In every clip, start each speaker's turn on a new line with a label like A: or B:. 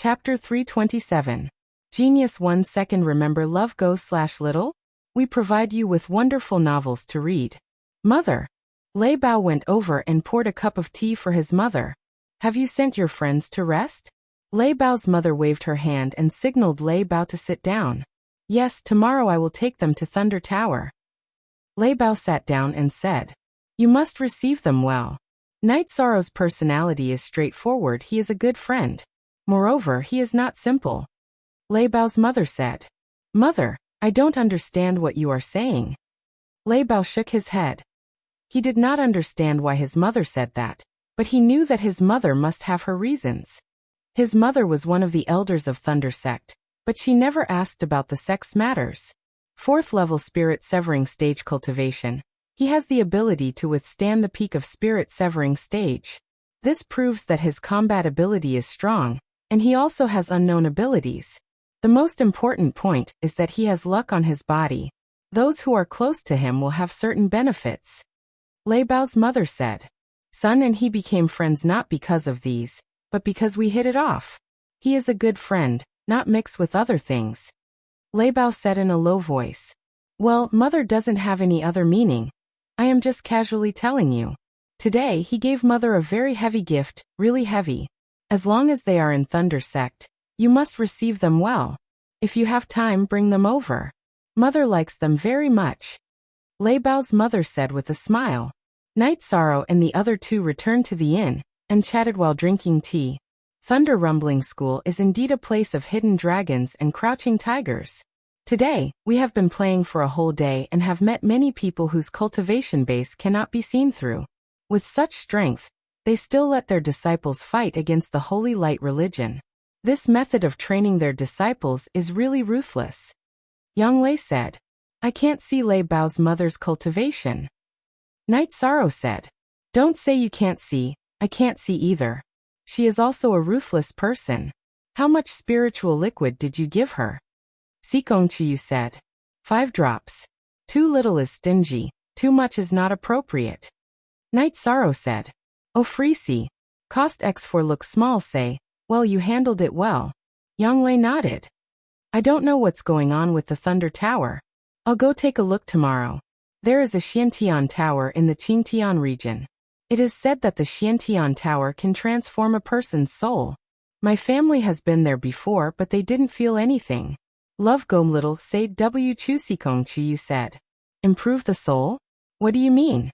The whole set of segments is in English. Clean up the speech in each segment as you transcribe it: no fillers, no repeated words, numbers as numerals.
A: Chapter 327. Genius 1 second. Remember love goes/little? We provide you with wonderful novels to read. Mother. Lei Bao went over and poured a cup of tea for his mother. Have you sent your friends to rest? Lei Bao's mother waved her hand and signaled Lei Bao to sit down. Yes, tomorrow I will take them to Thunder Tower. Lei Bao sat down and said, You must receive them well. Night Sorrow's personality is straightforward. He is a good friend. Moreover, he is not simple. Lei Bao's mother said, Mother, I don't understand what you are saying. Lei Bao shook his head. He did not understand why his mother said that, but he knew that his mother must have her reasons. His mother was one of the elders of Thunder Sect, but she never asked about the sect's matters. 4th level spirit severing stage cultivation. He has the ability to withstand the peak of spirit severing stage. This proves that his combat ability is strong, and he also has unknown abilities. The most important point is that he has luck on his body. Those who are close to him will have certain benefits. Lei Bao's mother said, Son and he became friends not because of these, but because we hit it off. He is a good friend, not mixed with other things. Lei Bao said in a low voice, Well, mother doesn't have any other meaning. I am just casually telling you. Today he gave mother a very heavy gift, really heavy. As long as they are in Thunder Sect, you must receive them well. If you have time, bring them over. Mother likes them very much. Lei Bao's mother said with a smile. Night Sorrow and the other two returned to the inn, and chatted while drinking tea. Thunder Rumbling School is indeed a place of hidden dragons and crouching tigers. Today, we have been playing for a whole day and have met many people whose cultivation base cannot be seen through. With such strength, they still let their disciples fight against the Holy Light religion. This method of training their disciples is really ruthless. Yang Lei said, I can't see Lei Bao's mother's cultivation. Night Sorrow said, Don't say you can't see, I can't see either. She is also a ruthless person. How much spiritual liquid did you give her? Sikong Chiyu said, 5 drops. Too little is stingy, too much is not appropriate. Night Sorrow said, Oh Freesy, cost X4 looks small say, Well you handled it well. Yang Lei nodded. I don't know what's going on with the Thunder Tower. I'll go take a look tomorrow. There is a Xiantian Tower in the Qingtian region. It is said that the Xiantian Tower can transform a person's soul. My family has been there before but they didn't feel anything. Love go little say W Chu Sikong Chiyu said. Improve the soul? What do you mean?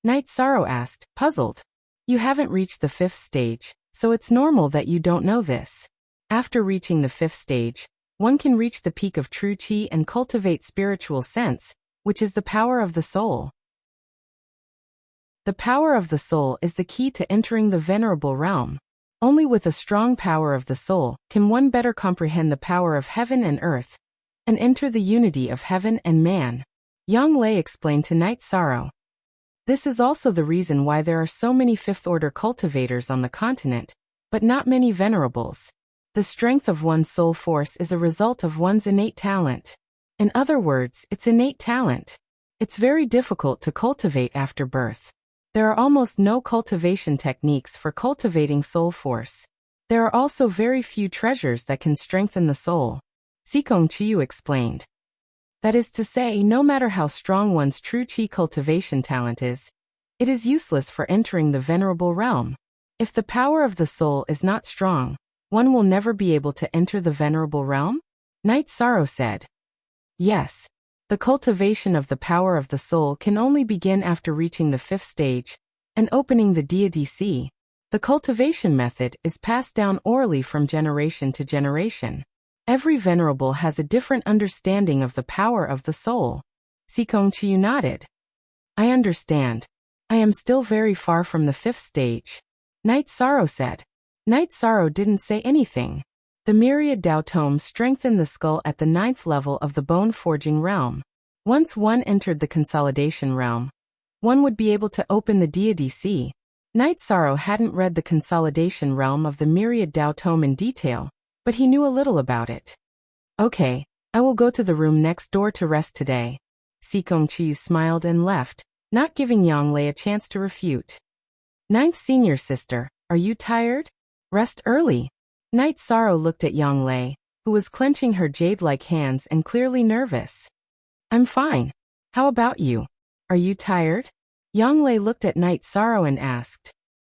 A: Night Sorrow asked, puzzled. You haven't reached the 5th stage, so it's normal that you don't know this. After reaching the 5th stage, one can reach the peak of true qi and cultivate spiritual sense, which is the power of the soul. The power of the soul is the key to entering the venerable realm. Only with a strong power of the soul can one better comprehend the power of heaven and earth, and enter the unity of heaven and man. Yang Lei explained to Night Sorrow. This is also the reason why there are so many 5th-order cultivators on the continent, but not many venerables. The strength of one's soul force is a result of one's innate talent. In other words, it's innate talent. It's very difficult to cultivate after birth. There are almost no cultivation techniques for cultivating soul force. There are also very few treasures that can strengthen the soul. Sikong Chiyu explained. That is to say, no matter how strong one's true qi cultivation talent is, it is useless for entering the venerable realm. If the power of the soul is not strong, one will never be able to enter the venerable realm? Night Sorrow said. Yes. The cultivation of the power of the soul can only begin after reaching the 5th stage and opening the deity sea. The cultivation method is passed down orally from generation to generation. Every venerable has a different understanding of the power of the soul. Sikong Chiyu nodded. I understand. I am still very far from the 5th stage. Night Sorrow said. Night Sorrow didn't say anything. The myriad Dao Tome strengthened the skull at the 9th level of the bone forging realm. Once one entered the consolidation realm, one would be able to open the deity sea. Night Sorrow hadn't read the consolidation realm of the myriad Dao Tome in detail, but he knew a little about it. Okay, I will go to the room next door to rest today. Sikong Chiyu smiled and left, not giving Yang Lei a chance to refute. 9th senior sister, are you tired? Rest early. Night Sorrow looked at Yang Lei, who was clenching her jade-like hands and clearly nervous. I'm fine. How about you? Are you tired? Yang Lei looked at Night Sorrow and asked.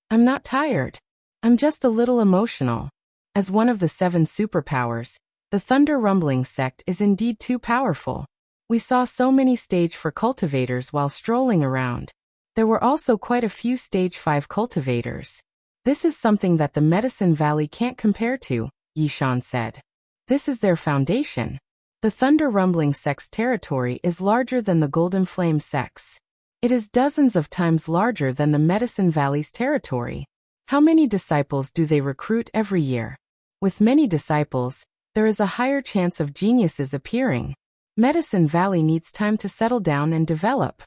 A: I'm not tired. I'm just a little emotional. As one of the 7 superpowers, the Thunder Rumbling sect is indeed too powerful. We saw so many stage 4 cultivators while strolling around. There were also quite a few stage 5 cultivators. This is something that the Medicine Valley can't compare to, Yishan said. This is their foundation. The Thunder Rumbling sect's territory is larger than the Golden Flame sect's. It is dozens of times larger than the Medicine Valley's territory. How many disciples do they recruit every year? With many disciples, there is a higher chance of geniuses appearing. Medicine Valley needs time to settle down and develop.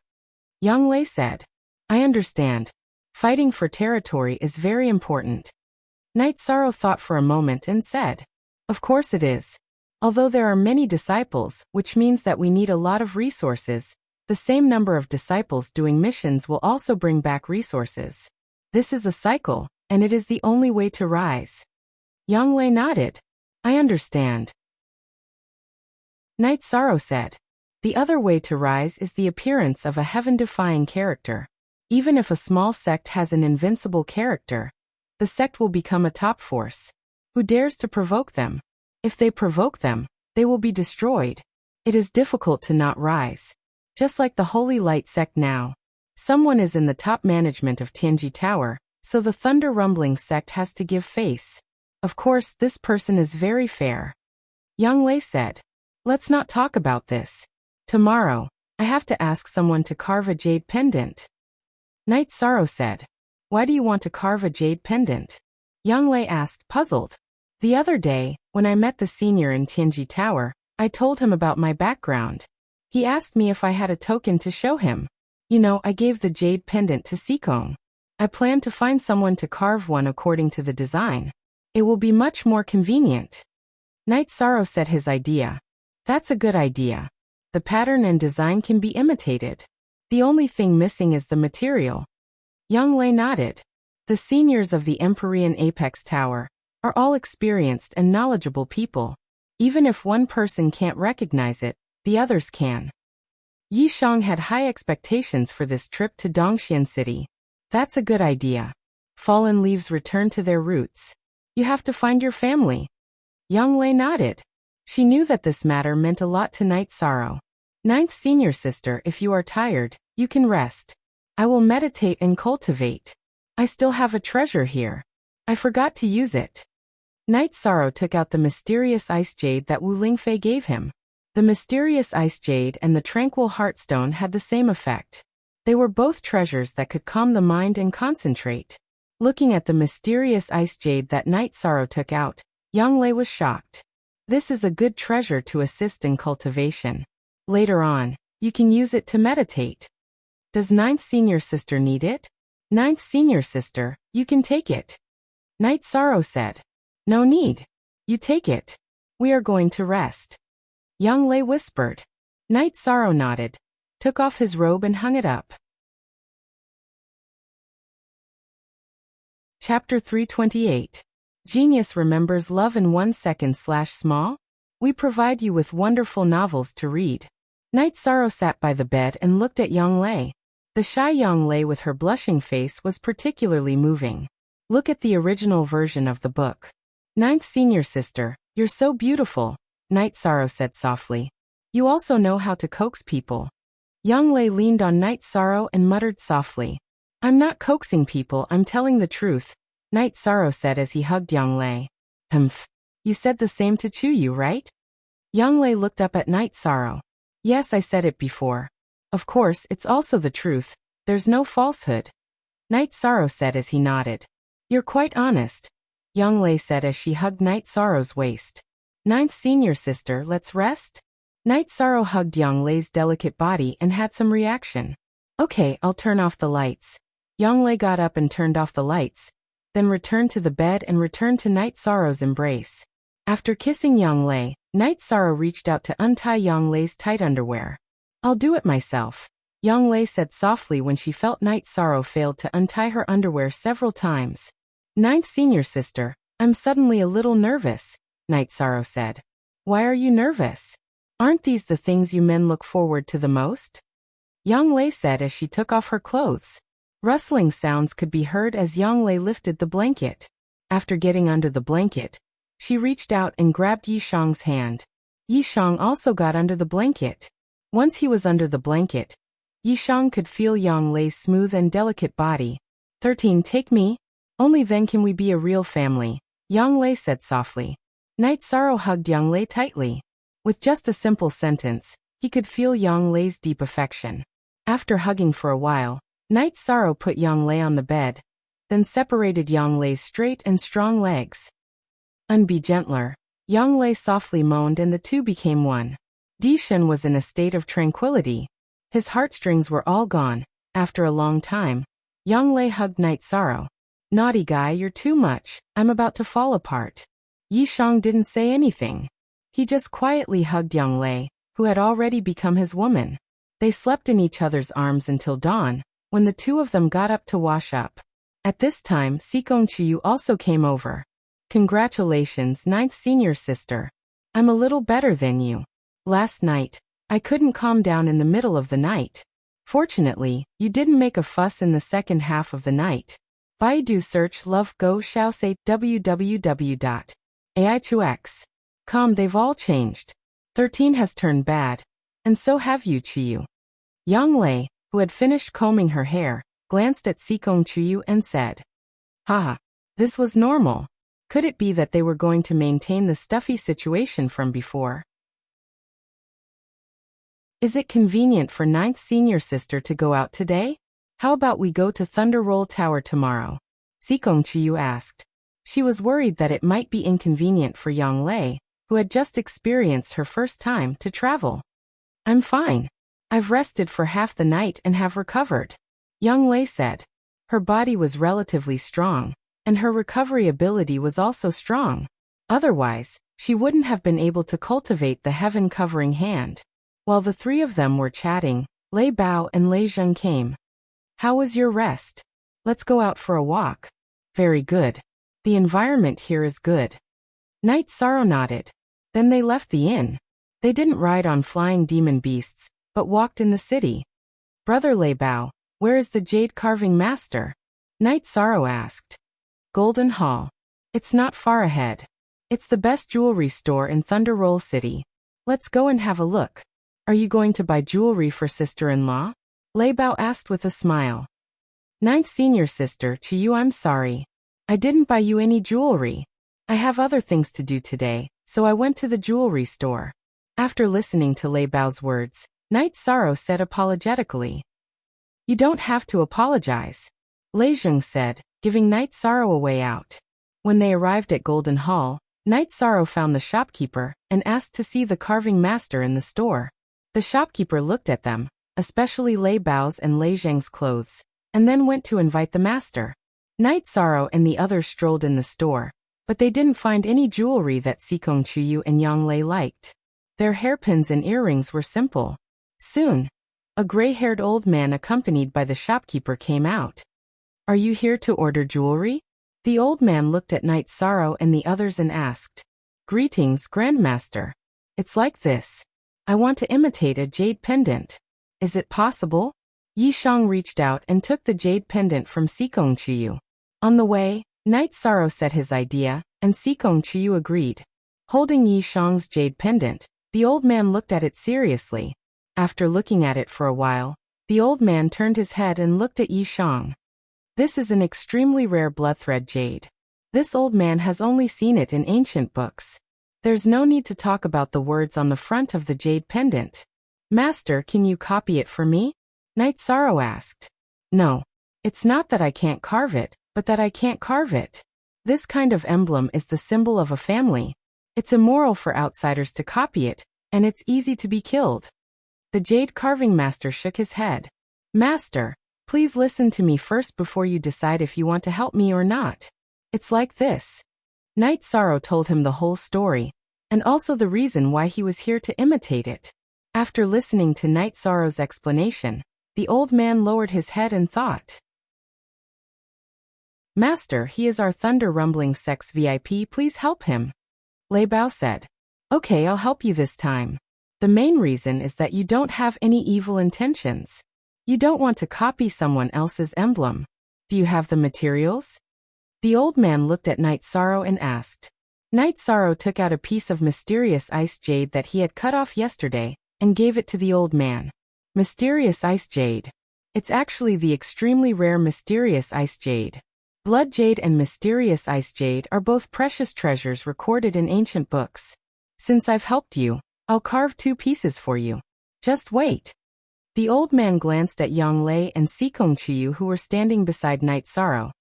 A: Yang Lei said. I understand. Fighting for territory is very important. Night Sorrow thought for a moment and said. Of course it is. Although there are many disciples, which means that we need a lot of resources, the same number of disciples doing missions will also bring back resources. This is a cycle, and it is the only way to rise. Yang Lei nodded. I understand. Night Sorrow said. The other way to rise is the appearance of a heaven-defying character. Even if a small sect has an invincible character, the sect will become a top force. Who dares to provoke them? If they provoke them, they will be destroyed. It is difficult to not rise. Just like the Holy Light sect now. Someone is in the top management of Tianji Tower, so the Thunder Rumbling sect has to give face. Of course, this person is very fair. Yang Lei said. Let's not talk about this. Tomorrow, I have to ask someone to carve a jade pendant. Night Sorrow said. Why do you want to carve a jade pendant? Yang Lei asked, puzzled. The other day, when I met the senior in Tianji Tower, I told him about my background. He asked me if I had a token to show him. You know, I gave the jade pendant to Sikong. I plan to find someone to carve one according to the design. It will be much more convenient. Night Sorrow said his idea. That's a good idea. The pattern and design can be imitated. The only thing missing is the material. Yang Lei nodded. The seniors of the Empyrean Apex Tower are all experienced and knowledgeable people. Even if one person can't recognize it, the others can. Yi Shang had high expectations for this trip to Dongxian City. That's a good idea. Fallen leaves return to their roots. You have to find your family. Yang Lei nodded. She knew that this matter meant a lot to Night Sorrow. Ninth senior sister, if you are tired, you can rest. I will meditate and cultivate. I still have a treasure here. I forgot to use it. Night Sorrow took out the mysterious ice jade that Wu Lingfei gave him. The mysterious ice jade and the tranquil heartstone had the same effect. They were both treasures that could calm the mind and concentrate. Looking at the mysterious ice jade that Night Sorrow took out, Yang Lei was shocked. This is a good treasure to assist in cultivation. Later on, you can use it to meditate. Does ninth senior sister need it? Ninth senior sister, you can take it. Night Sorrow said. No need. You take it. We are going to rest. Yang Lei whispered. Night Sorrow nodded, took off his robe and hung it up. Chapter 328. Genius remembers love in 1 second / small? We provide you with wonderful novels to read. Night Sorrow sat by the bed and looked at Yang Lei. The shy Yang Lei with her blushing face was particularly moving. Look at the original version of the book. Ninth senior sister, you're so beautiful, Night Sorrow said softly. You also know how to coax people. Yang Lei leaned on Night Sorrow and muttered softly. I'm not coaxing people, I'm telling the truth, Night Sorrow said as he hugged Yang Lei. Humph. You said the same to Chuyu, right? Yang Lei looked up at Night Sorrow. Yes, I said it before. Of course, it's also the truth. There's no falsehood. Night Sorrow said as he nodded. You're quite honest, Yang Lei said as she hugged Night Sorrow's waist. Ninth senior sister, let's rest? Night Sorrow hugged Yang Lei's delicate body and had some reaction. Okay, I'll turn off the lights. Yang Lei got up and turned off the lights, then returned to the bed and returned to Night Sorrow's embrace. After kissing Yang Lei, Night Sorrow reached out to untie Yang Lei's tight underwear. I'll do it myself, Yang Lei said softly when she felt Night Sorrow failed to untie her underwear several times. Ninth senior sister, I'm suddenly a little nervous, Night Sorrow said. Why are you nervous? Aren't these the things you men look forward to the most? Yang Lei said as she took off her clothes. Rustling sounds could be heard as Yang Lei lifted the blanket. After getting under the blanket, she reached out and grabbed Yishang's hand. Yishang also got under the blanket. Once he was under the blanket, Yishang could feel Yang Lei's smooth and delicate body. 13 Take me. Only then can we be a real family, Yang Lei said softly. Night Sorrow hugged Yang Lei tightly. With just a simple sentence, he could feel Yang Lei's deep affection. After hugging for a while, Night Sorrow put Yang Lei on the bed, then separated Yang Lei's straight and strong legs. Be gentler, Yang Lei softly moaned and the two became one. Dishan was in a state of tranquility. His heartstrings were all gone. After a long time, Yang Lei hugged Night Sorrow. Naughty guy, you're too much, I'm about to fall apart. Yishang didn't say anything. He just quietly hugged Yang Lei, who had already become his woman. They slept in each other's arms until dawn, when the two of them got up to wash up. At this time, Sikong Chiyu also came over. Congratulations, 9th senior sister. I'm a little better than you. Last night, I couldn't calm down in the middle of the night. Fortunately, you didn't make a fuss in the second half of the night. Baidu search love go shao say www.ai2x.com. They've all changed. 13 has turned bad. And so have you, Chiyu. Yang Lei, who had finished combing her hair, glanced at Sikong Chiyu and said, Haha, this was normal. Could it be that they were going to maintain the stuffy situation from before? Is it convenient for 9th senior sister to go out today? How about we go to Thunder Roll Tower tomorrow? Sikong Chiyu asked. She was worried that it might be inconvenient for Yang Lei, who had just experienced her first time to travel. I'm fine. I've rested for half the night and have recovered, Yang Lei said. Her body was relatively strong, and her recovery ability was also strong. Otherwise, she wouldn't have been able to cultivate the heaven-covering hand. While the three of them were chatting, Lei Bao and Lei Zheng came. How was your rest? Let's go out for a walk. Very good. The environment here is good. Night Sorrow nodded. Then they left the inn. They didn't ride on flying demon beasts, but walked in the city. Brother Lei Bao, where is the jade carving master? Night Sorrow asked. Golden Hall. It's not far ahead. It's the best jewelry store in Thunder Roll City. Let's go and have a look. Are you going to buy jewelry for sister-in-law? Lei Bao asked with a smile. 9th senior sister Chiyu, I'm sorry. I didn't buy you any jewelry. I have other things to do today, so I went to the jewelry store. After listening to Lei Bao's words, Night Sorrow said apologetically. You don't have to apologize, Lei Zheng said, giving Night Sorrow a way out. When they arrived at Golden Hall, Night Sorrow found the shopkeeper and asked to see the carving master in the store. The shopkeeper looked at them, especially Lei Bao's and Lei Zheng's clothes, and then went to invite the master. Night Sorrow and the others strolled in the store, but they didn't find any jewelry that Sikong Chiyu and Yang Lei liked. Their hairpins and earrings were simple. Soon, a gray-haired old man accompanied by the shopkeeper came out. Are you here to order jewelry? The old man looked at Night Sorrow and the others and asked. Greetings, Grandmaster. It's like this. I want to imitate a jade pendant. Is it possible? Yishang reached out and took the jade pendant from Sikong Chiyu. On the way, Night Sorrow said his idea, and Sikong Chiyu agreed. Holding Yishang's jade pendant, the old man looked at it seriously. After looking at it for a while, the old man turned his head and looked at Yishang. This is an extremely rare bloodthread jade. This old man has only seen it in ancient books. There's no need to talk about the words on the front of the jade pendant. Master, can you copy it for me? Night Sorrow asked. No. It's not that I can't carve it, but that I can't carve it. This kind of emblem is the symbol of a family. It's immoral for outsiders to copy it, and it's easy to be killed. The jade carving master shook his head. Master, please listen to me first before you decide if you want to help me or not. It's like this. Night Sorrow told him the whole story, and also the reason why he was here to imitate it. After listening to Night Sorrow's explanation, the old man lowered his head and thought. Master, he is our Thunder Rumbling Sex VIP, please help him. Lei Bao said. Okay, I'll help you this time. The main reason is that you don't have any evil intentions. You don't want to copy someone else's emblem. Do you have the materials? The old man looked at Night Sorrow and asked. Night Sorrow took out a piece of mysterious ice jade that he had cut off yesterday and gave it to the old man. Mysterious ice jade. It's actually the extremely rare mysterious ice jade. Blood jade and mysterious ice jade are both precious treasures recorded in ancient books. Since I've helped you, I'll carve 2 pieces for you. Just wait. The old man glanced at Yang Lei and Sikong Chiyu who were standing beside Night Sorrow,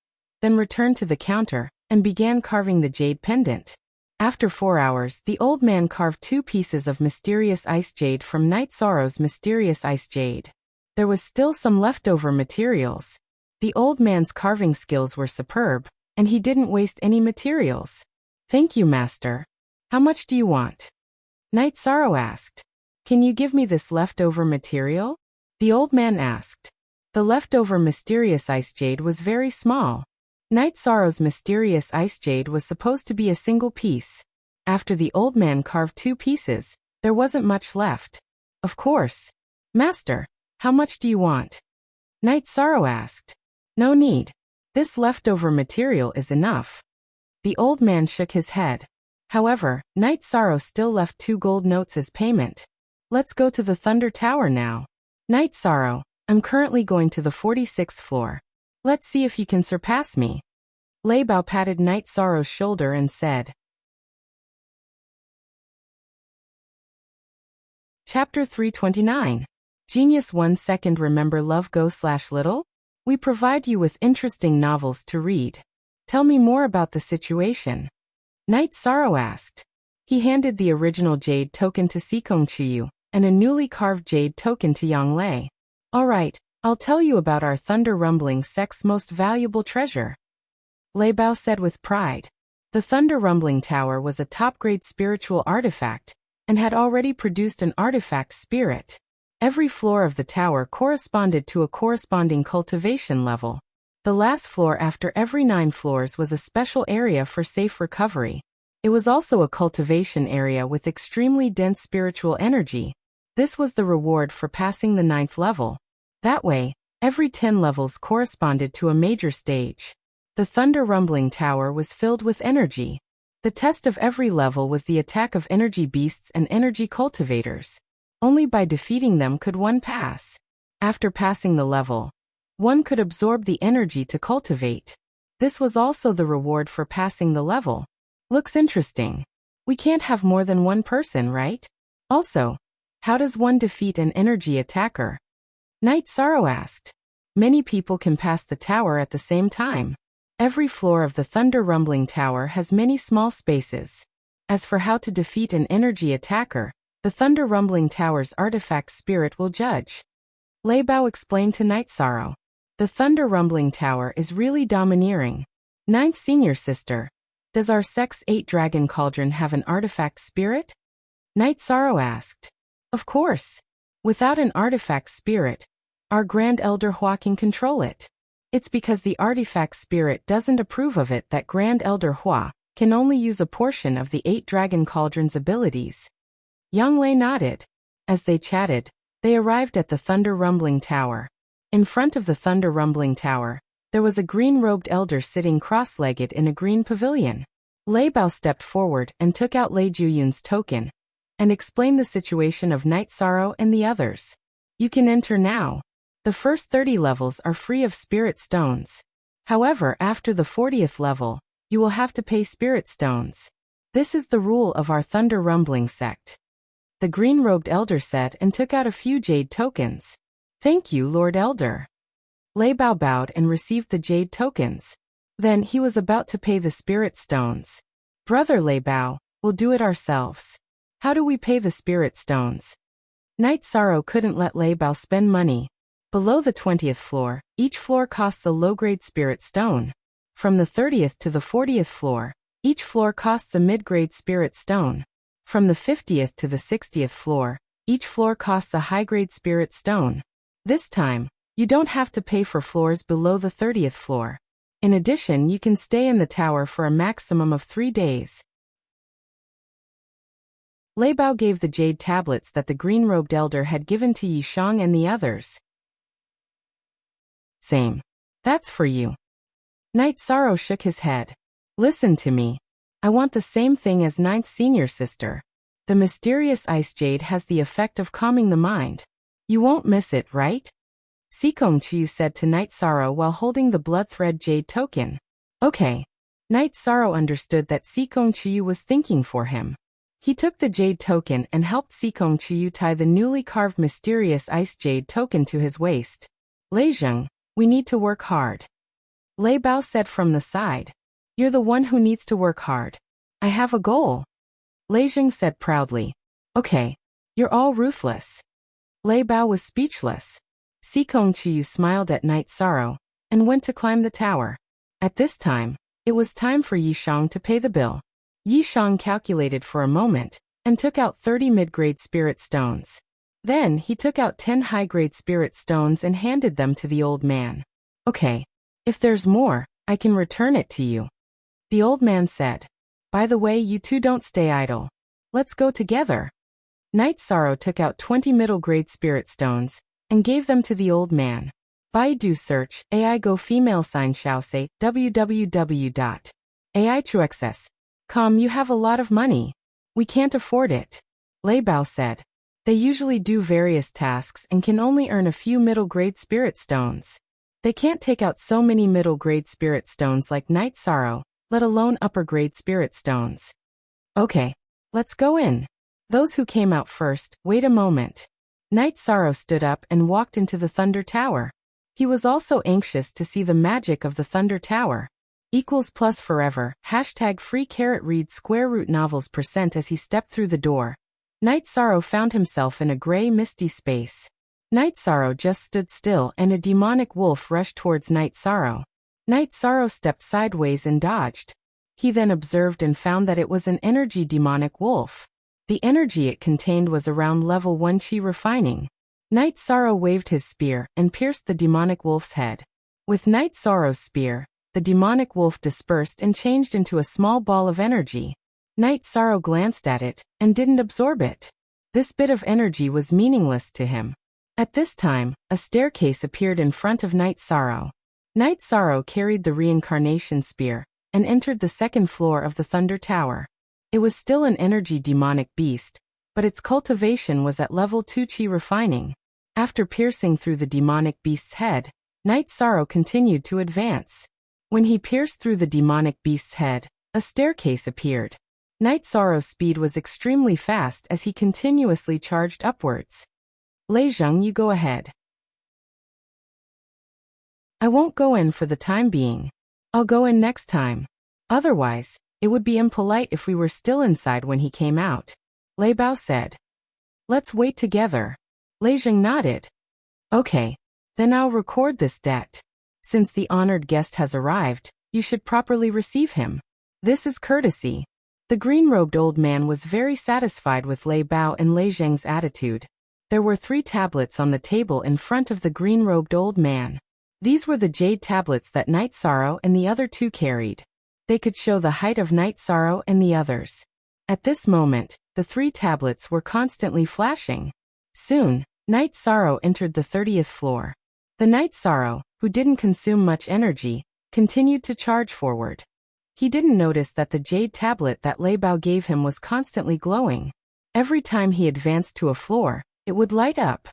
A: then returned to the counter and began carving the jade pendant. After 4 hours, the old man carved 2 pieces of mysterious ice jade from Night Sorrow's mysterious ice jade. There was still some leftover materials. The old man's carving skills were superb, and he didn't waste any materials. Thank you, master. How much do you want? Night Sorrow asked. Can you give me this leftover material? The old man asked. The leftover mysterious ice jade was very small. Night Sorrow's mysterious ice jade was supposed to be a single piece. After the old man carved 2 pieces, there wasn't much left. Of course. Master, how much do you want? Night Sorrow asked. No need. This leftover material is enough. The old man shook his head. However, Night Sorrow still left 2 gold notes as payment. Let's go to the Thunder Tower now. Night Sorrow, I'm currently going to the 46th floor. Let's see if you can surpass me. Lei Bao patted Night Sorrow's shoulder and said. Chapter 329. Genius 1 second. Remember Love Go/Little? We provide you with interesting novels to read. Tell me more about the situation. Night Sorrow asked. He handed the original jade token to Sikong Chiyu and a newly carved jade token to Yang Lei. All right, I'll tell you about our Thunder Rumbling Sect's most valuable treasure. Lei Bao said with pride. The Thunder Rumbling Tower was a top-grade spiritual artifact and had already produced an artifact spirit. Every floor of the tower corresponded to a corresponding cultivation level. The last floor after every 9 floors was a special area for safe recovery. It was also a cultivation area with extremely dense spiritual energy. This was the reward for passing the 9th level. That way, every 10 levels corresponded to a major stage. The Thunder Rumbling Tower was filled with energy. The test of every level was the attack of energy beasts and energy cultivators. Only by defeating them could one pass. After passing the level, one could absorb the energy to cultivate. This was also the reward for passing the level. Looks interesting. We can't have more than one person, right? Also, how does one defeat an energy attacker? Night Sorrow asked. Many people can pass the tower at the same time. Every floor of the Thunder Rumbling Tower has many small spaces. As for how to defeat an energy attacker, the Thunder Rumbling Tower's artifact spirit will judge. Lei Bao explained to Night Sorrow. The Thunder Rumbling Tower is really domineering. 9th Senior Sister, does our Sex 8 Dragon Cauldron have an artifact spirit? Night Sorrow asked. Of course. Without an artifact spirit, our Grand Elder Hua can control it. It's because the artifact spirit doesn't approve of it that Grand Elder Hua can only use a portion of the 8 Dragon Cauldron's abilities. Yang Lei nodded. As they chatted, they arrived at the Thunder Rumbling Tower. In front of the Thunder Rumbling Tower, there was a green-robed elder sitting cross-legged in a green pavilion. Lei Bao stepped forward and took out Lei Juyun's token and explained the situation of Night Sorrow and the others. You can enter now. The first 30 levels are free of spirit stones. However, after the 40th level, you will have to pay spirit stones. This is the rule of our Thunder Rumbling sect. The green-robed elder said and took out a few jade tokens. Thank you, Lord Elder. Lei Bao bowed and received the jade tokens. Then he was about to pay the spirit stones. Brother Lei Bao, we'll do it ourselves. How do we pay the spirit stones? Night Sorrow couldn't let Lei Bao spend money. Below the 20th floor, each floor costs a low-grade spirit stone. From the 30th to the 40th floor, each floor costs a mid-grade spirit stone. From the 50th to the 60th floor, each floor costs a high-grade spirit stone. This time, you don't have to pay for floors below the 30th floor. In addition, you can stay in the tower for a maximum of 3 days. Lei Bao gave the jade tablets that the green-robed elder had given to Yishang and the others. Same. That's for you. Knight Sorrow shook his head. Listen to me. I want the same thing as ninth senior sister. The mysterious ice jade has the effect of calming the mind. You won't miss it, right? Sikong Chiu said to Knight Sorrow while holding the blood thread jade token. Okay. Knight Sorrow understood that Sikong Chiu was thinking for him. He took the jade token and helped Sikong Chiu tie the newly carved mysterious ice jade token to his waist. Lei Zheng, we need to work hard. Lei Bao said from the side. You're the one who needs to work hard. I have a goal. Lei Zheng said proudly. Okay. You're all ruthless. Lei Bao was speechless. Sikong Chiu smiled at Knight Sorrow and went to climb the tower. At this time, it was time for Yishang to pay the bill. Yishang calculated for a moment and took out 30 mid-grade spirit stones. Then he took out 10 high-grade spirit stones and handed them to the old man. Okay. If there's more, I can return it to you. The old man said. By the way, you two don't stay idle. Let's go together. Knight Sorrow took out 20 middle-grade spirit stones and gave them to the old man. Baidu search, AI Go female sign shall say, www.aitruxs.com. You have a lot of money. We can't afford it. Lei Bao said. They usually do various tasks and can only earn a few middle-grade spirit stones. They can't take out so many middle-grade spirit stones like Knight Sorrow, let alone upper-grade spirit stones. Okay. Let's go in. Those who came out first, wait a moment. Knight Sorrow stood up and walked into the Thunder Tower. He was also anxious to see the magic of the Thunder Tower. ++ forever, #free read square root novels % as he stepped through the door. Knight Sorrow found himself in a gray misty space. Knight Sorrow just stood still and a demonic wolf rushed towards Knight Sorrow. Knight Sorrow stepped sideways and dodged. He then observed and found that it was an energy demonic wolf. The energy it contained was around level 1 chi refining. Knight Sorrow waved his spear and pierced the demonic wolf's head. With Knight Sorrow's spear, the demonic wolf dispersed and changed into a small ball of energy. Knight Sorrow glanced at it and didn't absorb it. This bit of energy was meaningless to him. At this time, a staircase appeared in front of Knight Sorrow. Knight Sorrow carried the reincarnation spear and entered the second floor of the Thunder Tower. It was still an energy demonic beast, but its cultivation was at level 2 chi refining. After piercing through the demonic beast's head, Knight Sorrow continued to advance. When he pierced through the demonic beast's head, a staircase appeared. Knight Sorrow's speed was extremely fast as he continuously charged upwards. Lei Zheng, you go ahead. I won't go in for the time being. I'll go in next time. Otherwise, it would be impolite if we were still inside when he came out. Lei Bao said. Let's wait together. Lei Zheng nodded. Okay. Then I'll record this debt. Since the honored guest has arrived, you should properly receive him. This is courtesy. The green-robed old man was very satisfied with Lei Bao and Lei Zheng's attitude. There were 3 tablets on the table in front of the green-robed old man. These were the jade tablets that Knight Sorrow and the other 2 carried. They could show the height of Knight Sorrow and the others. At this moment, the 3 tablets were constantly flashing. Soon, Knight Sorrow entered the 30th floor. The Knight Sorrow, who didn't consume much energy, continued to charge forward. He didn't notice that the jade tablet that Lei Bao gave him was constantly glowing. Every time he advanced to a floor, it would light up.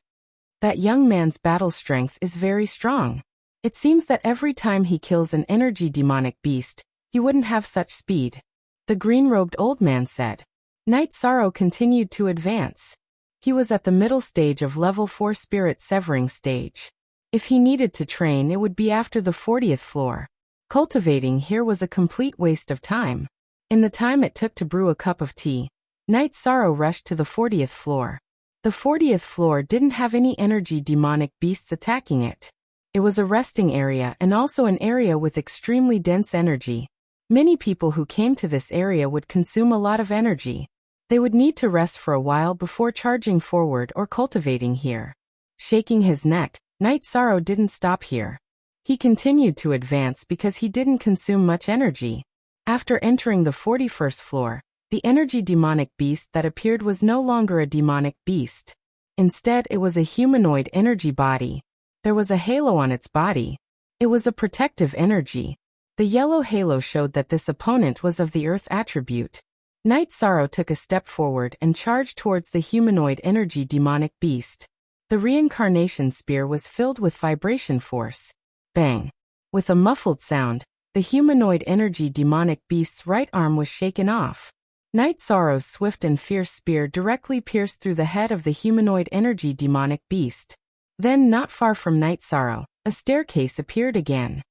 A: That young man's battle strength is very strong. It seems that every time he kills an energy demonic beast, he wouldn't have such speed. The green-robed old man said. Knight Sorrow continued to advance. He was at the middle stage of level 4 spirit severing stage. If he needed to train, it would be after the 40th floor. Cultivating here was a complete waste of time. In the time it took to brew a cup of tea, Knight Sorrow rushed to the 40th floor. The 40th floor didn't have any energy demonic beasts attacking it. It was a resting area and also an area with extremely dense energy. Many people who came to this area would consume a lot of energy. They would need to rest for a while before charging forward or cultivating here. Shaking his neck, Knight Sorrow didn't stop here. He continued to advance because he didn't consume much energy. After entering the 41st floor, the energy demonic beast that appeared was no longer a demonic beast. Instead, it was a humanoid energy body. There was a halo on its body. It was a protective energy. The yellow halo showed that this opponent was of the earth attribute. Night Sorrow took a step forward and charged towards the humanoid energy demonic beast. The reincarnation spear was filled with vibration force. Bang! With a muffled sound, the humanoid energy demonic beast's right arm was shaken off. Night Sorrow's swift and fierce spear directly pierced through the head of the humanoid energy demonic beast. Then, not far from Night Sorrow, a staircase appeared again.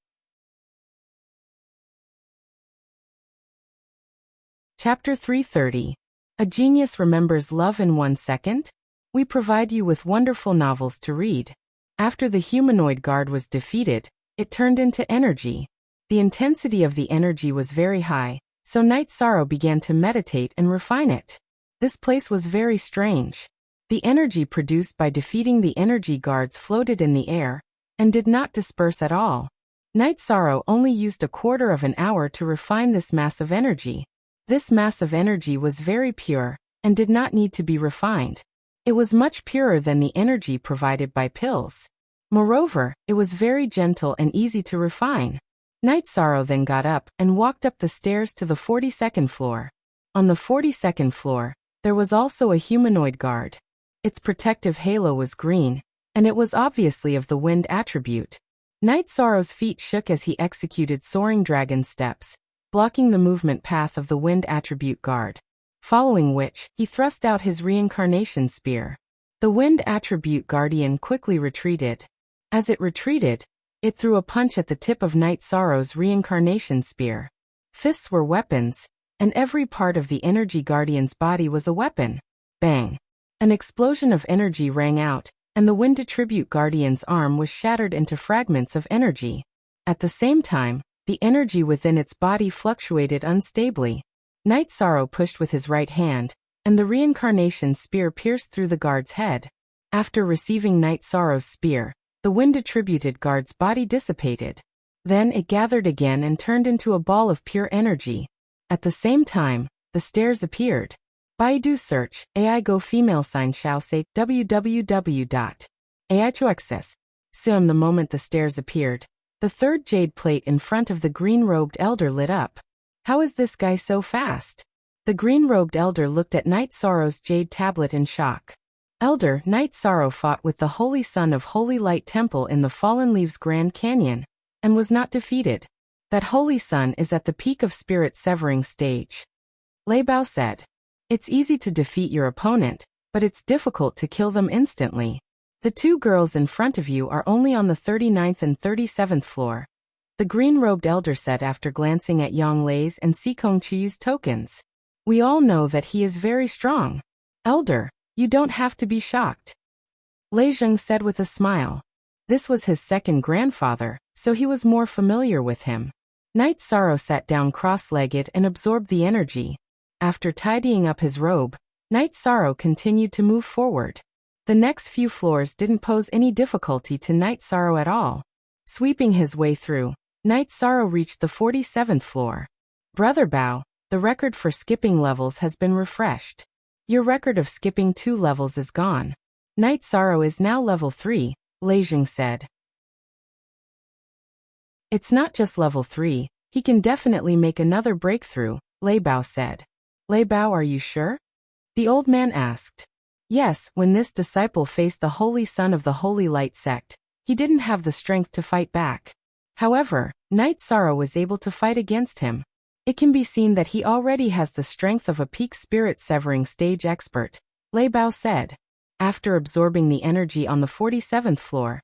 A: Chapter 330. A Genius Remembers Love in 1 Second? We provide you with wonderful novels to read. After the humanoid guard was defeated, it turned into energy. The intensity of the energy was very high, so Night Sorrow began to meditate and refine it. This place was very strange. The energy produced by defeating the energy guards floated in the air, and did not disperse at all. Night Sorrow only used a quarter of an hour to refine this mass of energy. This mass of energy was very pure, and did not need to be refined. It was much purer than the energy provided by pills. Moreover, it was very gentle and easy to refine. Night Sorrow then got up and walked up the stairs to the 42nd floor. On the 42nd floor, there was also a humanoid guard. Its protective halo was green, and it was obviously of the wind attribute. Night Sorrow's feet shook as he executed soaring dragon steps, blocking the movement path of the wind attribute guard. Following which, he thrust out his reincarnation spear. The wind attribute guardian quickly retreated. As it retreated, it threw a punch at the tip of Night Sorrow's reincarnation spear. Fists were weapons, and every part of the energy guardian's body was a weapon. Bang! An explosion of energy rang out, and the wind attribute guardian's arm was shattered into fragments of energy. At the same time, the energy within its body fluctuated unstably. Night Sorrow pushed with his right hand, and the reincarnation spear pierced through the guard's head. After receiving Night Sorrow's spear, the wind-attributed guard's body dissipated. Then it gathered again and turned into a ball of pure energy. At the same time, the stairs appeared. Baidu search, AI go female sign shall say www.ai.access. The moment the stairs appeared, the third jade plate in front of the green-robed elder lit up. How is this guy so fast? The green-robed elder looked at Night Sorrow's jade tablet in shock. Elder, Night Sorrow fought with the Holy Son of Holy Light Temple in the Fallen Leaves Grand Canyon, and was not defeated. That Holy Son is at the peak of spirit severing stage. Lei Bao said. It's easy to defeat your opponent, but it's difficult to kill them instantly. The two girls in front of you are only on the 39th and 37th floor. The green-robed elder said after glancing at Yang Lei's and Sikong Chiyu's tokens. We all know that he is very strong. Elder, you don't have to be shocked. Lei Zheng said with a smile. This was his second grandfather, so he was more familiar with him. Night Sorrow sat down cross-legged and absorbed the energy. After tidying up his robe, Night Sorrow continued to move forward. The next few floors didn't pose any difficulty to Night Sorrow at all. Sweeping his way through, Night Sorrow reached the 47th floor. Brother Bao, the record for skipping levels has been refreshed. Your record of skipping 2 levels is gone. Night Sorrow is now level 3, Lei Zheng said. It's not just level 3, he can definitely make another breakthrough, Lei Bao said. Lei Bao, are you sure? The old man asked. Yes, when this disciple faced the Holy Son of the Holy Light sect, he didn't have the strength to fight back. However, Night Sorrow was able to fight against him. It can be seen that he already has the strength of a peak spirit severing stage expert, Lei Bao said. After absorbing the energy on the 47th floor,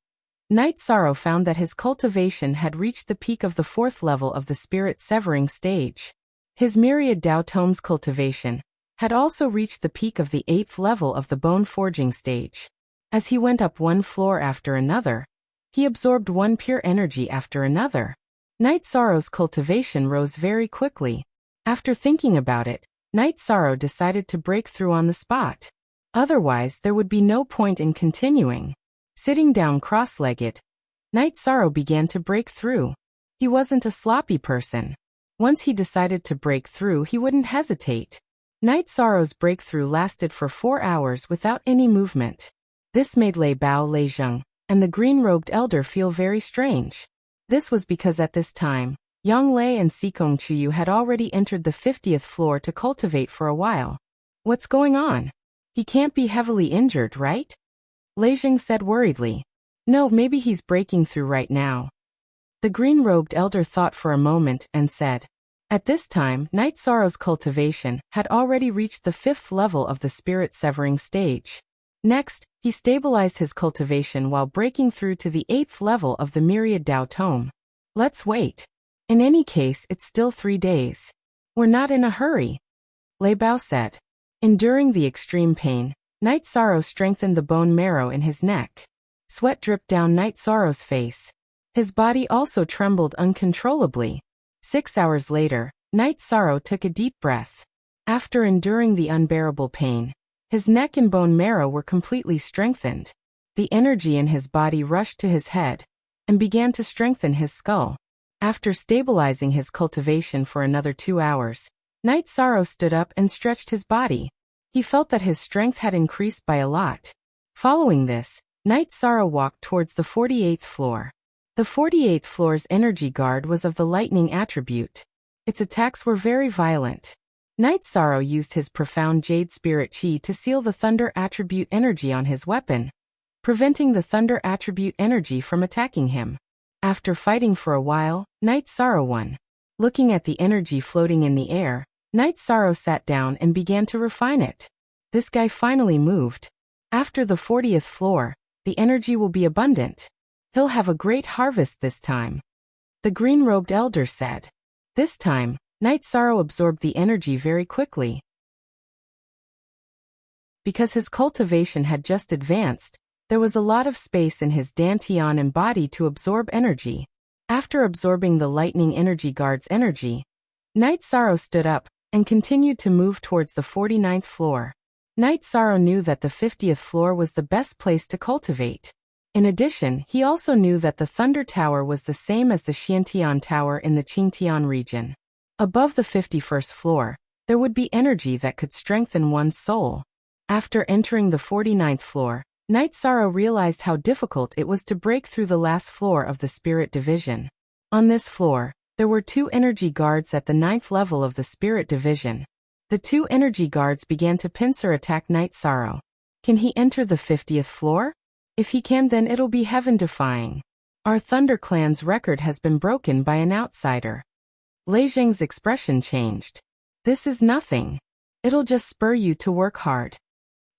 A: Night Sorrow found that his cultivation had reached the peak of the 4th level of the spirit severing stage. His myriad Dao Tomes cultivation had also reached the peak of the 8th level of the bone forging stage. As he went up one floor after another, he absorbed one pure energy after another. Night Sorrow's cultivation rose very quickly. After thinking about it, Night Sorrow decided to break through on the spot. Otherwise, there would be no point in continuing. Sitting down cross-legged, Night Sorrow began to break through. He wasn't a sloppy person. Once he decided to break through, he wouldn't hesitate. Night Sorrow's breakthrough lasted for 4 hours without any movement. This made Lei Bao Lei Zheng and the green-robed elder feel very strange. This was because at this time, Yang Lei and Sikong Chuyu had already entered the 50th floor to cultivate for a while. What's going on? He can't be heavily injured, right? Lei Zheng said worriedly. No, maybe he's breaking through right now. The green-robed elder thought for a moment and said, at this time, Night Sorrow's cultivation had already reached the 5th level of the spirit-severing stage. Next, he stabilized his cultivation while breaking through to the 8th level of the Myriad Dao Tome. Let's wait. In any case, it's still 3 days. We're not in a hurry, Lei Bao said. Enduring the extreme pain, Night Sorrow strengthened the bone marrow in his neck. Sweat dripped down Night Sorrow's face. His body also trembled uncontrollably. 6 hours later, Night Sorrow took a deep breath. After enduring the unbearable pain, his neck and bone marrow were completely strengthened. The energy in his body rushed to his head and began to strengthen his skull. After stabilizing his cultivation for another 2 hours, Night Sorrow stood up and stretched his body. He felt that his strength had increased by a lot. Following this, Night Sorrow walked towards the 48th floor. The 48th floor's energy guard was of the lightning attribute. Its attacks were very violent. Night Sorrow used his profound Jade Spirit Chi to seal the thunder attribute energy on his weapon, preventing the thunder attribute energy from attacking him. After fighting for a while, Night Sorrow won. Looking at the energy floating in the air, Night Sorrow sat down and began to refine it. This guy finally moved. After the 40th floor, the energy will be abundant. He'll have a great harvest this time, the green-robed elder said. This time, Night Sorrow absorbed the energy very quickly. Because his cultivation had just advanced, there was a lot of space in his dantian and body to absorb energy. After absorbing the lightning energy guard's energy, Night Sorrow stood up and continued to move towards the 49th floor. Night Sorrow knew that the 50th floor was the best place to cultivate. In addition, he also knew that the Thunder Tower was the same as the Xiantian Tower in the Qingtian region. Above the 51st floor, there would be energy that could strengthen one's soul. After entering the 49th floor, Night Sorrow realized how difficult it was to break through the last floor of the Spirit Division. On this floor, there were 2 energy guards at the 9th level of the Spirit Division. The 2 energy guards began to pincer attack Night Sorrow. Can he enter the 50th floor? If he can, then it'll be heaven-defying. Our Thunder Clan's record has been broken by an outsider. Lei Zheng's expression changed. This is nothing. It'll just spur you to work hard,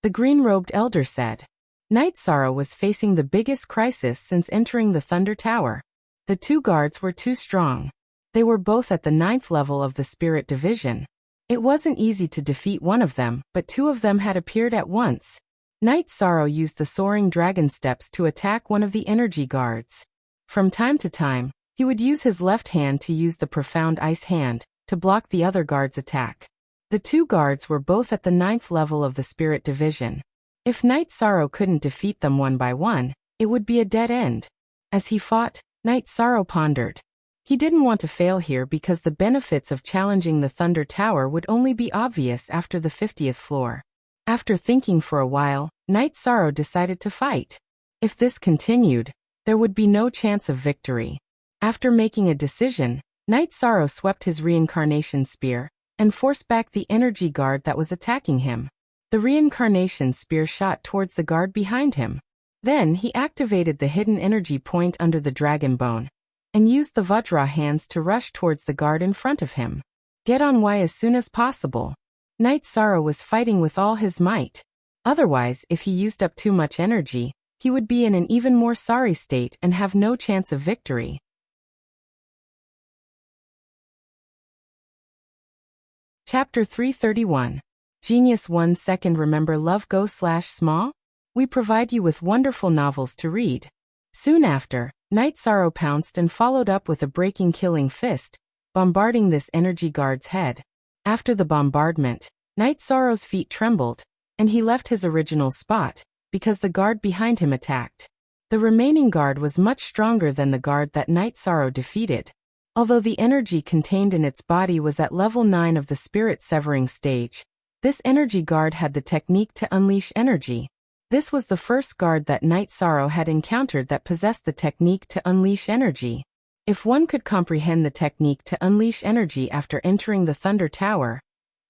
A: the green-robed elder said. Night Sorrow was facing the biggest crisis since entering the Thunder Tower. The 2 guards were too strong. They were both at the 9th level of the Spirit Division. It wasn't easy to defeat one of them, but 2 of them had appeared at once. Night Sorrow used the soaring dragon steps to attack one of the energy guards. From time to time, he would use his left hand to use the profound ice hand to block the other guard's attack. The 2 guards were both at the 9th level of the Spirit Division. If Night Sorrow couldn't defeat them one by one, it would be a dead end. As he fought, Night Sorrow pondered. He didn't want to fail here because the benefits of challenging the Thunder Tower would only be obvious after the 50th floor. After thinking for a while, Night Sorrow decided to fight. If this continued, there would be no chance of victory. After making a decision, Night Sorrow swept his reincarnation spear and forced back the energy guard that was attacking him. The reincarnation spear shot towards the guard behind him. Then he activated the hidden energy point under the dragon bone and used the Vajra hands to rush towards the guard in front of him. Get on Y as soon as possible. Night Sorrow was fighting with all his might. Otherwise, if he used up too much energy, he would be in an even more sorry state and have no chance of victory. Chapter 331. Genius 1 Second. Remember Love Go/Small? We provide you with wonderful novels to read. Soon after, Night Sorrow pounced and followed up with a breaking killing fist, bombarding this energy guard's head. After the bombardment, Night Sorrow's feet trembled, and he left his original spot, because the guard behind him attacked. The remaining guard was much stronger than the guard that Night Sorrow defeated. Although the energy contained in its body was at level 9 of the spirit severing stage, this energy guard had the technique to unleash energy. This was the first guard that Night Sorrow had encountered that possessed the technique to unleash energy. If one could comprehend the technique to unleash energy after entering the Thunder Tower,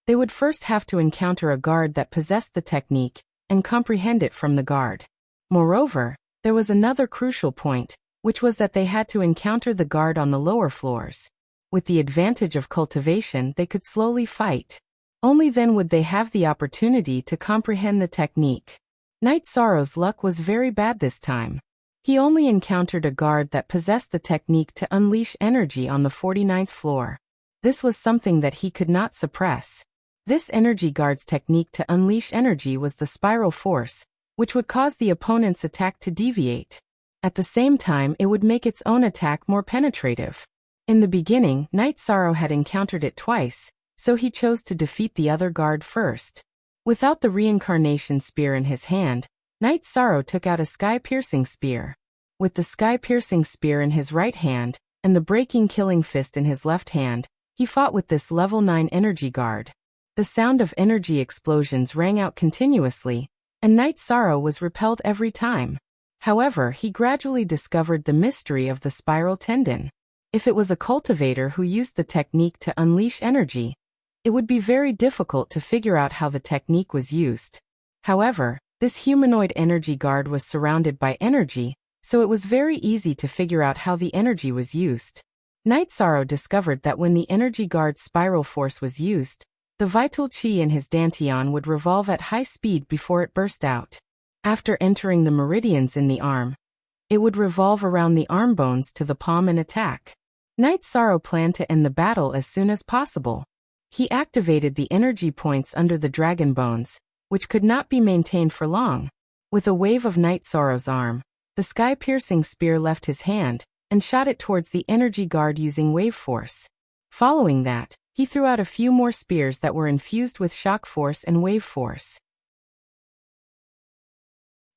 A: they would first have to encounter a guard that possessed the technique and comprehend it from the guard. Moreover, there was another crucial point, which was that they had to encounter the guard on the lower floors. With the advantage of cultivation, they could slowly fight. Only then would they have the opportunity to comprehend the technique. Night Sorrow's luck was very bad this time. He only encountered a guard that possessed the technique to unleash energy on the 49th floor. This was something that he could not suppress. This energy guard's technique to unleash energy was the spiral force, which would cause the opponent's attack to deviate. At the same time, it would make its own attack more penetrative. In the beginning, Night Sorrow had encountered it twice, so he chose to defeat the other guard first. Without the reincarnation spear in his hand, Night Sorrow took out a sky-piercing spear. With the sky-piercing spear in his right hand, and the breaking killing fist in his left hand, he fought with this level 9 energy guard. The sound of energy explosions rang out continuously, and Night Sorrow was repelled every time. However, he gradually discovered the mystery of the spiral tendon. If it was a cultivator who used the technique to unleash energy, it would be very difficult to figure out how the technique was used. However, this humanoid energy guard was surrounded by energy, so it was very easy to figure out how the energy was used. Night Sorrow discovered that when the energy guard's spiral force was used, the vital chi in his dantian would revolve at high speed before it burst out. After entering the meridians in the arm, it would revolve around the arm bones to the palm and attack. Night Sorrow planned to end the battle as soon as possible. He activated the energy points under the dragon bones, which could not be maintained for long. With a wave of Night Sorrow's arm, the sky-piercing spear left his hand, and shot it towards the energy guard using wave force. Following that, he threw out a few more spears that were infused with shock force and wave force.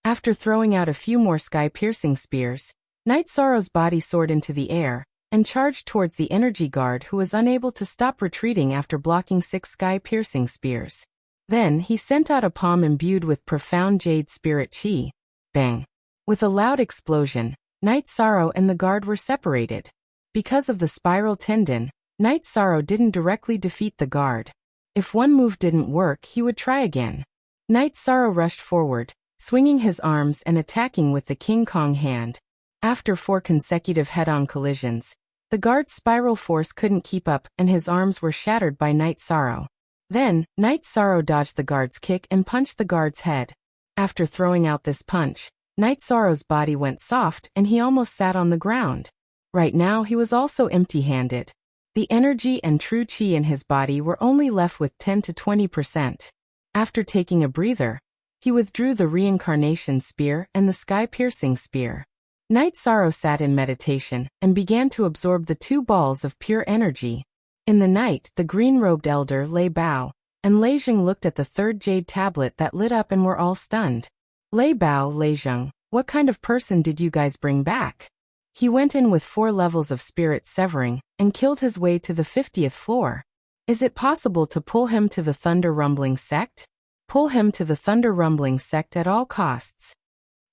A: After throwing out a few more sky-piercing spears, Night Sorrow's body soared into the air, and charged towards the energy guard who was unable to stop retreating after blocking 6 sky-piercing spears. Then, he sent out a palm imbued with profound jade spirit chi. Bang! With a loud explosion, Night Sorrow and the guard were separated. Because of the spiral tendon, Night Sorrow didn't directly defeat the guard. If one move didn't work, he would try again. Night Sorrow rushed forward, swinging his arms and attacking with the King Kong hand. After 4 consecutive head-on collisions, the guard's spiral force couldn't keep up and his arms were shattered by Night Sorrow. Then, Night Sorrow dodged the guard's kick and punched the guard's head. After throwing out this punch, Night Sorrow's body went soft and he almost sat on the ground. Right now he was also empty-handed. The energy and true chi in his body were only left with 10 to 20%. After taking a breather, he withdrew the reincarnation spear and the sky-piercing spear. Night Sorrow sat in meditation and began to absorb the 2 balls of pure energy. In the night, the green-robed elder Lei Bao and Lei Zheng looked at the 3rd jade tablet that lit up and were all stunned. Lei Bao, Lei Zheng, what kind of person did you guys bring back? He went in with 4 levels of spirit severing and killed his way to the 50th floor. Is it possible to pull him to the Thunder Rumbling sect? Pull him to the Thunder Rumbling sect at all costs.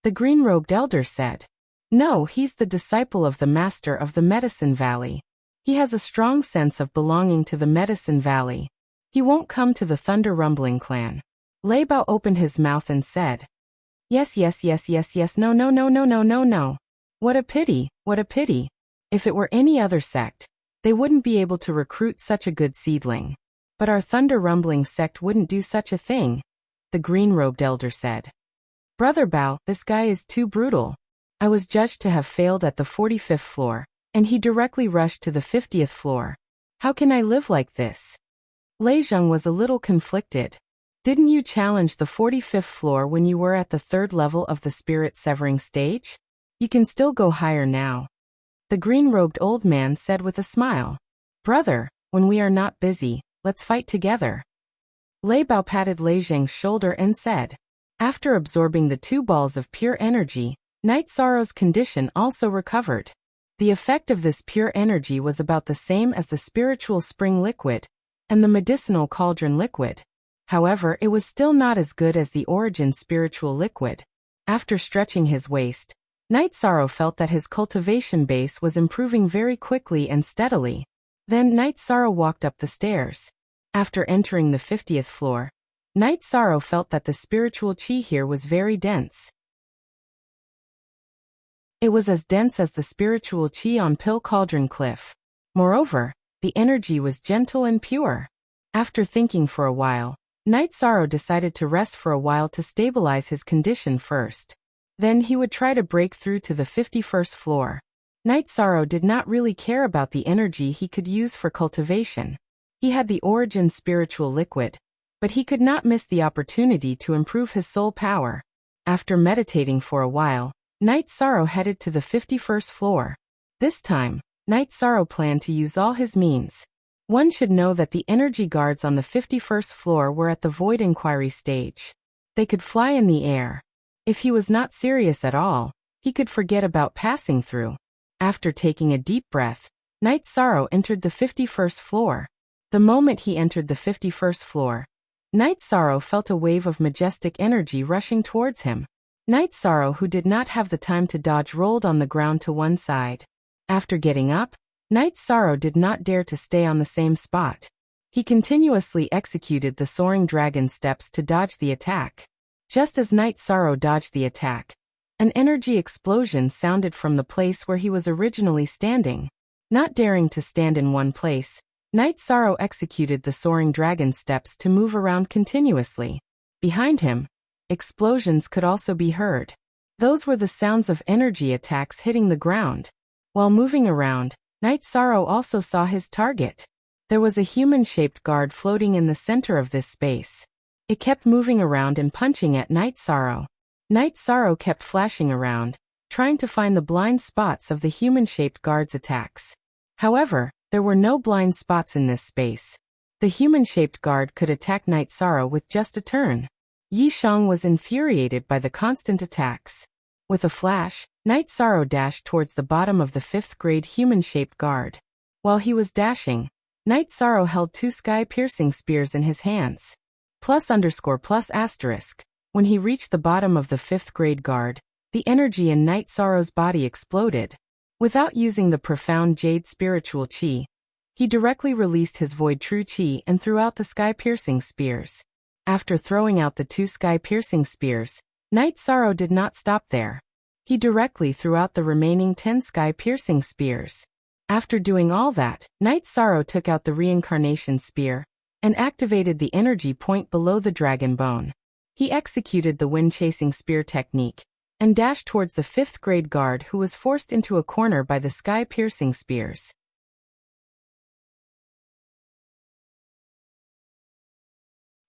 A: The green-robed elder said. No, he's the disciple of the master of the Medicine Valley. He has a strong sense of belonging to the Medicine Valley. He won't come to the Thunder Rumbling clan. Lei Bao opened his mouth and said. Yes, no. What a pity, what a pity. If it were any other sect, they wouldn't be able to recruit such a good seedling. But our Thunder Rumbling sect wouldn't do such a thing, the green-robed elder said. Brother Bao, this guy is too brutal. I was judged to have failed at the 45th floor, and he directly rushed to the 50th floor. How can I live like this? Lei Zheng was a little conflicted. Didn't you challenge the 45th floor when you were at the 3rd level of the spirit severing stage? You can still go higher now. The green-robed old man said with a smile. Brother, when we are not busy, let's fight together. Lei Bao patted Lei Zheng's shoulder and said. After absorbing the 2 balls of pure energy, Night Sorrow's condition also recovered. The effect of this pure energy was about the same as the spiritual spring liquid and the medicinal cauldron liquid. However, it was still not as good as the origin spiritual liquid. After stretching his waist, Night Sorrow felt that his cultivation base was improving very quickly and steadily. Then Night Sorrow walked up the stairs. After entering the 50th floor, Night Sorrow felt that the spiritual chi here was very dense. It was as dense as the spiritual chi on Pill Cauldron Cliff. Moreover, the energy was gentle and pure. After thinking for a while, Night Sorrow decided to rest for a while to stabilize his condition first. Then he would try to break through to the 51st floor. Night Sorrow did not really care about the energy he could use for cultivation. He had the origin spiritual liquid, but he could not miss the opportunity to improve his soul power. After meditating for a while, Night Sorrow headed to the 51st floor. This time, Night Sorrow planned to use all his means. One should know that the energy guards on the 51st floor were at the void inquiry stage. They could fly in the air. If he was not serious at all, he could forget about passing through. After taking a deep breath, Night Sorrow entered the 51st floor. The moment he entered the 51st floor, Night Sorrow felt a wave of majestic energy rushing towards him. Night Sorrow, who did not have the time to dodge, rolled on the ground to one side. After getting up, Night Sorrow did not dare to stay on the same spot. He continuously executed the soaring dragon steps to dodge the attack. Just as Night Sorrow dodged the attack, an energy explosion sounded from the place where he was originally standing. Not daring to stand in one place, Night Sorrow executed the soaring dragon steps to move around continuously. Behind him, explosions could also be heard. Those were the sounds of energy attacks hitting the ground. While moving around, Night Sorrow also saw his target. There was a human-shaped guard floating in the center of this space. It kept moving around and punching at Night Sorrow. Night Sorrow kept flashing around, trying to find the blind spots of the human-shaped guard's attacks. However, there were no blind spots in this space. The human-shaped guard could attack Night Sorrow with just a turn. Yi Shang was infuriated by the constant attacks. With a flash, Night Sorrow dashed towards the bottom of the 5th grade human-shaped guard. While he was dashing, Night Sorrow held 2 sky-piercing spears in his hands. +_+*. When he reached the bottom of the 5th grade guard, the energy in Night Sorrow's body exploded. Without using the profound jade spiritual chi, he directly released his void true chi and threw out the sky-piercing spears. After throwing out the 2 sky-piercing spears, Night Sorrow did not stop there. He directly threw out the remaining 10 sky-piercing spears. After doing all that, Night Sorrow took out the reincarnation spear and activated the energy point below the dragon bone. He executed the wind-chasing spear technique and dashed towards the 5th grade guard, who was forced into a corner by the sky-piercing spears.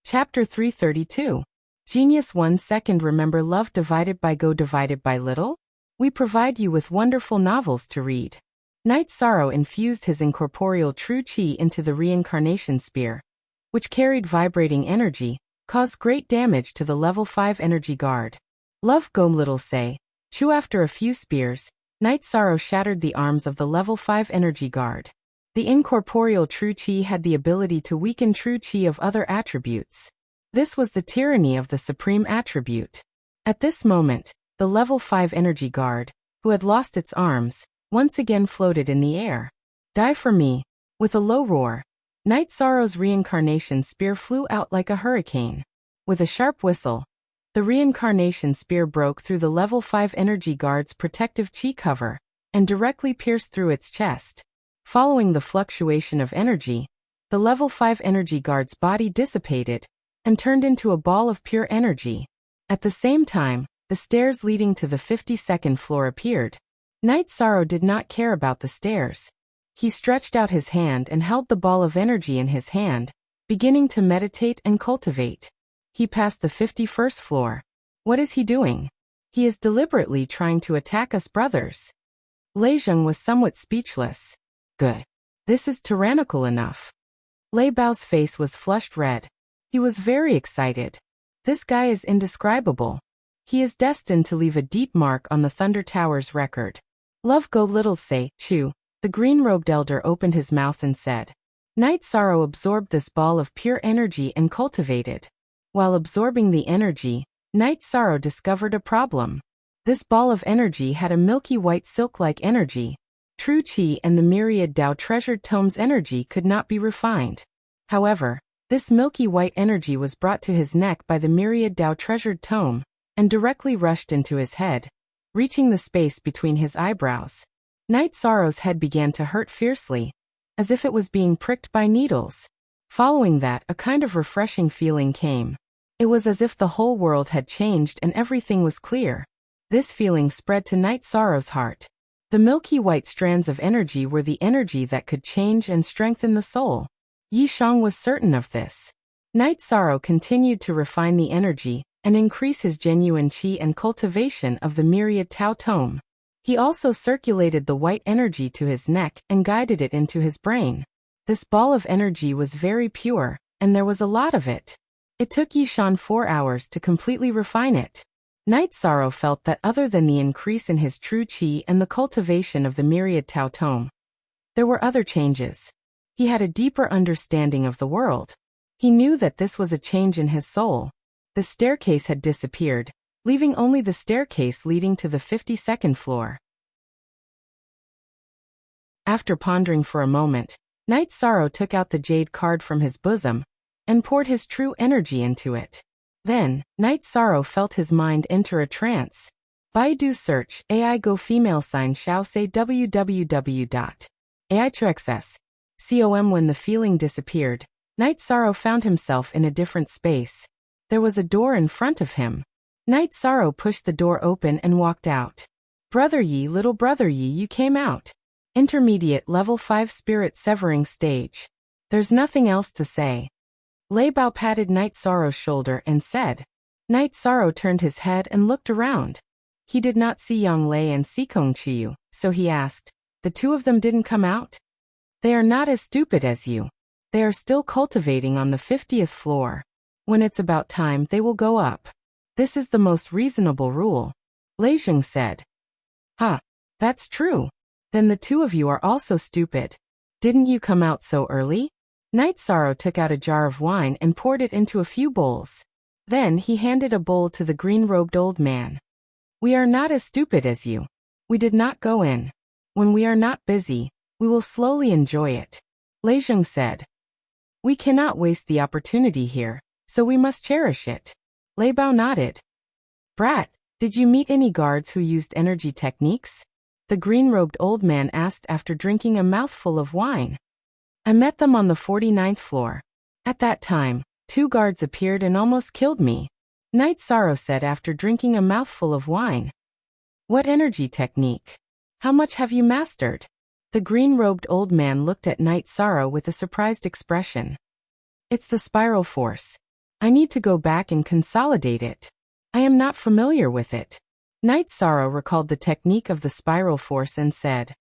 A: Chapter 332. Genius 1 Second. Remember love divided by go divided by little? We provide you with wonderful novels to read. Night Sorrow infused his incorporeal true chi into the reincarnation spear, which carried vibrating energy, caused great damage to the level 5 energy guard. Love go little say. Chew. After a few spears, Night Sorrow shattered the arms of the level 5 energy guard. The incorporeal true chi had the ability to weaken true chi of other attributes. This was the tyranny of the supreme attribute. At this moment, the level 5 energy guard, who had lost its arms, once again floated in the air. Die for me. With a low roar, Night Sorrow's reincarnation spear flew out like a hurricane. With a sharp whistle, the reincarnation spear broke through the level 5 energy guard's protective chi cover and directly pierced through its chest. Following the fluctuation of energy, the level 5 energy guard's body dissipated and turned into a ball of pure energy. At the same time, the stairs leading to the 52nd floor appeared. Night Sorrow did not care about the stairs. He stretched out his hand and held the ball of energy in his hand, beginning to meditate and cultivate. He passed the 51st floor. What is he doing? He is deliberately trying to attack us brothers. Lei Zheng was somewhat speechless. Good. This is tyrannical enough. Lei Bao's face was flushed red. He was very excited. This guy is indescribable. He is destined to leave a deep mark on the Thunder Tower's record. Love go little say, Chu. The green-robed elder opened his mouth and said. Night Sorrow absorbed this ball of pure energy and cultivated. While absorbing the energy, Night Sorrow discovered a problem. This ball of energy had a milky white silk-like energy. True Qi and the myriad Tao treasured tome's energy could not be refined. However, this milky white energy was brought to his neck by the myriad Tao treasured tome, and directly rushed into his head, reaching the space between his eyebrows. Night Sorrow's head began to hurt fiercely, as if it was being pricked by needles. Following that, a kind of refreshing feeling came. It was as if the whole world had changed and everything was clear. This feeling spread to Night Sorrow's heart. The milky white strands of energy were the energy that could change and strengthen the soul. Yi Shang was certain of this. Night Sorrow continued to refine the energy and increase his genuine qi and cultivation of the myriad Tao tome. He also circulated the white energy to his neck and guided it into his brain. This ball of energy was very pure, and there was a lot of it. It took Yi Shan 4 hours to completely refine it. Night Sorrow felt that other than the increase in his true qi and the cultivation of the myriad Tao tome, there were other changes. He had a deeper understanding of the world. He knew that this was a change in his soul. The staircase had disappeared, leaving only the staircase leading to the 52nd floor. After pondering for a moment, Night Sorrow took out the jade card from his bosom and poured his true energy into it. Then, Night Sorrow felt his mind enter a trance. Baidu search AI go female sign shall say www.ai.com. When the feeling disappeared, Night Sorrow found himself in a different space. There was a door in front of him. Night Sorrow pushed the door open and walked out. Brother Yi, little brother Yi, you came out. Intermediate level 5 spirit severing stage. There's nothing else to say. Lei Bao patted Night Sorrow's shoulder and said. Night Sorrow turned his head and looked around. He did not see Yang Lei and Sikong Chiyu, so he asked, the two of them didn't come out? They are not as stupid as you. They are still cultivating on the 50th floor. When it's about time, they will go up. This is the most reasonable rule. Lei Zheng said. Huh, that's true. Then the two of you are also stupid. Didn't you come out so early? Night Sorrow took out a jar of wine and poured it into a few bowls. Then he handed a bowl to the green-robed old man. We are not as stupid as you. We did not go in. When we are not busy, we will slowly enjoy it. Lei Zheng said. We cannot waste the opportunity here, so we must cherish it. Lei Bao nodded. Brat, did you meet any guards who used energy techniques? The green-robed old man asked after drinking a mouthful of wine. I met them on the 49th floor. At that time, 2 guards appeared and almost killed me. Night Sorrow said after drinking a mouthful of wine. What energy technique? How much have you mastered? The green-robed old man looked at Night Sorrow with a surprised expression. It's the spiral force. I need to go back and consolidate it. I am not familiar with it. Night Sorrow recalled the technique of the spiral force and said.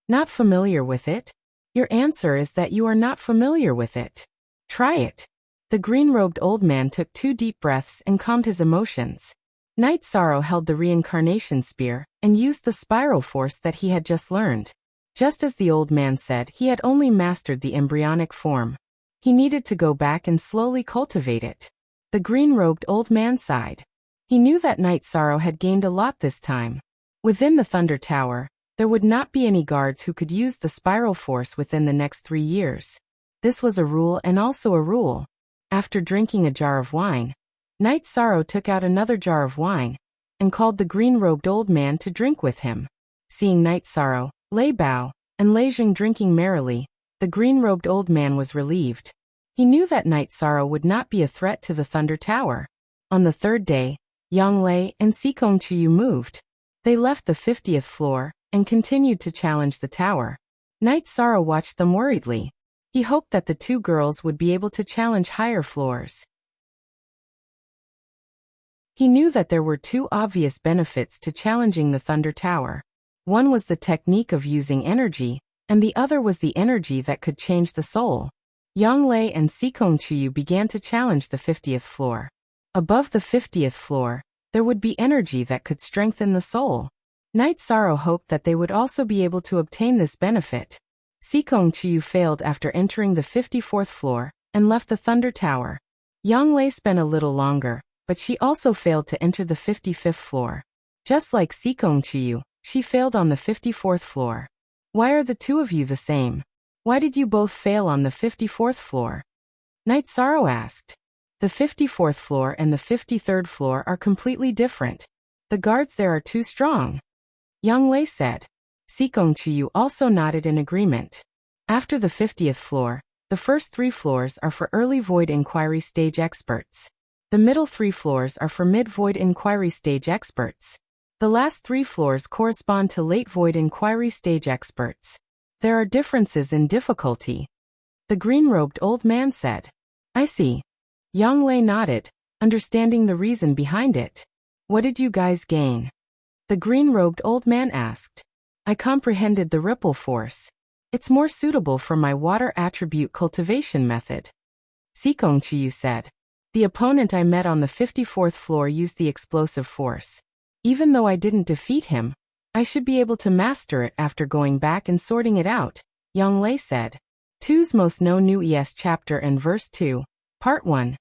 A: Not familiar with it? Your answer is that you are not familiar with it. Try it. The green-robed old man took 2 deep breaths and calmed his emotions. Night Sorrow held the reincarnation spear and used the spiral force that he had just learned. Just as the old man said, he had only mastered the embryonic form. He needed to go back and slowly cultivate it. The green-robed old man sighed. He knew that Night Sorrow had gained a lot this time. Within the Thunder Tower, there would not be any guards who could use the spiral force within the next 3 years. This was a rule and also a rule. After drinking a jar of wine, Night Sorrow took out another jar of wine and called the green-robed old man to drink with him. Seeing Night Sorrow, Lei Bao, and Lei Zheng drinking merrily, the green-robed old man was relieved. He knew that Night Sorrow would not be a threat to the Thunder Tower. On the 3rd day, Yang Lei and Sikong Chiyu moved. They left the 50th floor and continued to challenge the tower. Night Sorrow watched them worriedly. He hoped that the 2 girls would be able to challenge higher floors. He knew that there were 2 obvious benefits to challenging the Thunder Tower. One was the technique of using energy, and the other was the energy that could change the soul. Yang Lei and Sikong Chiyu began to challenge the 50th floor. Above the 50th floor, There would be energy that could strengthen the soul. Night Sorrow hoped that they would also be able to obtain this benefit. Sikong Chiyu failed after entering the 54th floor and left the Thunder Tower. Yang Lei spent a little longer, but she also failed to enter the 55th floor. Just like Sikong Chiyu, she failed on the 54th floor. Why are the two of you the same? Why did you both fail on the 54th floor? Night Sorrow asked. The 54th floor and the 53rd floor are completely different. The guards there are too strong. Yang Lei said. Sikong Chiyu also nodded in agreement. After the 50th floor, the first 3 floors are for early void inquiry stage experts. The middle 3 floors are for mid-void inquiry stage experts. The last 3 floors correspond to late void inquiry stage experts. There are differences in difficulty. The green-robed old man said. I see. Yang Lei nodded, understanding the reason behind it. What did you guys gain? The green-robed old man asked. I comprehended the ripple force. It's more suitable for my water attribute cultivation method. Sikong Chiyu said. The opponent I met on the 54th floor used the explosive force. Even though I didn't defeat him, I should be able to master it after going back and sorting it out, Yang Lei said. 2's Most No New ES Chapter and Verse 2, Part 1.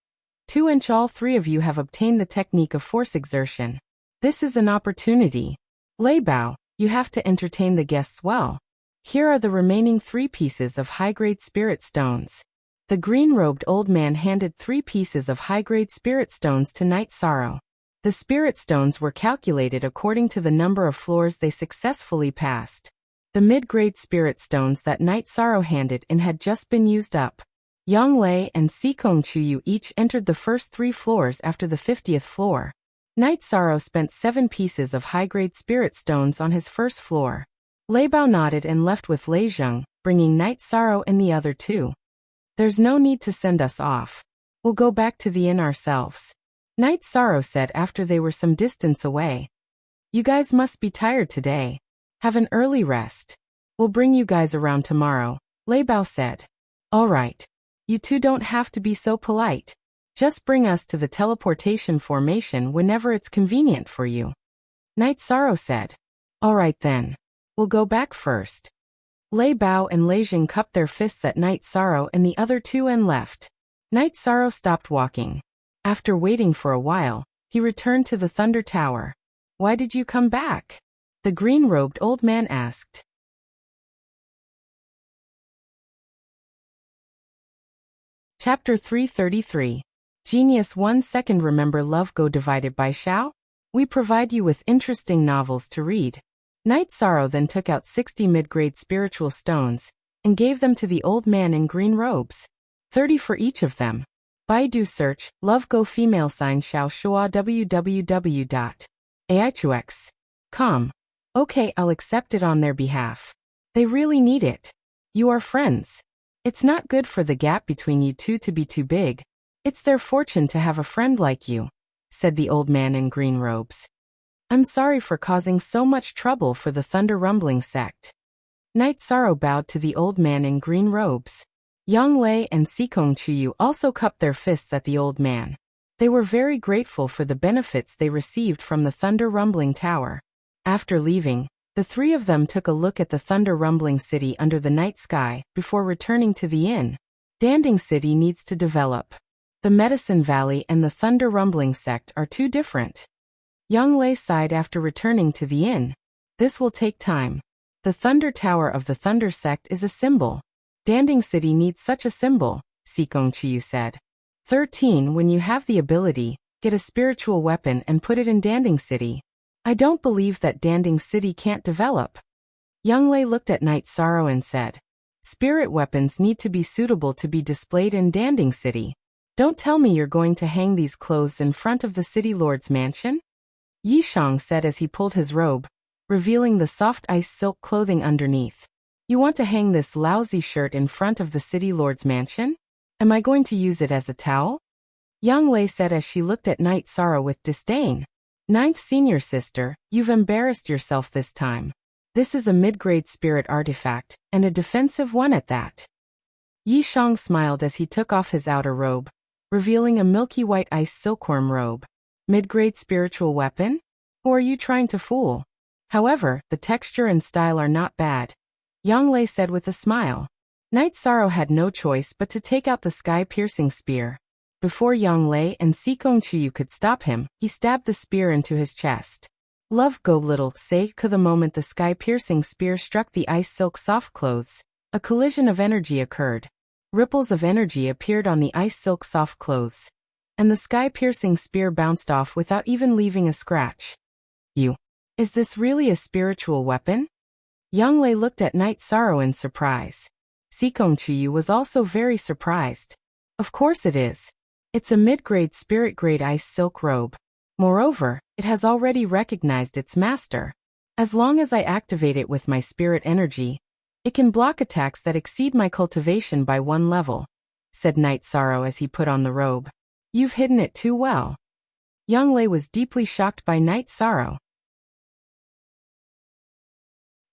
A: 2 and all 3 of you have obtained the technique of force exertion. This is an opportunity. Lei Bao, you have to entertain the guests well. Here are the remaining 3 pieces of high-grade spirit stones. The green-robed old man handed 3 pieces of high-grade spirit stones to Night Sorrow. The spirit stones were calculated according to the number of floors they successfully passed. The mid-grade spirit stones that Night Sorrow handed in had just been used up. Yang Lei and Sikong Chiyu each entered the first 3 floors after the 50th floor. Night Sorrow spent 7 pieces of high-grade spirit stones on his first floor. Lei Bao nodded and left with Lei Zheng, bringing Night Sorrow and the other 2. There's no need to send us off. We'll go back to the inn ourselves. Night Sorrow said after they were some distance away. You guys must be tired today. Have an early rest. We'll bring you guys around tomorrow, Lei Bao said. All right. You 2 don't have to be so polite. Just bring us to the teleportation formation whenever it's convenient for you. Night Sorrow said. All right then. We'll go back first. Lei Bao and Lei Jing cupped their fists at Night Sorrow and the other 2 and left. Night Sorrow stopped walking. After waiting for a while, he returned to the Thunder Tower. Why did you come back? The green-robed old man asked. Chapter 333. Genius 1 second. Remember Love Go divided by Xiao? We provide you with interesting novels to read. Night Sorrow then took out 60 mid-grade spiritual stones and gave them to the old man in green robes. 30 for each of them. Baidu search, Love Go female sign Xiao Shua www.aichux.com. Okay, I'll accept it on their behalf. They really need it. You are friends. It's not good for the gap between you 2 to be too big. It's their fortune to have a friend like you, said the old man in green robes. I'm sorry for causing so much trouble for the Thunder Rumbling sect. Night Sorrow bowed to the old man in green robes. Yang Lei and Sikong Chiyu also cupped their fists at the old man. They were very grateful for the benefits they received from the Thunder Rumbling Tower. After leaving, the 3 of them took a look at the Thunder Rumbling City under the night sky before returning to the inn. Danding City needs to develop. The Medicine Valley and the Thunder Rumbling sect are too different. Yang Lei sighed after returning to the inn. This will take time. The Thunder Tower of the Thunder sect is a symbol. Danding City needs such a symbol, Sikong Chiyu said. 13. When you have the ability, get a spiritual weapon and put it in Danding City. I don't believe that Danding City can't develop. Yang Lei looked at Night Sorrow and said. Spirit weapons need to be suitable to be displayed in Danding City. Don't tell me you're going to hang these clothes in front of the city lord's mansion? Yi Shang said as he pulled his robe, revealing the soft ice silk clothing underneath. You want to hang this lousy shirt in front of the city lord's mansion? Am I going to use it as a towel? Yang Lei said as she looked at Night Sorrow with disdain. 9th senior sister, you've embarrassed yourself this time. This is a mid-grade spirit artifact, and a defensive one at that. Yi Shang smiled as he took off his outer robe, revealing a milky white ice silkworm robe. Mid-grade spiritual weapon? Who are you trying to fool? However, the texture and style are not bad, Yang Lei said with a smile. Knight Sorrow had no choice but to take out the sky-piercing spear. Before Yang Lei and Sikong Chiyu could stop him, he stabbed the spear into his chest. Love go little, say, the moment the sky-piercing spear struck the ice silk soft clothes, a collision of energy occurred. Ripples of energy appeared on the ice silk soft clothes, and the sky-piercing spear bounced off without even leaving a scratch. Is this really a spiritual weapon? Yang Lei looked at Knight Sorrow in surprise. Sikong Chiyu was also very surprised. Of course it is. It's a mid-grade spirit-grade ice silk robe. Moreover, it has already recognized its master. As long as I activate it with my spirit energy, it can block attacks that exceed my cultivation by 1 level, said Knight Sorrow as he put on the robe. You've hidden it too well. Yang Lei was deeply shocked by Knight Sorrow.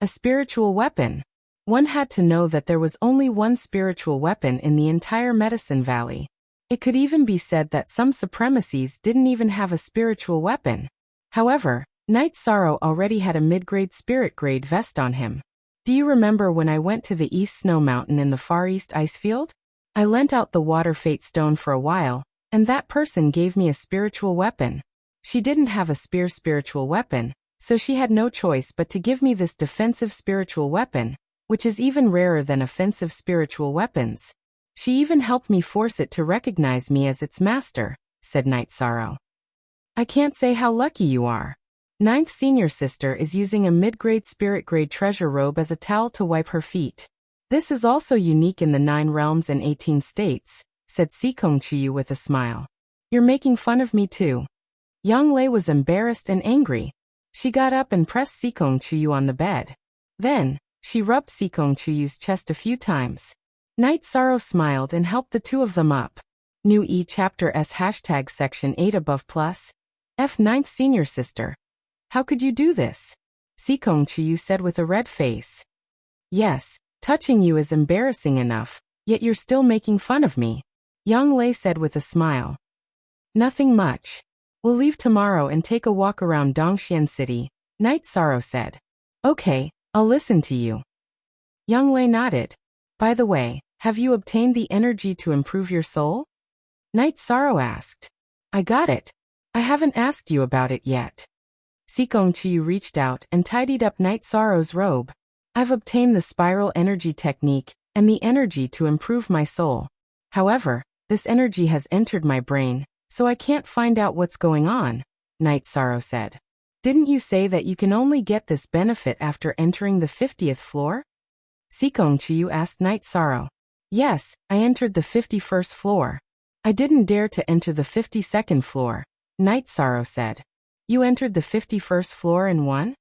A: A spiritual weapon. One had to know that there was only one spiritual weapon in the entire Medicine Valley. It could even be said that some supremacies didn't even have a spiritual weapon. However, Knight Sorrow already had a mid-grade spirit-grade vest on him. Do you remember when I went to the East Snow Mountain in the Far East Icefield? I lent out the Water Fate Stone for a while, and that person gave me a spiritual weapon. She didn't have a spiritual weapon, so she had no choice but to give me this defensive spiritual weapon, which is even rarer than offensive spiritual weapons. She even helped me force it to recognize me as its master, said Knight Sorrow. I can't say how lucky you are. Ninth senior sister is using a mid-grade spirit-grade treasure robe as a towel to wipe her feet. This is also unique in the 9 realms and 18 states, said Sikong Chiyu with a smile. You're making fun of me too. Yang Lei was embarrassed and angry. She got up and pressed Sikong Chiyu on the bed. Then, she rubbed Sikong Chiyu's chest a few times. Knight Sorrow smiled and helped the two of them up. New Chapter S # Section 8 above plus. F 9th senior sister. How could you do this? Sikong Chiyu said with a red face. Yes, touching you is embarrassing enough, yet you're still making fun of me. Yang Lei said with a smile. Nothing much. We'll leave tomorrow and take a walk around Dongxian City, Knight Sorrow said. Okay, I'll listen to you. Yang Lei nodded. By the way, have you obtained the energy to improve your soul? Knight Sorrow asked. I got it. I haven't asked you about it yet. Sikong Chiyu reached out and tidied up Knight Sorrow's robe. I've obtained the spiral energy technique and the energy to improve my soul. However, this energy has entered my brain, so I can't find out what's going on, Knight Sorrow said. Didn't you say that you can only get this benefit after entering the 50th floor? Sikong Chiyu asked Knight Sorrow. Yes, I entered the 51st floor. I didn't dare to enter the 52nd floor, Knight Sorrow said. You entered the 51st floor and won?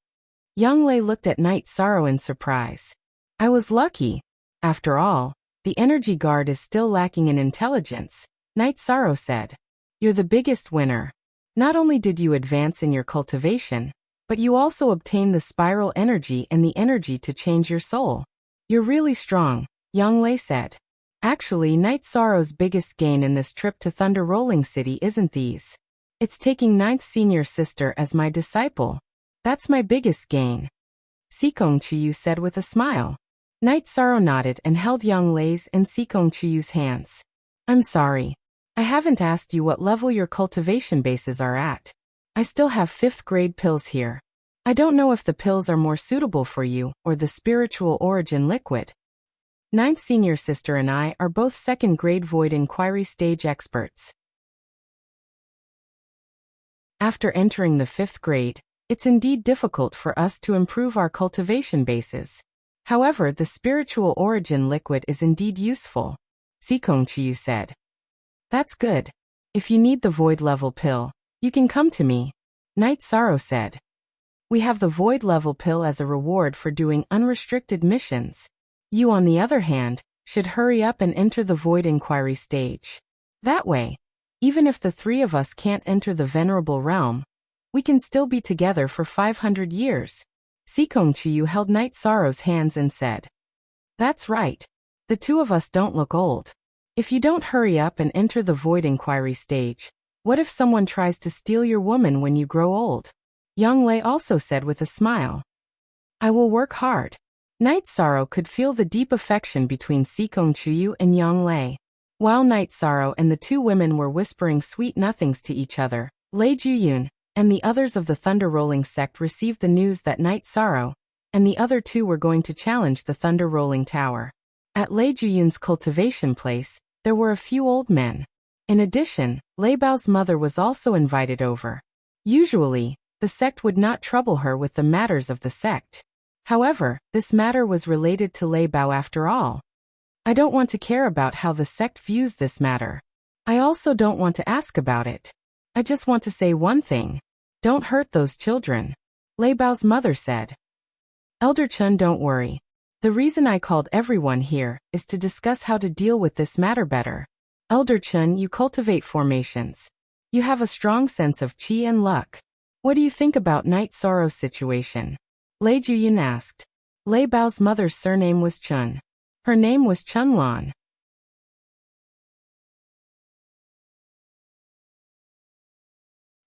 A: Yang Lei looked at Knight Sorrow in surprise. I was lucky. After all, the energy guard is still lacking in intelligence, Knight Sorrow said. You're the biggest winner. Not only did you advance in your cultivation, but you also obtained the spiral energy and the energy to change your soul. You're really strong, Yang Lei said. Actually, Knight Sorrow's biggest gain in this trip to Thunder Rolling City isn't these. It's taking 9th senior sister as my disciple. That's my biggest gain. Sikong Chiyu said with a smile. Knight Sorrow nodded and held Yang Lei's and Sikong Chiyu's hands. I'm sorry. I haven't asked you what level your cultivation bases are at. I still have 5th grade pills here. I don't know if the pills are more suitable for you or the spiritual origin liquid. 9th senior sister and I are both 2nd grade void inquiry stage experts. After entering the 5th grade, it's indeed difficult for us to improve our cultivation bases. However, the spiritual origin liquid is indeed useful, Sikong Chiyu said. That's good. If you need the void level pill, you can come to me, Knight Sorrow said. We have the void level pill as a reward for doing unrestricted missions. You, on the other hand, should hurry up and enter the void inquiry stage. That way, even if the 3 of us can't enter the venerable realm, we can still be together for 500 years. Sikong Chiyu held Knight Sorrow's hands and said. That's right. The 2 of us don't look old. If you don't hurry up and enter the void inquiry stage, What if someone tries to steal your woman when you grow old? Yang Lei also said with a smile. I will work hard. Night Sorrow could feel the deep affection between Sikong Chuyu and Yang Lei. While Night Sorrow and the two women were whispering sweet nothings to each other, Lei Juyun and the others of the Thunder Rolling sect received the news that Night Sorrow and the other two were going to challenge the Thunder Rolling Tower. At Lei Juyun's cultivation place, there were a few old men. In addition, Lei Bao's mother was also invited over. Usually, the sect would not trouble her with the matters of the sect. However, this matter was related to Lei Bao after all. I don't want to care about how the sect views this matter. I also don't want to ask about it. I just want to say one thing. Don't hurt those children. Lei Bao's mother said. Elder Chun, don't worry. The reason I called everyone here is to discuss how to deal with this matter better. Elder Chun, you cultivate formations. You have a strong sense of qi and luck. What do you think about Night Sorrow's situation? Lei Juyun asked. Lei Bao's mother's surname was Chun. Her name was Chunlan.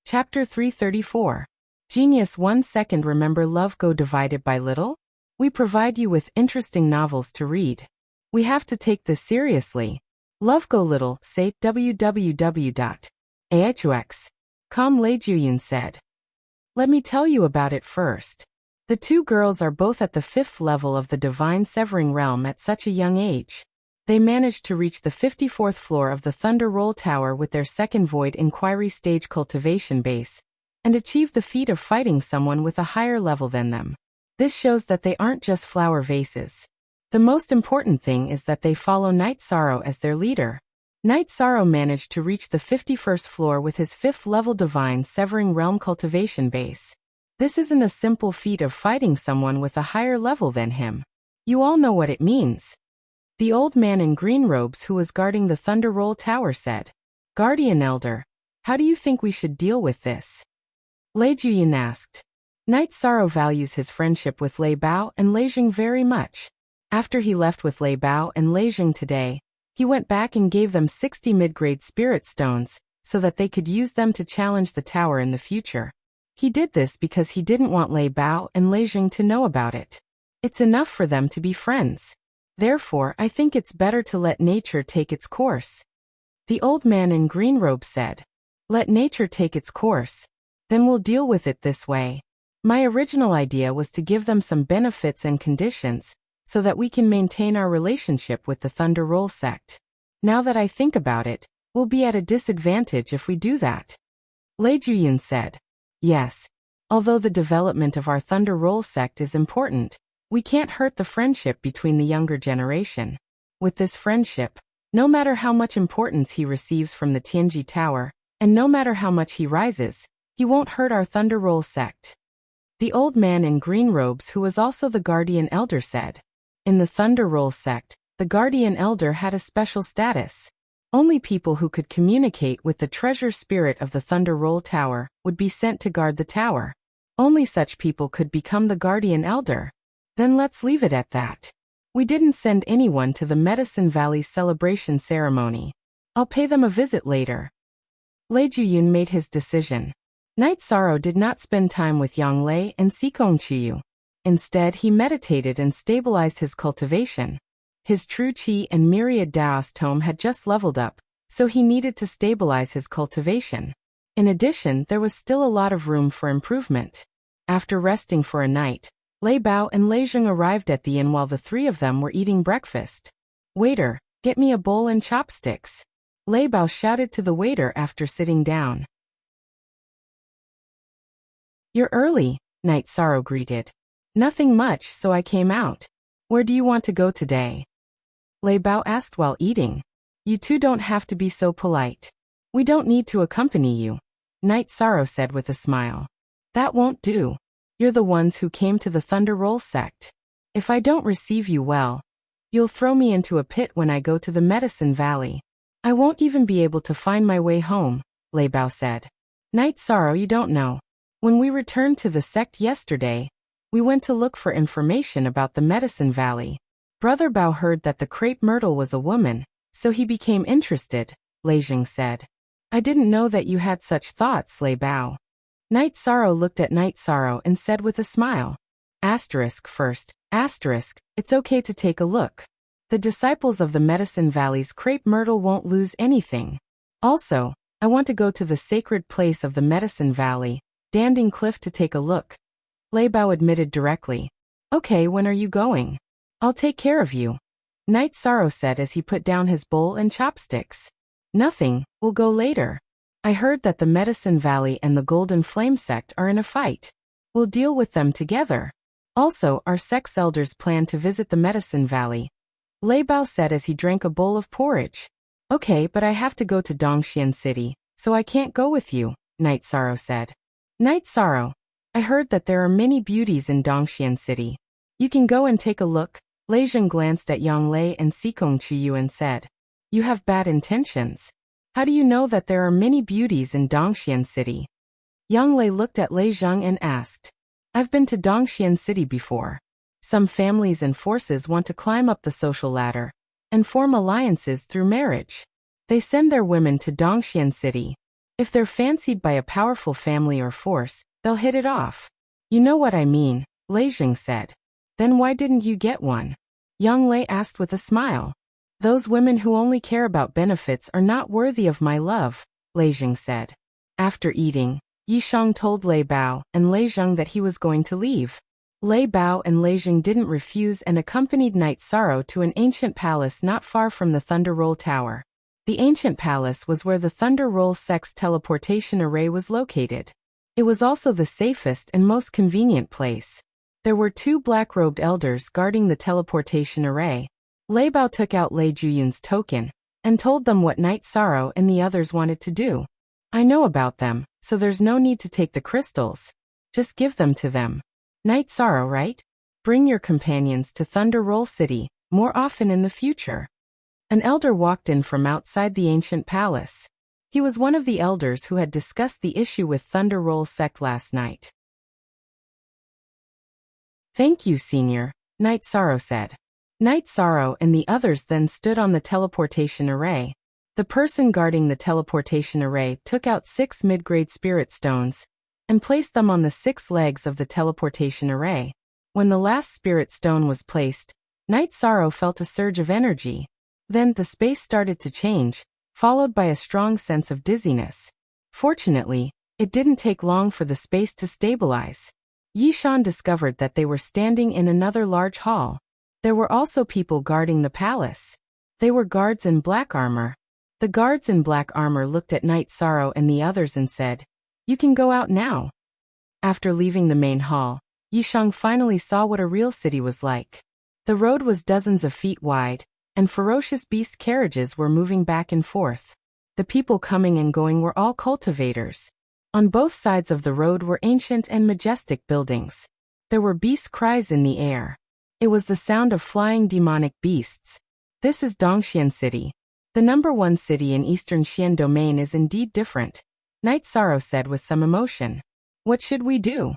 A: Chapter 334. Genius 1 second. Remember love go divided by little? We provide you with interesting novels to read. We have to take this seriously. Love go little, say www.ahux.com. Lei Juyun said. Let me tell you about it first. The two girls are both at the 5th level of the Divine Severing Realm at such a young age. They managed to reach the 54th floor of the Thunder Roll Tower with their second Void Inquiry stage cultivation base, and achieve the feat of fighting someone with a higher level than them. This shows that they aren't just flower vases. The most important thing is that they follow Night Sorrow as their leader. Night Sorrow managed to reach the 51st floor with his 5th level Divine Severing Realm cultivation base. This isn't a simple feat of fighting someone with a higher level than him. You all know what it means. The old man in green robes who was guarding the Thunder Roll Tower said. Guardian Elder, how do you think we should deal with this? Lei Juyun asked. Night Sorrow values his friendship with Lei Bao and Lei Jing very much. After he left with Lei Bao and Lei Jing today, he went back and gave them 60 mid-grade spirit stones, so that they could use them to challenge the tower in the future. He did this because he didn't want Lei Bao and Lei Jing to know about it. It's enough for them to be friends. Therefore, I think it's better to let nature take its course. The old man in green robe said. Let nature take its course. Then we'll deal with it this way. My original idea was to give them some benefits and conditions, so that we can maintain our relationship with the Thunder Roll sect. Now that I think about it, we'll be at a disadvantage if we do that. Lei Juyun said. Yes. Although the development of our Thunder Roll sect is important, we can't hurt the friendship between the younger generation. With this friendship, no matter how much importance he receives from the Tianji Tower, and no matter how much he rises, he won't hurt our Thunder Roll sect. The old man in green robes who was also the Guardian Elder said. In the Thunder Roll sect, the Guardian Elder had a special status. Only people who could communicate with the treasure spirit of the Thunder Roll Tower would be sent to guard the tower. Only such people could become the Guardian Elder. Then let's leave it at that. We didn't send anyone to the Medicine Valley celebration ceremony. I'll pay them a visit later. Lei Juyun made his decision. Night Sorrow did not spend time with Yang Lei and Sikong Chiyu. Instead, he meditated and stabilized his cultivation. His true qi and myriad Daos tome had just leveled up, so he needed to stabilize his cultivation. In addition, there was still a lot of room for improvement. After resting for a night, Lei Bao and Lei Jing arrived at the inn while the three of them were eating breakfast. Waiter, get me a bowl and chopsticks. Lei Bao shouted to the waiter after sitting down. You're early, Night Sorrow greeted. Nothing much, so I came out. Where do you want to go today? Lei Bao asked while eating. You two don't have to be so polite. We don't need to accompany you, Night Sorrow said with a smile. That won't do. You're the ones who came to the Thunder Roll sect. If I don't receive you well, you'll throw me into a pit when I go to the Medicine Valley. I won't even be able to find my way home, Lei Bao said. Night Sorrow, you don't know. When we returned to the sect yesterday, we went to look for information about the Medicine Valley. Brother Bao heard that the crepe myrtle was a woman, so he became interested, Lei Jing said. I didn't know that you had such thoughts, Lei Bao. Night Sorrow looked at Night Sorrow and said with a smile. Asterisk first, asterisk, it's okay to take a look. The disciples of the Medicine Valley's crepe myrtle won't lose anything. Also, I want to go to the sacred place of the Medicine Valley, Danding Cliff, to take a look. Lei Bao admitted directly. Okay, when are you going? I'll take care of you. Night Sorrow said as he put down his bowl and chopsticks. Nothing, we'll go later. I heard that the Medicine Valley and the Golden Flame sect are in a fight. We'll deal with them together. Also, our sect's elders plan to visit the Medicine Valley. Lei Bao said as he drank a bowl of porridge. Okay, but I have to go to Dongxian City, so I can't go with you, Night Sorrow said. Night Sorrow, I heard that there are many beauties in Dongxian City. You can go and take a look. Lei Zheng glanced at Yang Lei and Sikong Chiyu and said, You have bad intentions. How do you know that there are many beauties in Dongxian City? Yang Lei looked at Lei Zheng and asked, I've been to Dongxian City before. Some families and forces want to climb up the social ladder and form alliances through marriage. They send their women to Dongxian City. If they're fancied by a powerful family or force, they'll hit it off. You know what I mean, Lei Zheng said. Then why didn't you get one? Yang Lei asked with a smile. Those women who only care about benefits are not worthy of my love, Lei Zheng said. After eating, Yishang told Lei Bao and Lei Zheng that he was going to leave. Lei Bao and Lei Zheng didn't refuse and accompanied Night Sorrow to an ancient palace not far from the Thunder Roll Tower. The ancient palace was where the Thunder Roll sect's teleportation array was located. It was also the safest and most convenient place. There were 2 black-robed elders guarding the teleportation array. Lei Bao took out Lei Juyun's token and told them what Night Sorrow and the others wanted to do. I know about them, so there's no need to take the crystals. Just give them to them. Night Sorrow, right? Bring your companions to Thunder Roll City more often in the future. An elder walked in from outside the ancient palace. He was one of the elders who had discussed the issue with Thunder Roll sect last night. Thank you, Senior, Night Sorrow said. Night Sorrow and the others then stood on the teleportation array. The person guarding the teleportation array took out 6 mid-grade spirit stones and placed them on the 6 legs of the teleportation array. When the last spirit stone was placed, Night Sorrow felt a surge of energy. Then the space started to change, followed by a strong sense of dizziness. Fortunately, it didn't take long for the space to stabilize. Yishan discovered that they were standing in another large hall. There were also people guarding the palace. They were guards in black armor. The guards in black armor looked at Night Sorrow and the others and said, You can go out now. After leaving the main hall, Yishang finally saw what a real city was like. The road was dozens of feet wide, and ferocious beast carriages were moving back and forth. The people coming and going were all cultivators. On both sides of the road were ancient and majestic buildings. There were beast cries in the air. It was the sound of flying demonic beasts. This is Dongxian City. The #1 city in Eastern Xian Domain is indeed different, Night Sorrow said with some emotion. What should we do?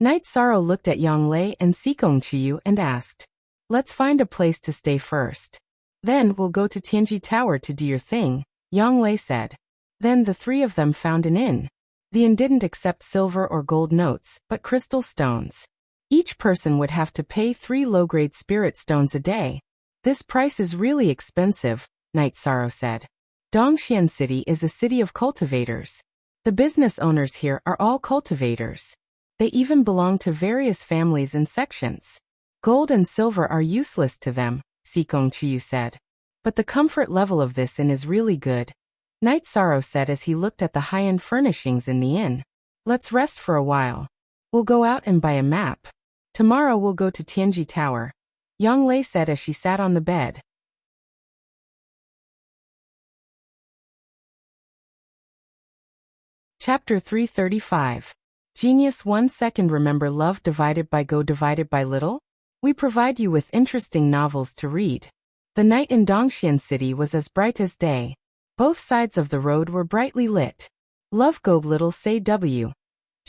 A: Night Sorrow looked at Yang Lei and Sikong Chiyu and asked, Let's find a place to stay first. Then we'll go to Tianji Tower to do your thing, Yang Lei said. Then the 3 of them found an inn. The inn didn't accept silver or gold notes, but crystal stones. Each person would have to pay 3 low-grade spirit stones a day. This price is really expensive, Night Sorrow said. Dongxian City is a city of cultivators. The business owners here are all cultivators. They even belong to various families and sections. Gold and silver are useless to them, Sikong Chiyu said. But the comfort level of this inn is really good, Night Sorrow said as he looked at the high-end furnishings in the inn. Let's rest for a while. We'll go out and buy a map. Tomorrow we'll go to Tianji Tower, Yang Lei said as she sat on the bed. Chapter 335. Genius 1 second. Remember love divided by go divided by little? We provide you with interesting novels to read. The night in Dongxian City was as bright as day. Both sides of the road were brightly lit. Love go little say W.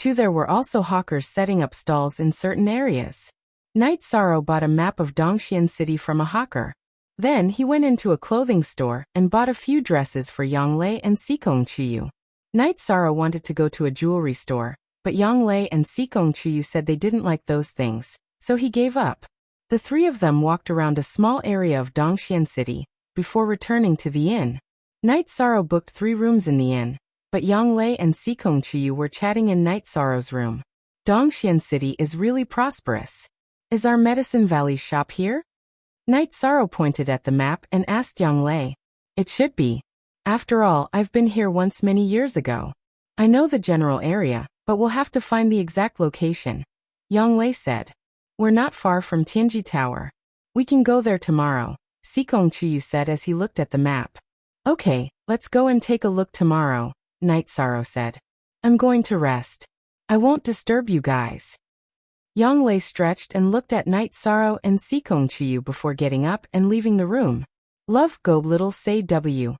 A: There were also hawkers setting up stalls in certain areas. Night Sorrow bought a map of Dongxian City from a hawker. Then he went into a clothing store and bought a few dresses for Yanglei and Sikong Chiyu. Night Sorrow wanted to go to a jewelry store, but Yanglei and Sikong Chiyu said they didn't like those things, so he gave up. The three of them walked around a small area of Dongxian City before returning to the inn. Night Sorrow booked 3 rooms in the inn, but Yanglei and Sikong Chiyu were chatting in Night Sorrow's room. Dongxian City is really prosperous. Is our Medicine Valley shop here? Night Sorrow pointed at the map and asked Yanglei. It should be. After all, I've been here once many years ago. I know the general area, but we'll have to find the exact location. Yanglei said. We're not far from Tianji Tower. We can go there tomorrow, Sikong Chiyu said as he looked at the map. Okay, let's go and take a look tomorrow, Night Sorrow said. I'm going to rest. I won't disturb you guys. Yanglei stretched and looked at Night Sorrow and Sikong Chiyu before getting up and leaving the room. Love go little say W.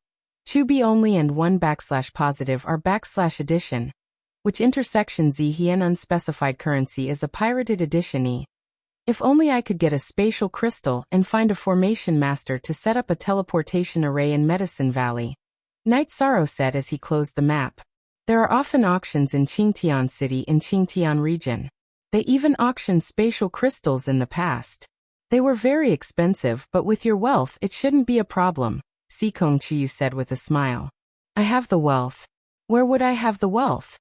A: Chubi only and 1/positive are /edition, which intersection Z Hien unspecified currency is a pirated edition E. If only I could get a spatial crystal and find a formation master to set up a teleportation array in Medicine Valley. Night Sorrow said as he closed the map. There are often auctions in Qingtian City in Qingtian region. They even auctioned spatial crystals in the past. They were very expensive, but with your wealth it shouldn't be a problem, Sikong Chiyu said with a smile. I have the wealth. Where would I have the wealth?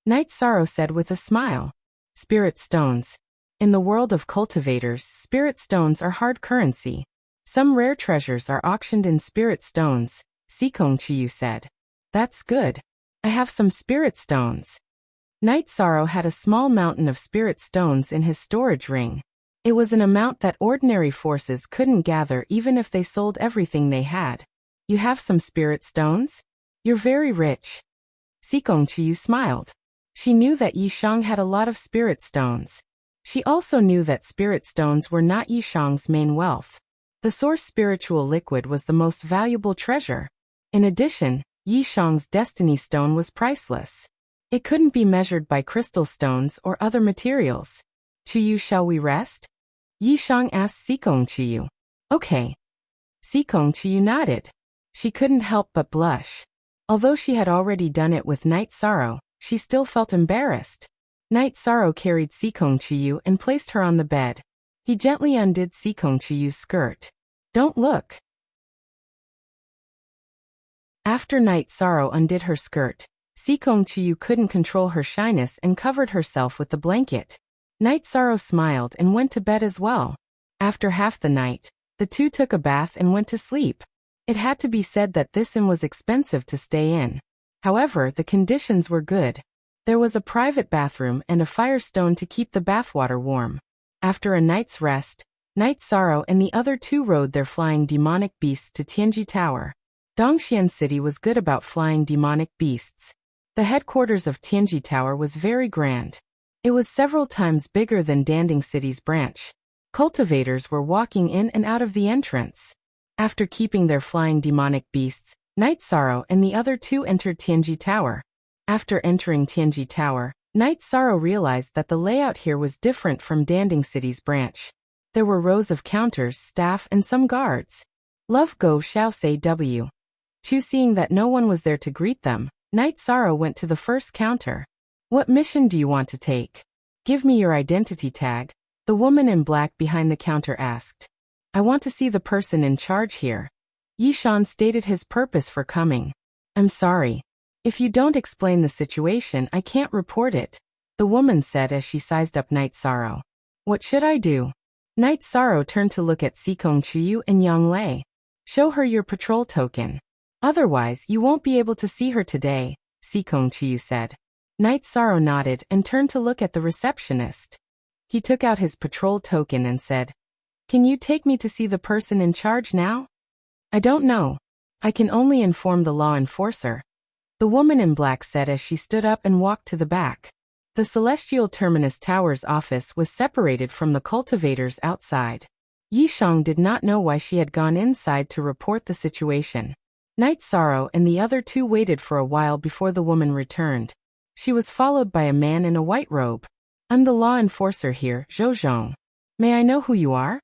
A: Night Sorrow said with a smile. Spirit stones. In the world of cultivators, spirit stones are hard currency. Some rare treasures are auctioned in spirit stones, Sikong Chiyu said. That's good. I have some spirit stones. Night Sorrow had a small mountain of spirit stones in his storage ring. It was an amount that ordinary forces couldn't gather even if they sold everything they had. You have some spirit stones? You're very rich. Sikong Chiyu smiled. She knew that Yishang had a lot of spirit stones. She also knew that spirit stones were not Yishang's main wealth. The source spiritual liquid was the most valuable treasure. In addition, Yishang's destiny stone was priceless. It couldn't be measured by crystal stones or other materials. Chiyu, shall we rest? Yishang asked Sikong Chiyu. Okay. Sikong Chiyu nodded. She couldn't help but blush. Although she had already done it with Night Sorrow, she still felt embarrassed. Night Sorrow carried Sikong Chiyu and placed her on the bed. He gently undid Sikong Chiyu's skirt. Don't look. After Night Sorrow undid her skirt, Sikong Chiyu couldn't control her shyness and covered herself with the blanket. Night Sorrow smiled and went to bed as well. After half the night, the two took a bath and went to sleep. It had to be said that this inn was expensive to stay in. However, the conditions were good. There was a private bathroom and a firestone to keep the bathwater warm. After a night's rest, Night Sorrow and the other two rode their flying demonic beasts to Tianji Tower. Dongxian City was good about flying demonic beasts. The headquarters of Tianji Tower was very grand. It was several times bigger than Danding City's branch. Cultivators were walking in and out of the entrance. After keeping their flying demonic beasts, Night Sorrow and the other two entered Tianji Tower. After entering Tianji Tower, Night Sorrow realized that the layout here was different from Danding City's branch. There were rows of counters, staff, and some guards. Love Go Xiao Say W. Chu seeing that no one was there to greet them, Night Sorrow went to the first counter. What mission do you want to take? Give me your identity tag, the woman in black behind the counter asked. I want to see the person in charge here. Yishan stated his purpose for coming. I'm sorry. If you don't explain the situation, I can't report it, the woman said as she sized up Night Sorrow. What should I do? Night Sorrow turned to look at Sikong Chiyu and Yanglei. Show her your patrol token. Otherwise, you won't be able to see her today, Sikong Chiyu said. Night Sorrow nodded and turned to look at the receptionist. He took out his patrol token and said, Can you take me to see the person in charge now? I don't know. I can only inform the law enforcer, the woman in black said as she stood up and walked to the back. The Celestial Terminus Tower's office was separated from the cultivators outside. Yishang did not know why she had gone inside to report the situation. Night Sorrow and the other two waited for a while before the woman returned. She was followed by a man in a white robe. I'm the law enforcer here, Zhou Zhong. May I know who you are?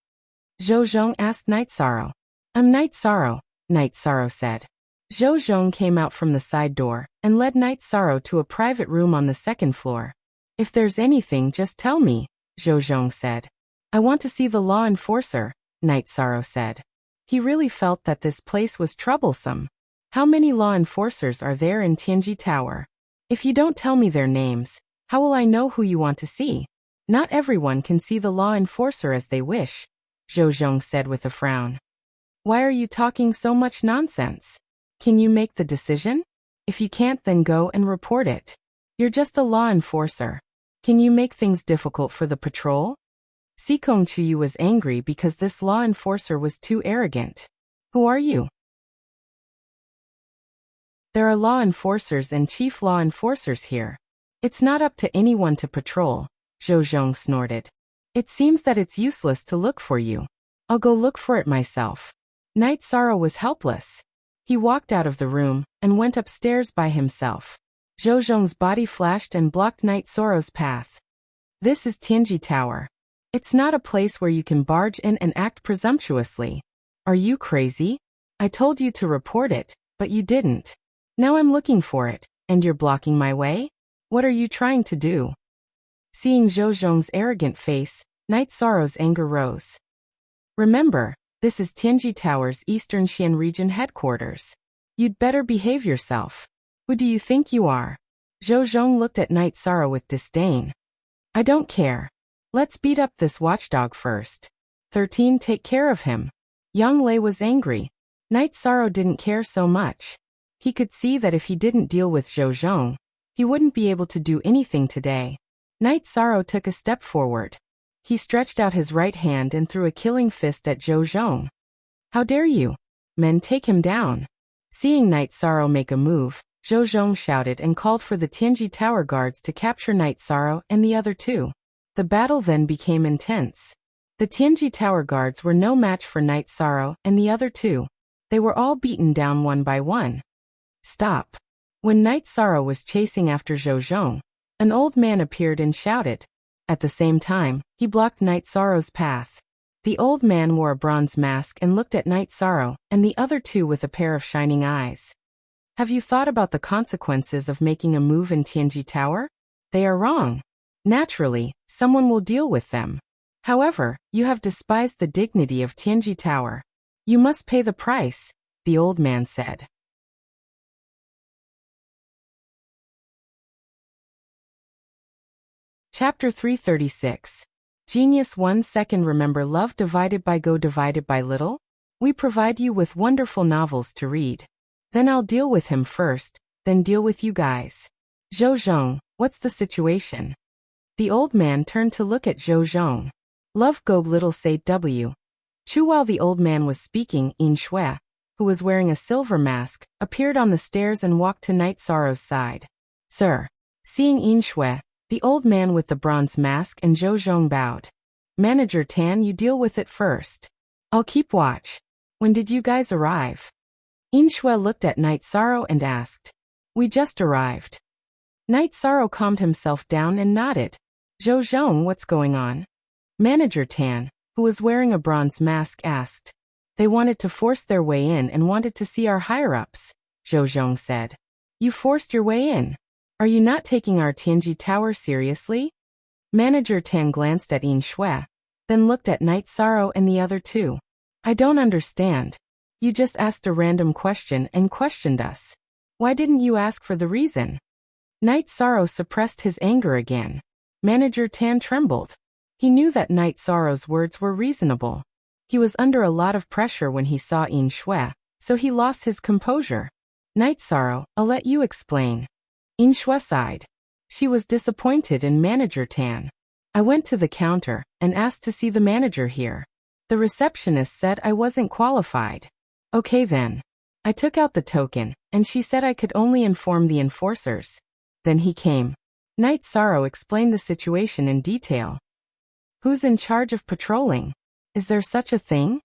A: Zhou Zhong asked Night Sorrow. I'm Night Sorrow, Night Sorrow said. Zhou Zhong came out from the side door and led Night Sorrow to a private room on the second floor. If there's anything, just tell me, Zhou Zhong said. I want to see the law enforcer, Night Sorrow said. He really felt that this place was troublesome. How many law enforcers are there in Tianji Tower? If you don't tell me their names, how will I know who you want to see? Not everyone can see the law enforcer as they wish, Zhou Zhong said with a frown. Why are you talking so much nonsense? Can you make the decision? If you can't, then go and report it. You're just a law enforcer. Can you make things difficult for the patrol? Sikong Chuyu was angry because this law enforcer was too arrogant. Who are you? There are law enforcers and chief law enforcers here. It's not up to anyone to patrol, Zhou Zhong snorted. It seems that it's useless to look for you. I'll go look for it myself. Night Sorrow was helpless. He walked out of the room and went upstairs by himself. Zhou Zhong's body flashed and blocked Night Sorrow's path. This is Tianji Tower. It's not a place where you can barge in and act presumptuously. Are you crazy? I told you to report it, but you didn't. Now I'm looking for it, and you're blocking my way? What are you trying to do? Seeing Zhou Zhong's arrogant face, Night Sorrow's anger rose. Remember, this is Tianji Tower's Eastern Xian region headquarters. You'd better behave yourself. Who do you think you are? Zhou Zhong looked at Night Sorrow with disdain. I don't care. Let's beat up this watchdog first. 13 Take care of him. Yang Lei was angry. Night Sorrow didn't care so much. He could see that if he didn't deal with Zhou Zhong, he wouldn't be able to do anything today. Night Sorrow took a step forward. He stretched out his right hand and threw a killing fist at Zhou Zhong. How dare you? Men, take him down. Seeing Night Sorrow make a move, Zhou Zhong shouted and called for the Tianji Tower guards to capture Night Sorrow and the other two. The battle then became intense. The Tianji Tower guards were no match for Night Sorrow and the other two. They were all beaten down one by one. Stop. When Night Sorrow was chasing after Zhou Zhong, an old man appeared and shouted. At the same time, he blocked Night Sorrow's path. The old man wore a bronze mask and looked at Night Sorrow and the other two with a pair of shining eyes. Have you thought about the consequences of making a move in Tianji Tower? They are wrong. Naturally, someone will deal with them. However, you have despised the dignity of Tianji Tower. You must pay the price, the old man said. Chapter 336. Genius 1 second. Remember love divided by go divided by little? We provide you with wonderful novels to read. Then I'll deal with him first, then deal with you guys. Zhou Zhong, what's the situation? The old man turned to look at Zhou Zhong. Love go little say W. Chu. While the old man was speaking, Yin Shui, who was wearing a silver mask, appeared on the stairs and walked to Night Sorrow's side. Sir. Seeing Yin Shui, the old man with the bronze mask and Zhou Zhong bowed. Manager Tan, you deal with it first. I'll keep watch. When did you guys arrive? Yin Shui looked at Night Sorrow and asked. We just arrived. Night Sorrow calmed himself down and nodded. Zhou Zhong, what's going on? Manager Tan, who was wearing a bronze mask, asked. They wanted to force their way in and wanted to see our higher-ups, Zhou Zhong said. You forced your way in? Are you not taking our Tianji Tower seriously? Manager Tan glanced at Yin Shui, then looked at Night Sorrow and the other two. I don't understand. You just asked a random question and questioned us. Why didn't you ask for the reason? Night Sorrow suppressed his anger again. Manager Tan trembled. He knew that Night Sorrow's words were reasonable. He was under a lot of pressure when he saw Yin Shui, so he lost his composure. Night Sorrow, I'll let you explain. Yin Shui sighed. She was disappointed in Manager Tan. I went to the counter and asked to see the manager here. The receptionist said I wasn't qualified. Okay then. I took out the token, and she said I could only inform the enforcers. Then he came. Night Sorrow explained the situation in detail. Who's in charge of patrolling? Is there such a thing?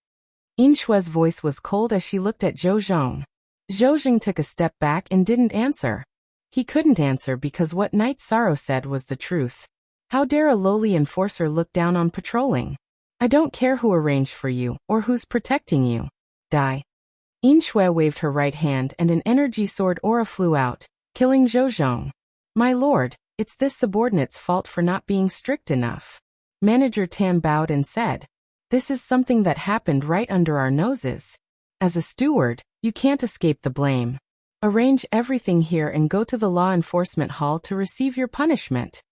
A: Yin Shui's voice was cold as she looked at Zhou Zhong. Zhou Zhong took a step back and didn't answer. He couldn't answer because what Night Sorrow said was the truth. How dare a lowly enforcer look down on patrolling? I don't care who arranged for you or who's protecting you. Die. Yin Shui waved her right hand and an energy sword aura flew out, killing Zhou Zhong. My lord, it's this subordinate's fault for not being strict enough. Manager Tan bowed and said, this is something that happened right under our noses. As a steward, you can't escape the blame. Arrange everything here and go to the law enforcement hall to receive your punishment.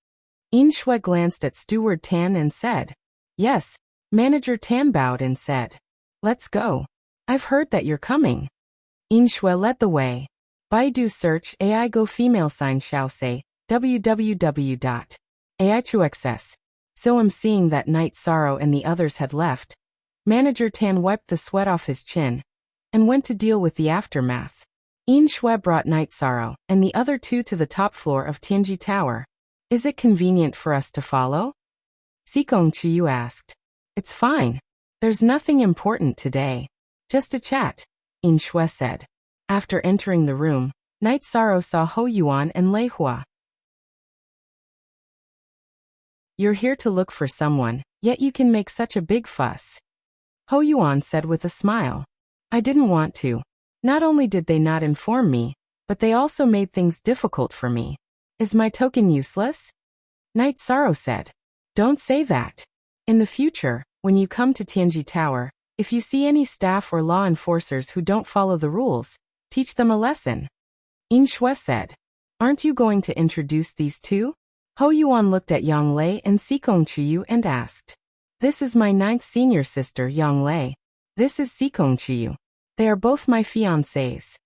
A: Yin Shui glanced at Steward Tan and said, yes. Manager Tan bowed and said, let's go. I've heard that you're coming. Yin Shui led the way. Baidu search AI Go female sign shall say, www.ai2xs. So I'm seeing that Night Sorrow and the others had left. Manager Tan wiped the sweat off his chin and went to deal with the aftermath. Yin Shui brought Night Sorrow and the other two to the top floor of Tianji Tower. Is it convenient for us to follow? Xikong Chiyu asked. It's fine. There's nothing important today. Just a chat, Yin Shui said. After entering the room, Night Sorrow saw Ho Yuan and Lei Hua. You're here to look for someone, yet you can make such a big fuss. Ho Yuan said with a smile. I didn't want to. Not only did they not inform me, but they also made things difficult for me. Is my token useless? Night Sorrow said. Don't say that. In the future, when you come to Tianji Tower, if you see any staff or law enforcers who don't follow the rules, teach them a lesson. Yin Shui said. Aren't you going to introduce these two? Ho Yuan looked at Yang Lei and Xikong Chiyu and asked. This is my 9th senior sister Yang Lei. This is Xikong Chiyu. They are both my fiancés.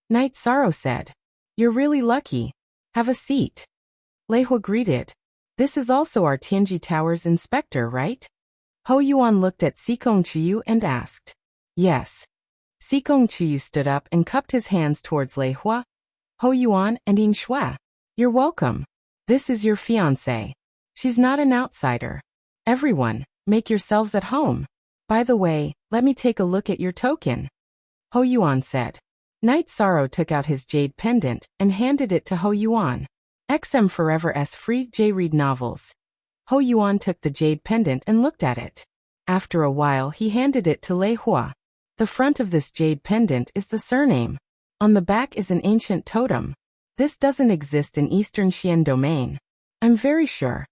A: Night Sorrow said. You're really lucky. Have a seat. Lei Hua greeted. This is also our Tianji Tower's inspector, right? Ho Yuan looked at Xikong Chiyu and asked. Yes. Xikong Chiyu stood up and cupped his hands towards Lei Hua, Ho Yuan and Yin Shui. You're welcome. This is your fiancée. She's not an outsider. Everyone, make yourselves at home. By the way, let me take a look at your token. Ho Yuan said. Night Sorrow took out his jade pendant and handed it to Ho Yuan. XM Forever S Free J-Read Novels. Ho Yuan took the jade pendant and looked at it. After a while he handed it to Lei Hua. The front of this jade pendant is the surname. On the back is an ancient totem. This doesn't exist in Eastern Xian domain. I'm very sure.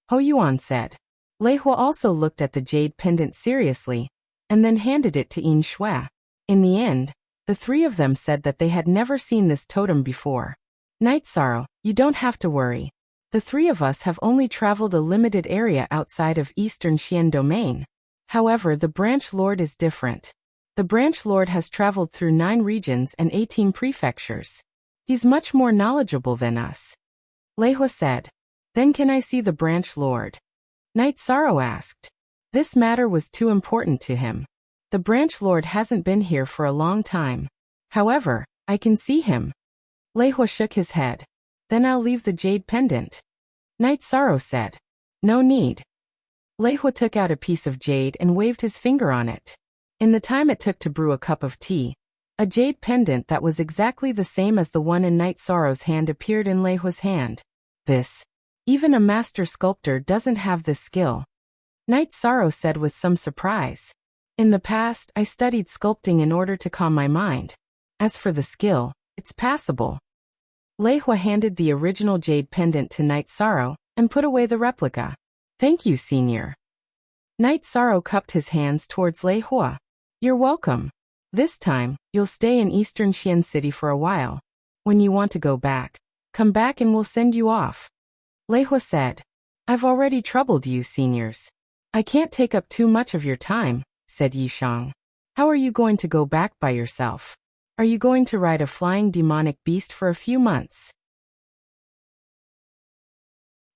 A: Ho Yuan said. Lei Hua also looked at the jade pendant seriously, and then handed it to Yin Shui. In the end, the three of them said that they had never seen this totem before. Night Sorrow, you don't have to worry. The three of us have only traveled a limited area outside of Eastern Xian domain. However, the branch lord is different. The branch lord has traveled through 9 regions and 18 prefectures. He's much more knowledgeable than us. Lei Hua said. Then can I see the branch lord? Night Sorrow asked. This matter was too important to him. The branch lord hasn't been here for a long time. However, I can see him. Lei Hua shook his head. Then I'll leave the jade pendant. Night Sorrow said. No need. Lei Hua took out a piece of jade and waved his finger on it. In the time it took to brew a cup of tea, a jade pendant that was exactly the same as the one in Night Sorrow's hand appeared in Lei Hua's hand. Even a master sculptor doesn't have this skill. Night Sorrow said with some surprise. In the past, I studied sculpting in order to calm my mind. As for the skill, it's passable. Lei Hua handed the original jade pendant to Night Sorrow and put away the replica. Thank you, senior. Night Sorrow cupped his hands towards Lei Hua. You're welcome. This time, you'll stay in Eastern Xian City for a while. When you want to go back, come back and we'll send you off. Lei Hua said. I've already troubled you, seniors. I can't take up too much of your time, said Yishang. How are you going to go back by yourself? Are you going to ride a flying demonic beast for a few months?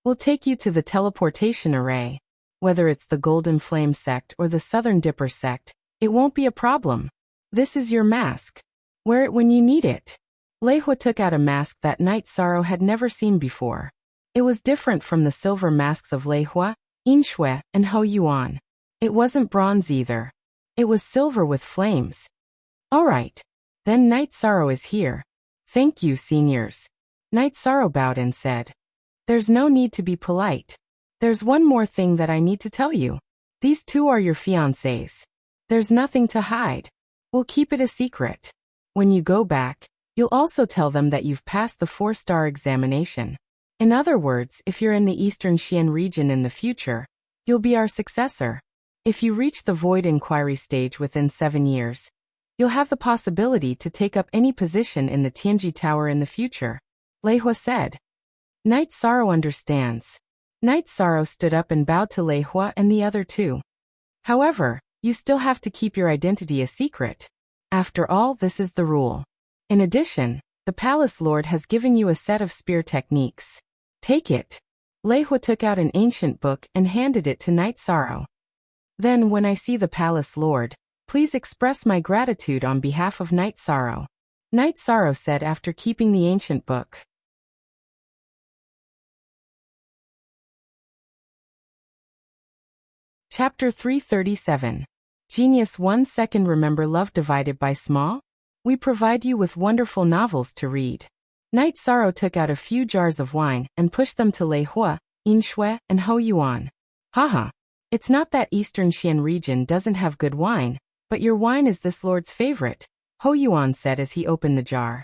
A: We'll take you to the teleportation array. Whether it's the Golden Flame sect or the Southern Dipper sect, it won't be a problem. This is your mask. Wear it when you need it. Lei Hua took out a mask that Night Sorrow had never seen before. It was different from the silver masks of Lei Hua, Yin Shui, and Ho Yuan. It wasn't bronze either. It was silver with flames. All right. Then Night Sorrow is here. Thank you, seniors. Night Sorrow bowed and said. There's no need to be polite. There's one more thing that I need to tell you. These two are your fiancés. There's nothing to hide. We'll keep it a secret. When you go back, you'll also tell them that you've passed the 4-star examination. In other words, if you're in the Eastern Xian region in the future, you'll be our successor. If you reach the void inquiry stage within 7 years, you'll have the possibility to take up any position in the Tianji Tower in the future, Lei Hua said. Knight Sorrow understands. Knight Sorrow stood up and bowed to Lei Hua and the other two. However, you still have to keep your identity a secret. After all, this is the rule. In addition, the Palace Lord has given you a set of spear techniques. Take it. Lei Hua took out an ancient book and handed it to Knight Sorrow. Then when I see the Palace Lord, please express my gratitude on behalf of Knight Sorrow. Knight Sorrow said after keeping the ancient book. Chapter 337. Genius 1 Second. Remember love divided by small? We provide you with wonderful novels to read. Knight Sorrow took out a few jars of wine and pushed them to Lei Hua, Yin Shui, and Hou Yuan. Haha. It's not that Eastern Xian region doesn't have good wine, but your wine is this lord's favorite, Hou Yuan said as he opened the jar.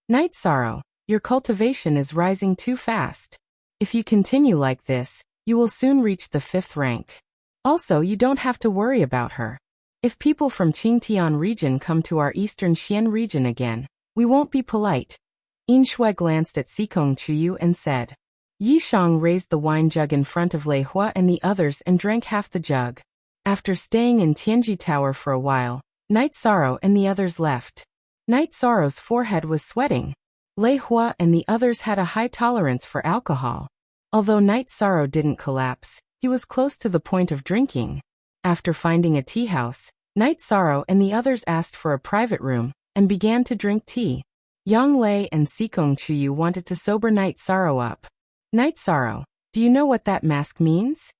A: Knight Sorrow, your cultivation is rising too fast. If you continue like this, you will soon reach the 5th rank. Also, you don't have to worry about her. If people from Qingtian region come to our Eastern Xian region again, we won't be polite. Yin Shui glanced at Xikong Chuyu and said. Yi Shang raised the wine jug in front of Lei Hua and the others and drank half the jug. After staying in Tianji Tower for a while, Knight Sorrow and the others left. Knight Sorrow's forehead was sweating. Lei Hua and the others had a high tolerance for alcohol. Although Knight Sorrow didn't collapse, he was close to the point of drinking. After finding a tea house, Knight Sorrow and the others asked for a private room and began to drink tea. Yang Lei and Xikong Chuyu wanted to sober Knight Sorrow up. Knight Sorrow, do you know what that mask means?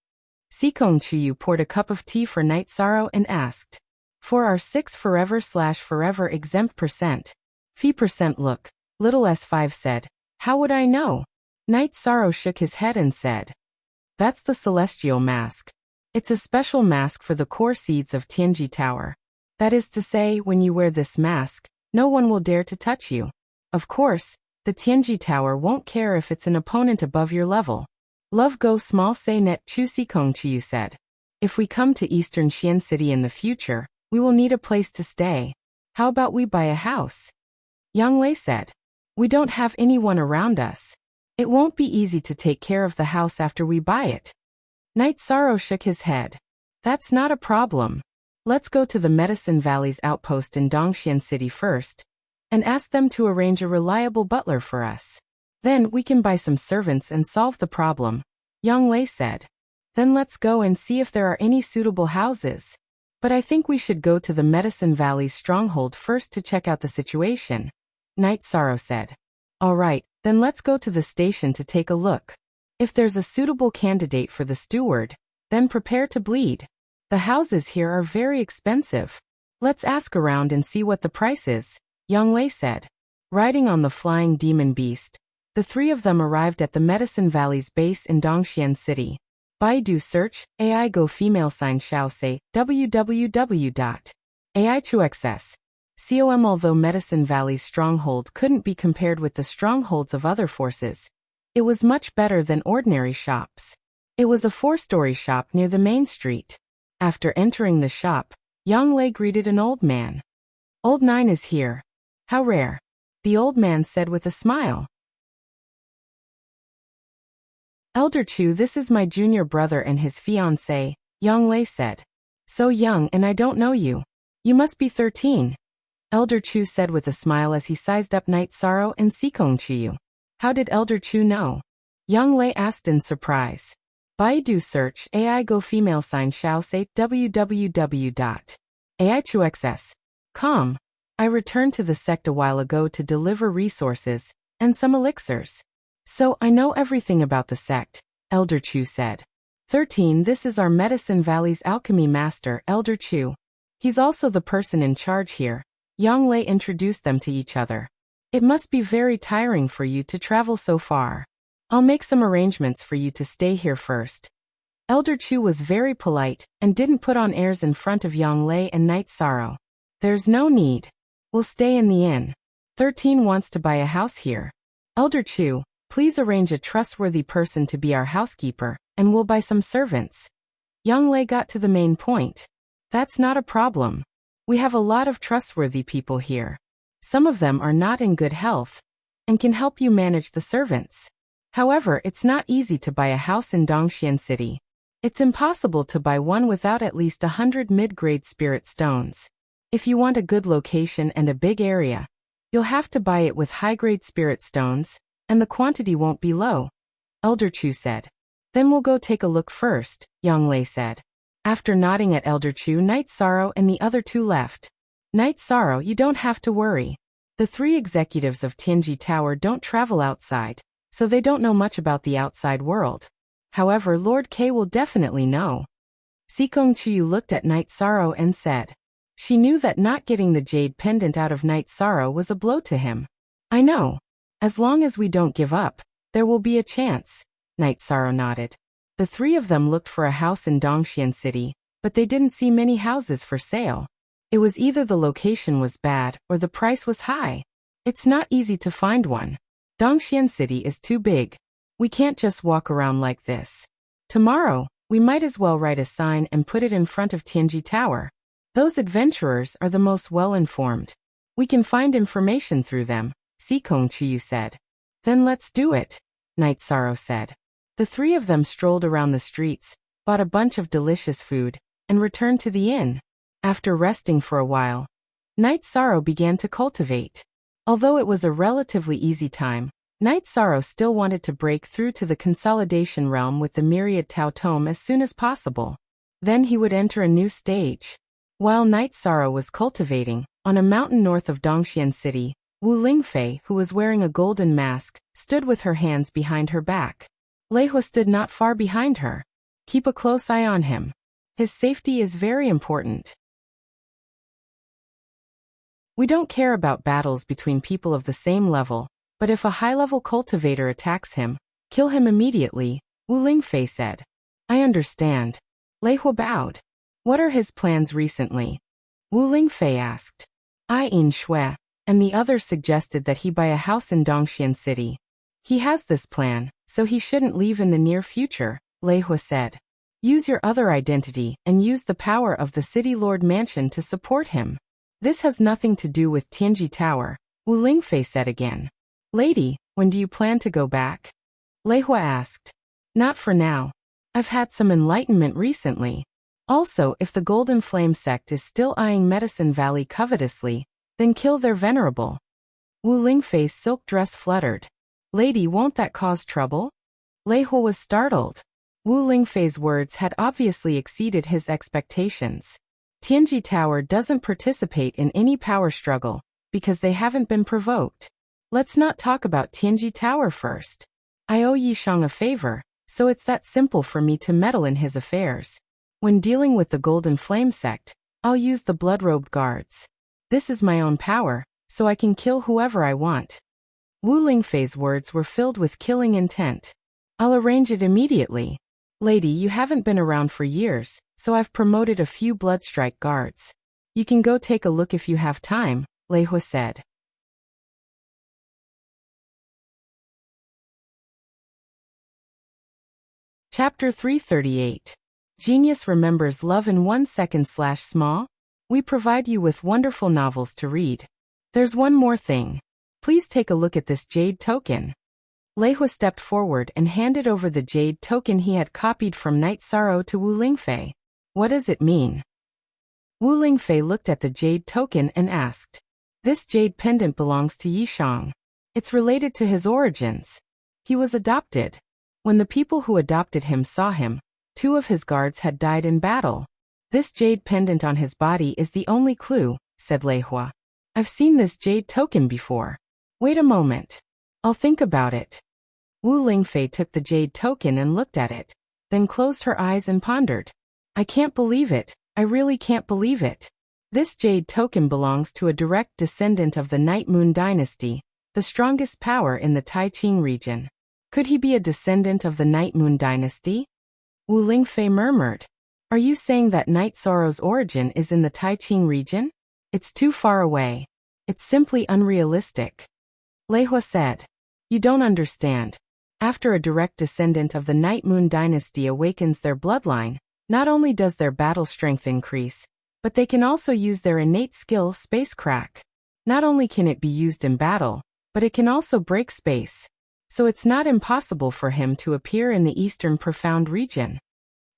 A: Xikong Chuyu poured a cup of tea for Knight Sorrow and asked. For our 6 forever/forever exempt %. Fee % look, little S5 said. How would I know? Knight Sorrow shook his head and said. That's the celestial mask. It's a special mask for the core seeds of Tianji Tower. That is to say, when you wear this mask, no one will dare to touch you. Of course, the Tianji Tower won't care if it's an opponent above your level. Love go small say net Chu Xikong Chuyu said. If we come to Eastern Xian City in the future, we will need a place to stay. How about we buy a house? Yang Lei said. We don't have anyone around us. It won't be easy to take care of the house after we buy it. Knight Sorrow shook his head. That's not a problem. Let's go to the Medicine Valley's outpost in Dongxian City first, and ask them to arrange a reliable butler for us. Then we can buy some servants and solve the problem, Yang Lei said. Then let's go and see if there are any suitable houses. But I think we should go to the Medicine Valley's stronghold first to check out the situation, Knight Sorrow said. All right, then let's go to the station to take a look. If there's a suitable candidate for the steward, then prepare to bleed. The houses here are very expensive. Let's ask around and see what the price is, Yang Lei said. Riding on the flying demon beast, the 3 of them arrived at the Medicine Valley's base in Dongxian City. Baidu search, AI go female sign shall say, www.ai2xs.com. Although Medicine Valley's stronghold couldn't be compared with the strongholds of other forces, it was much better than ordinary shops. It was a 4-story shop near the main street. After entering the shop, Yang Lei greeted an old man. Old Nine is here. How rare, the old man said with a smile. Elder Chu, this is my junior brother and his fiancée, Yang Lei said. So young and I don't know you. You must be 13. Elder Chu said with a smile as he sized up Knight Sorrow and Xikong Chuyu. How did Elder Chu know? Yang Lei asked in surprise. Baidu search AI go female sign shall say www.ai2xs.com. I returned to the sect a while ago to deliver resources and some elixirs. So I know everything about the sect, Elder Chu said. 13. This is our Medicine Valley's alchemy master, Elder Chu. He's also the person in charge here. Yang Lei introduced them to each other. It must be very tiring for you to travel so far. I'll make some arrangements for you to stay here first. Elder Chu was very polite and didn't put on airs in front of Yang Lei and Knight Sorrow. There's no need. We'll stay in the inn. 13 wants to buy a house here. Elder Chu, please arrange a trustworthy person to be our housekeeper, and we'll buy some servants. Young Lei got to the main point. That's not a problem. We have a lot of trustworthy people here. Some of them are not in good health and can help you manage the servants. However, it's not easy to buy a house in Dongxian City. It's impossible to buy one without at least 100 mid-grade spirit stones. If you want a good location and a big area, you'll have to buy it with high-grade spirit stones, and the quantity won't be low, Elder Chu said. Then we'll go take a look first, Yang Lei said. After nodding at Elder Chu, Night Sorrow and the other two left. Night Sorrow, you don't have to worry. The 3 executives of Tianji Tower don't travel outside, so they don't know much about the outside world. However, Lord K will definitely know. Sikong Chiyu looked at Night Sorrow and said. She knew that not getting the jade pendant out of Night Sorrow was a blow to him. I know. As long as we don't give up, there will be a chance, Night Sorrow nodded. The 3 of them looked for a house in Dongxian City, but they didn't see many houses for sale. It was either the location was bad or the price was high. It's not easy to find one. Dongxian City is too big. We can't just walk around like this. Tomorrow, we might as well write a sign and put it in front of Tianji Tower. Those adventurers are the most well-informed. We can find information through them, Sikong Chiyu said. Then let's do it, Night Sorrow said. The 3 of them strolled around the streets, bought a bunch of delicious food, and returned to the inn. After resting for a while, Night Sorrow began to cultivate. Although it was a relatively easy time, Night Sorrow still wanted to break through to the consolidation realm with the myriad Tao Tome as soon as possible. Then he would enter a new stage. While Night Sorrow was cultivating, on a mountain north of Dongxian City, Wu Lingfei, who was wearing a golden mask, stood with her hands behind her back. Lei Hua stood not far behind her. Keep a close eye on him. His safety is very important. We don't care about battles between people of the same level, but if a high-level cultivator attacks him, kill him immediately, Wu Lingfei said. I understand. Lei Hua bowed. What are his plans recently? Wu Lingfei asked. I In Shui, and the others suggested that he buy a house in Dongxian City. He has this plan, so he shouldn't leave in the near future, Lei Hua said. Use your other identity and use the power of the City Lord Mansion to support him. This has nothing to do with Tianji Tower, Wu Lingfei said again. Lady, when do you plan to go back? Lei Hua asked. Not for now. I've had some enlightenment recently. Also, if the Golden Flame sect is still eyeing Medicine Valley covetously, then kill their venerable. Wu Lingfei's silk dress fluttered. Lady, won't that cause trouble? Lei Hua was startled. Wu Lingfei's words had obviously exceeded his expectations. Tianji Tower doesn't participate in any power struggle, because they haven't been provoked. Let's not talk about Tianji Tower first. I owe Yishang a favor, so it's that simple for me to meddle in his affairs. When dealing with the Golden Flame sect, I'll use the blood-robed guards. This is my own power, so I can kill whoever I want. Wu Lingfei's words were filled with killing intent. I'll arrange it immediately. Lady, you haven't been around for years, so I've promoted a few Bloodstrike guards. You can go take a look if you have time, Lei Hua said. Chapter 338. Genius remembers love in 1 second/small? We provide you with wonderful novels to read. There's one more thing. Please take a look at this jade token. Lei Hua stepped forward and handed over the jade token he had copied from Night Sorrow to Wu Lingfei. What does it mean? Wu Lingfei looked at the jade token and asked. This jade pendant belongs to Yishang. It's related to his origins. He was adopted. When the people who adopted him saw him, 2 of his guards had died in battle. This jade pendant on his body is the only clue, said Lei Hua. I've seen this jade token before. Wait a moment. I'll think about it. Wu Lingfei took the jade token and looked at it, then closed her eyes and pondered. I can't believe it. I really can't believe it. This jade token belongs to a direct descendant of the Night Moon Dynasty, the strongest power in the Taiqing region. Could he be a descendant of the Night Moon Dynasty? Wu Lingfei murmured. Are you saying that Night Sorrow's origin is in the Taiqing region? It's too far away. It's simply unrealistic. Lei Hua said. You don't understand. After a direct descendant of the Night Moon dynasty awakens their bloodline, not only does their battle strength increase, but they can also use their innate skill spacecrack. Not only can it be used in battle, but it can also break space. So it's not impossible for him to appear in the Eastern Profound region.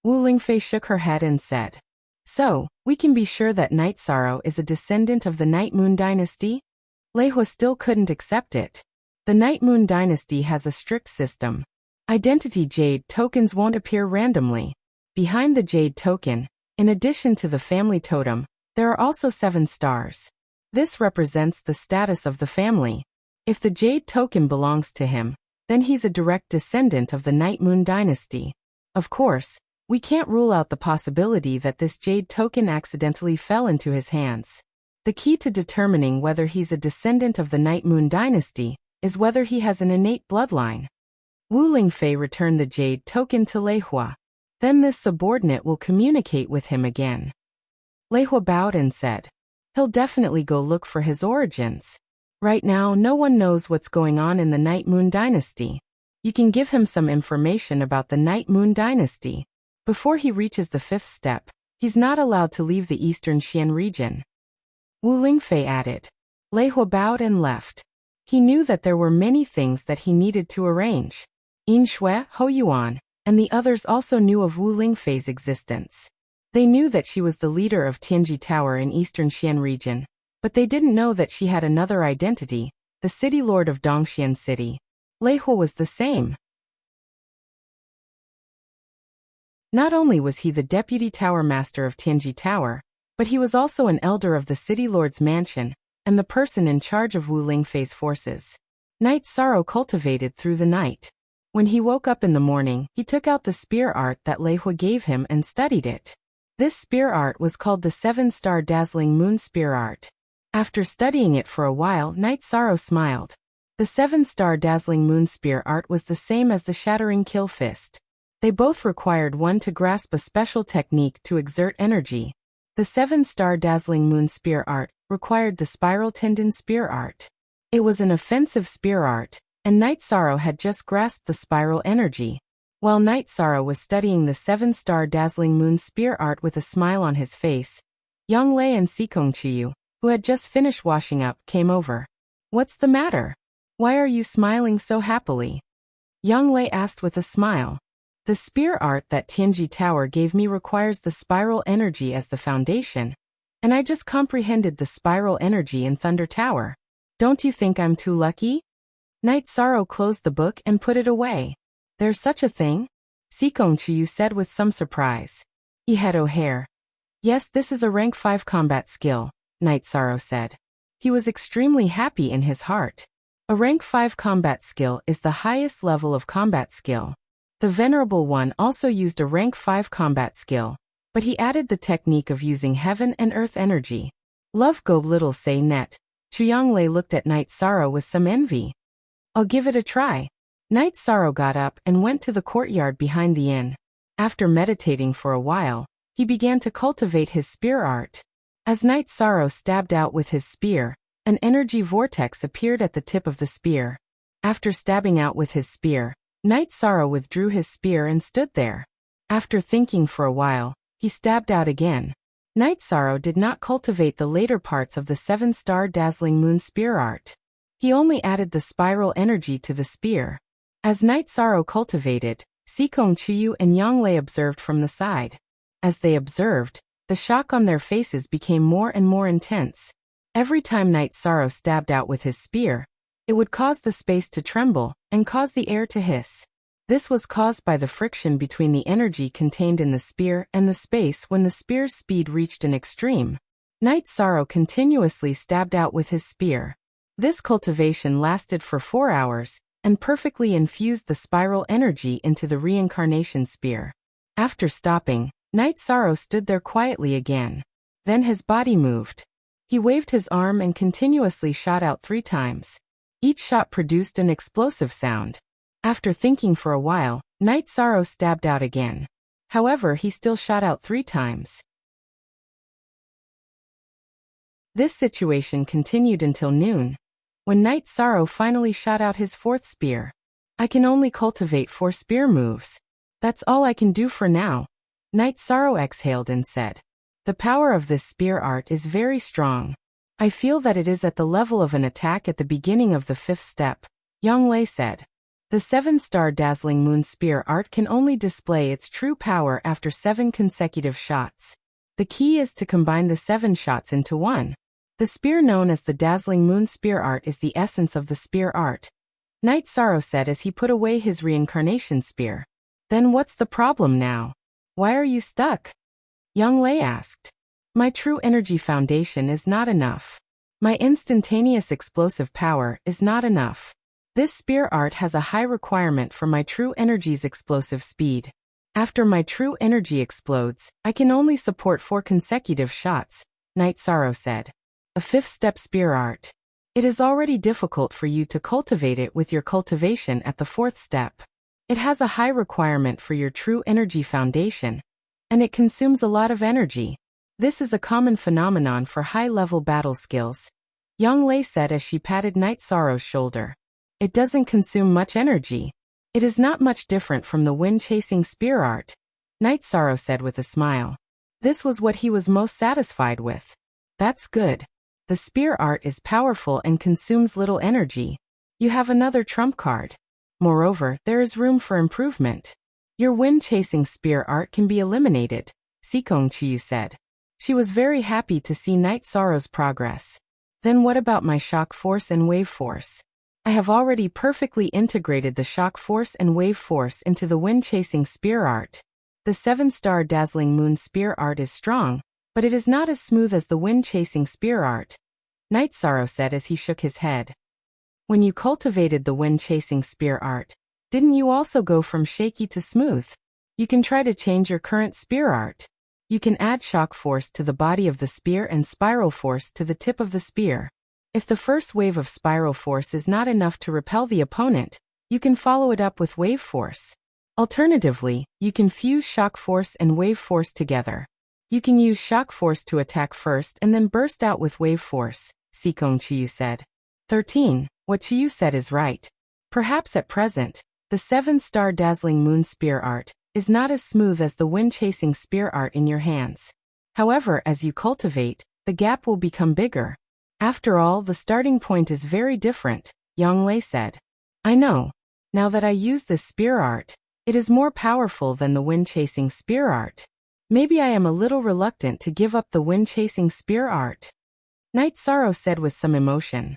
A: Wu Lingfei shook her head and said. So, we can be sure that Night Sorrow is a descendant of the Night Moon dynasty? Lei Hua still couldn't accept it. The Night Moon dynasty has a strict system. Identity jade tokens won't appear randomly. Behind the jade token, in addition to the family totem, there are also 7 stars. This represents the status of the family. If the jade token belongs to him, then he's a direct descendant of the Night Moon dynasty. Of course, we can't rule out the possibility that this jade token accidentally fell into his hands. The key to determining whether he's a descendant of the Night Moon dynasty is whether he has an innate bloodline. Wu Lingfei returned the jade token to Lei Hua. Then this subordinate will communicate with him again. Lei Hua bowed and said, he'll definitely go look for his origins. Right now, no one knows what's going on in the Night Moon dynasty. You can give him some information about the Night Moon dynasty. Before he reaches the 5th step, he's not allowed to leave the Eastern Xian region. Wu Lingfei added. Lei Hua bowed and left. He knew that there were many things that he needed to arrange. Yin Shui, Ho Yuan, and the others also knew of Wu Lingfei's existence. They knew that she was the leader of Tianji Tower in Eastern Xian region, but they didn't know that she had another identity, the city lord of Dongxian City. Lei Hua was the same. Not only was he the deputy tower master of Tianji Tower, but he was also an elder of the city lord's mansion, and the person in charge of Wu Lingfei's forces. Night Sorrow cultivated through the night. When he woke up in the morning, he took out the spear art that Lei Hua gave him and studied it. This spear art was called the 7-star dazzling moon spear art. After studying it for a while, Night Sorrow smiled. The 7-star dazzling moon spear art was the same as the shattering kill fist. They both required one to grasp a special technique to exert energy. The 7-star dazzling moon spear art required the spiral tendon spear art. It was an offensive spear art, and Night Sorrow had just grasped the spiral energy. While Night Sorrow was studying the 7-star dazzling moon spear art with a smile on his face, Yang Lei and Sikong Chiyu, who had just finished washing up, came over. What's the matter? Why are you smiling so happily? Yang Lei asked with a smile. The spear art that Tianji Tower gave me requires the spiral energy as the foundation, and I just comprehended the spiral energy in Thunder Tower. Don't you think I'm too lucky? Night Sorrow closed the book and put it away. There's such a thing? Sikong Chiyu said with some surprise. Head O'Hare. Yes, this is a rank 5 combat skill, Night Sorrow said. He was extremely happy in his heart. A rank 5 combat skill is the highest level of combat skill. The Venerable One also used a rank 5 combat skill, but he added the technique of using heaven and earth energy. Love go little say net. Yang Lei looked at Night Sorrow with some envy. I'll give it a try. Night Sorrow got up and went to the courtyard behind the inn. After meditating for a while, he began to cultivate his spear art. As Night Sorrow stabbed out with his spear, an energy vortex appeared at the tip of the spear. After stabbing out with his spear, Night Sorrow withdrew his spear and stood there. After thinking for a while, he stabbed out again. Night Sorrow did not cultivate the later parts of the 7-star dazzling moon spear art. He only added the spiral energy to the spear. As Night Sorrow cultivated, Sikong Chiyu and Yang Lei observed from the side. As they observed, the shock on their faces became more and more intense. Every time Night Sorrow stabbed out with his spear, it would cause the space to tremble and cause the air to hiss. This was caused by the friction between the energy contained in the spear and the space when the spear's speed reached an extreme. Night Sorrow continuously stabbed out with his spear. This cultivation lasted for 4 hours, and perfectly infused the spiral energy into the reincarnation spear. After stopping, Night Sorrow stood there quietly again. Then his body moved. He waved his arm and continuously shot out 3 times. Each shot produced an explosive sound. After thinking for a while, Night Sorrow stabbed out again. However, he still shot out 3 times. This situation continued until noon, when Night Sorrow finally shot out his fourth spear. I can only cultivate 4 spear moves. That's all I can do for now. Night Sorrow exhaled and said, "The power of this spear art is very strong. I feel that it is at the level of an attack at the beginning of the 5th step," Yang Lei said. The 7-star dazzling moon spear art can only display its true power after 7 consecutive shots. The key is to combine the 7 shots into one. The spear known as the dazzling moon spear art is the essence of the spear art, Night Sorrow said as he put away his reincarnation spear. Then what's the problem now? Why are you stuck? Yang Lei asked. My true energy foundation is not enough. My instantaneous explosive power is not enough. This spear art has a high requirement for my true energy's explosive speed. After my true energy explodes, I can only support 4 consecutive shots, Night Sorrow said. A 5th step spear art. It is already difficult for you to cultivate it with your cultivation at the 4th step. It has a high requirement for your true energy foundation, and it consumes a lot of energy. This is a common phenomenon for high-level battle skills, Yang Lei said as she patted Night Sorrow's shoulder. It doesn't consume much energy. It is not much different from the wind-chasing spear art, Night Sorrow said with a smile. This was what he was most satisfied with. That's good. The spear art is powerful and consumes little energy. You have another trump card. Moreover, there is room for improvement. Your wind-chasing spear art can be eliminated, Sikong Chiyu said. She was very happy to see Night Sorrow's progress. Then what about my shock force and wave force? I have already perfectly integrated the shock force and wave force into the wind-chasing spear art. The 7-star dazzling moon spear art is strong, but it is not as smooth as the wind-chasing spear art, Night Sorrow said as he shook his head. When you cultivated the wind-chasing spear art, didn't you also go from shaky to smooth? You can try to change your current spear art. You can add shock force to the body of the spear and spiral force to the tip of the spear. If the first wave of spiral force is not enough to repel the opponent, you can follow it up with wave force. Alternatively, you can fuse shock force and wave force together. You can use shock force to attack first and then burst out with wave force, Sikong Chiyu said. 13. What Chiyu said is right. Perhaps at present, the 7-star dazzling moon spear art is not as smooth as the wind-chasing spear art in your hands. However, as you cultivate, the gap will become bigger. After all, the starting point is very different, Yang Lei said. I know. Now that I use this spear art, it is more powerful than the wind-chasing spear art. Maybe I am a little reluctant to give up the wind-chasing spear art, Night Sorrow said with some emotion.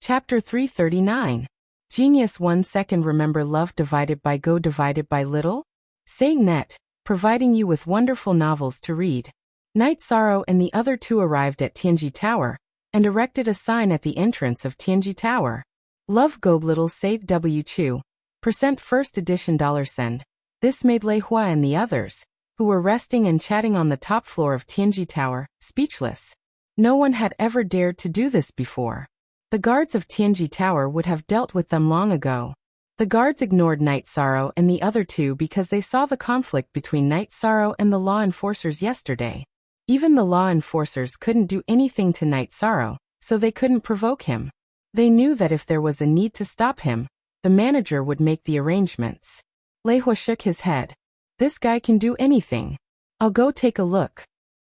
A: Chapter 339. Genius 1 second. Remember love divided by go divided by little? Say net, providing you with wonderful novels to read. Night Sorrow and the other 2 arrived at Tianji Tower, and erected a sign at the entrance of Tianji Tower. Love Go Little Save W Chu. First edition $send. This made Lei Hua and the others, who were resting and chatting on the top floor of Tianji Tower, speechless. No one had ever dared to do this before. The guards of Tianji Tower would have dealt with them long ago. The guards ignored Night Sorrow and the other 2 because they saw the conflict between Night Sorrow and the law enforcers yesterday. Even the law enforcers couldn't do anything to Night Sorrow, so they couldn't provoke him. They knew that if there was a need to stop him, the manager would make the arrangements. Lei Hua shook his head. This guy can do anything. I'll go take a look.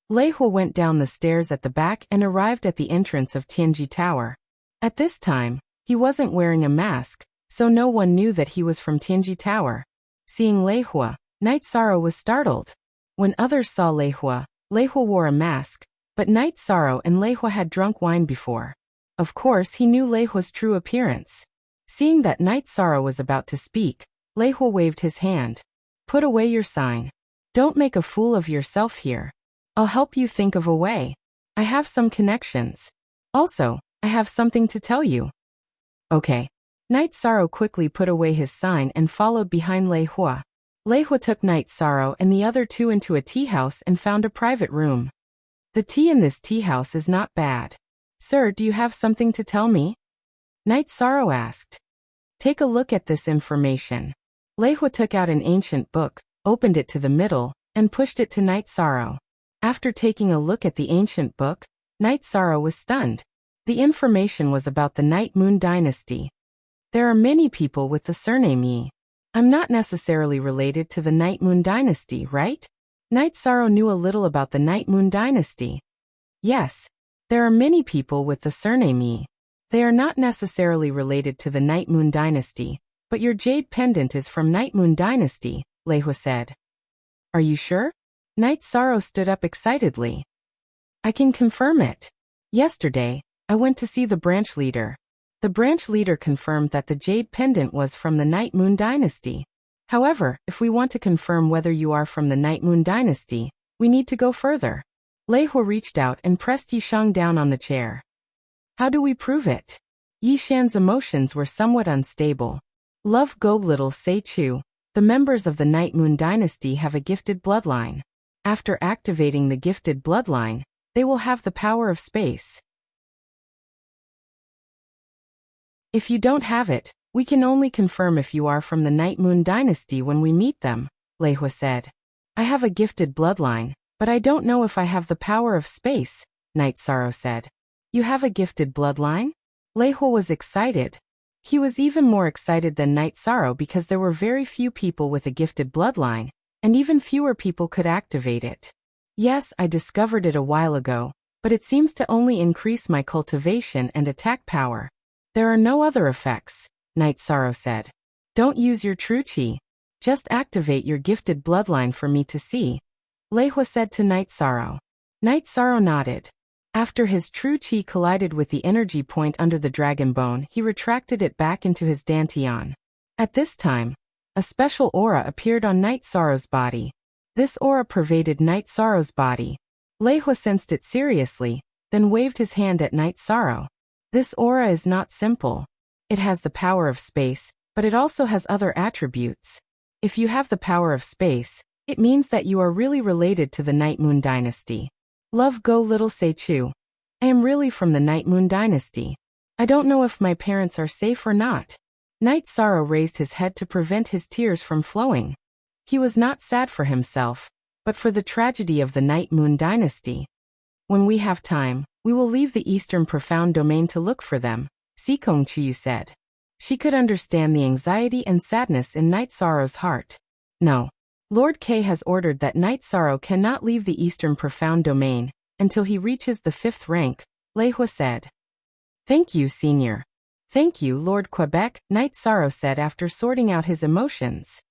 A: Lei Hua went down the stairs at the back and arrived at the entrance of Tianji Tower. At this time, he wasn't wearing a mask, so no one knew that he was from Tianji Tower. Seeing Lei Hua, Night Sorrow was startled. When others saw Lei Hua wore a mask, but Night Sorrow and Lei Hua had drunk wine before. Of course he knew Lei Hua's true appearance. Seeing that Night Sorrow was about to speak, Lei Hua waved his hand. Put away your sign. Don't make a fool of yourself here. I'll help you think of a way. I have some connections. Also, I have something to tell you. Okay. Night Sorrow quickly put away his sign and followed behind Lei Hua. Lei Hua took Night Sorrow and the other 2 into a tea house and found a private room. The tea in this tea house is not bad. Sir, do you have something to tell me? Night Sorrow asked. Take a look at this information. Lei Hua took out an ancient book, opened it to the middle, and pushed it to Night Sorrow. After taking a look at the ancient book, Night Sorrow was stunned. The information was about the Night Moon Dynasty. There are many people with the surname Yi. I'm not necessarily related to the Night Moon Dynasty, right? Night Sorrow knew a little about the Night Moon Dynasty. Yes, there are many people with the surname Yi. They are not necessarily related to the Night Moon Dynasty, but your jade pendant is from Night Moon Dynasty, Lei Hua said. Are you sure? Night Sorrow stood up excitedly. I can confirm it. Yesterday, I went to see the branch leader. The branch leader confirmed that the jade pendant was from the Night Moon Dynasty. However, if we want to confirm whether you are from the Night Moon Dynasty, we need to go further. Lei Hua reached out and pressed Yishang down on the chair. How do we prove it? Yishan's emotions were somewhat unstable. Love Go Little Say Chu. The members of the Night Moon Dynasty have a gifted bloodline. After activating the gifted bloodline, they will have the power of space. If you don't have it, we can only confirm if you are from the Night Moon Dynasty when we meet them, Lei Hua said. I have a gifted bloodline, but I don't know if I have the power of space, Night Sorrow said. You have a gifted bloodline? Lei Hua was excited. He was even more excited than Night Sorrow because there were very few people with a gifted bloodline, and even fewer people could activate it. Yes, I discovered it a while ago, but it seems to only increase my cultivation and attack power. There are no other effects, Night Sorrow said. Don't use your true chi. Just activate your gifted bloodline for me to see, Lei Hua said to Night Sorrow. Night Sorrow nodded. After his true chi collided with the energy point under the dragon bone, he retracted it back into his dantian. At this time, a special aura appeared on Night Sorrow's body. This aura pervaded Night Sorrow's body. Lei Hua sensed it seriously, then waved his hand at Night Sorrow. This aura is not simple. It has the power of space, but it also has other attributes. If you have the power of space, it means that you are really related to the Night Moon Dynasty. Love Go Little Say Chu. I am really from the Night Moon Dynasty. I don't know if my parents are safe or not. Night Sorrow raised his head to prevent his tears from flowing. He was not sad for himself, but for the tragedy of the Night Moon Dynasty. When we have time, we will leave the Eastern Profound Domain to look for them, Sikong Chiyu said. She could understand the anxiety and sadness in Night Sorrow's heart. No. Lord K has ordered that Night Sorrow cannot leave the Eastern Profound Domain until he reaches the 5th rank, Lei Hua said. Thank you, Senior. Thank you, Lord Quebec, Night Sorrow said after sorting out his emotions.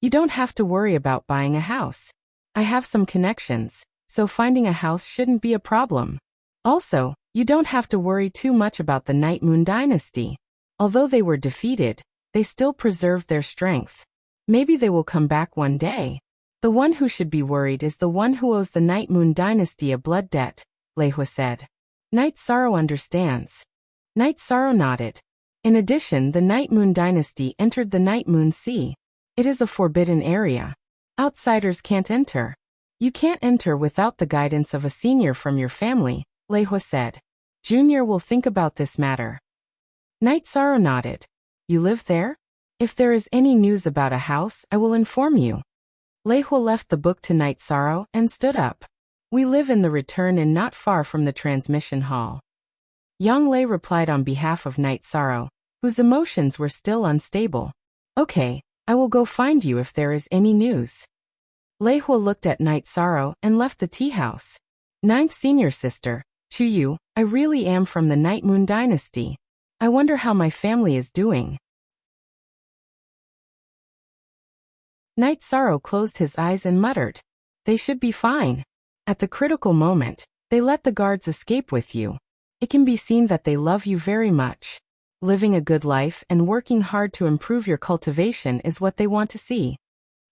A: You don't have to worry about buying a house. I have some connections, so finding a house shouldn't be a problem. Also, you don't have to worry too much about the Night Moon Dynasty. Although they were defeated, they still preserved their strength. Maybe they will come back one day. The one who should be worried is the one who owes the Night Moon Dynasty a blood debt, Lei Hua said. Night Sorrow understands. Night Sorrow nodded. In addition, the Night Moon Dynasty entered the Night Moon Sea. It is a forbidden area. Outsiders can't enter. You can't enter without the guidance of a senior from your family, Lei Hua said. Junior will think about this matter. Night Sorrow nodded. You live there? If there is any news about a house, I will inform you. Lei Hua left the book to Night Sorrow and stood up. We live in the return inn not far from the transmission hall. Yang Lei replied on behalf of Night Sorrow, whose emotions were still unstable. Okay, I will go find you if there is any news. Lei Hua looked at Night Sorrow and left the tea house. 9th Senior Sister, Chu Yu, I really am from the Night Moon Dynasty. I wonder how my family is doing. Night Sorrow closed his eyes and muttered. They should be fine. At the critical moment, they let the guards escape with you. It can be seen that they love you very much. Living a good life and working hard to improve your cultivation is what they want to see.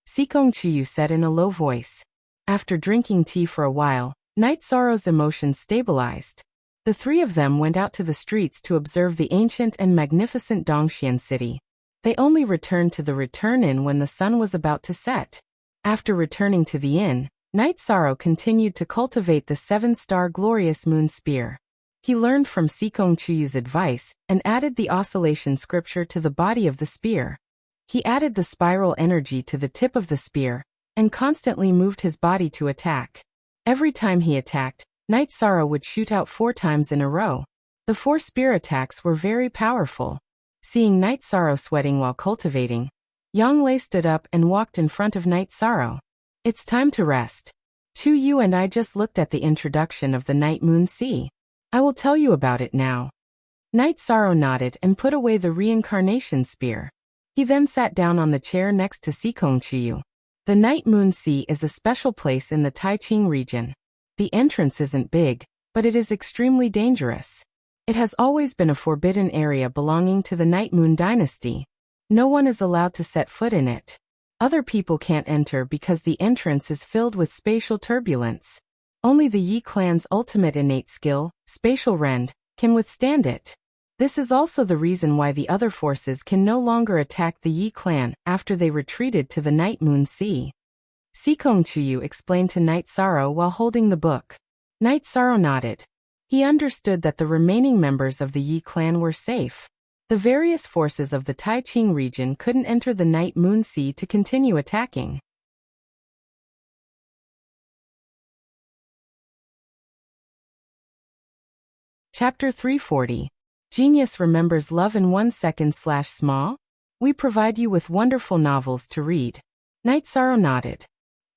A: Sikong Chiyu said in a low voice. After drinking tea for a while, Night Sorrow's emotions stabilized. The three of them went out to the streets to observe the ancient and magnificent Dongxian city. They only returned to the return inn when the sun was about to set. After returning to the inn, Night Sorrow continued to cultivate the 7-star glorious moon spear. He learned from Sikong Chuyu's advice and added the oscillation scripture to the body of the spear. He added the spiral energy to the tip of the spear, and constantly moved his body to attack. Every time he attacked, Night Sorrow would shoot out 4 times in a row. The 4 spear attacks were very powerful. Seeing Night Sorrow sweating while cultivating, Yanglei stood up and walked in front of Night Sorrow. It's time to rest. You and I just looked at the introduction of the Night Moon Sea. I will tell you about it now. Night Sorrow nodded and put away the reincarnation spear. He then sat down on the chair next to Sikong Chiyu. The Night Moon Sea is a special place in the Taiching region. The entrance isn't big, but it is extremely dangerous. It has always been a forbidden area belonging to the Night Moon dynasty. No one is allowed to set foot in it. Other people can't enter because the entrance is filled with spatial turbulence. Only the Yi clan's ultimate innate skill, Spatial Rend, can withstand it. This is also the reason why the other forces can no longer attack the Yi clan after they retreated to the Night Moon Sea. Sikong Chiyu explained to Night Sorrow while holding the book. Night Sorrow nodded. He understood that the remaining members of the Yi clan were safe. The various forces of the Taiching region couldn't enter the Night Moon Sea to continue attacking. Chapter 340. Genius remembers love in 1 second/small? We provide you with wonderful novels to read. Night Sorrow nodded.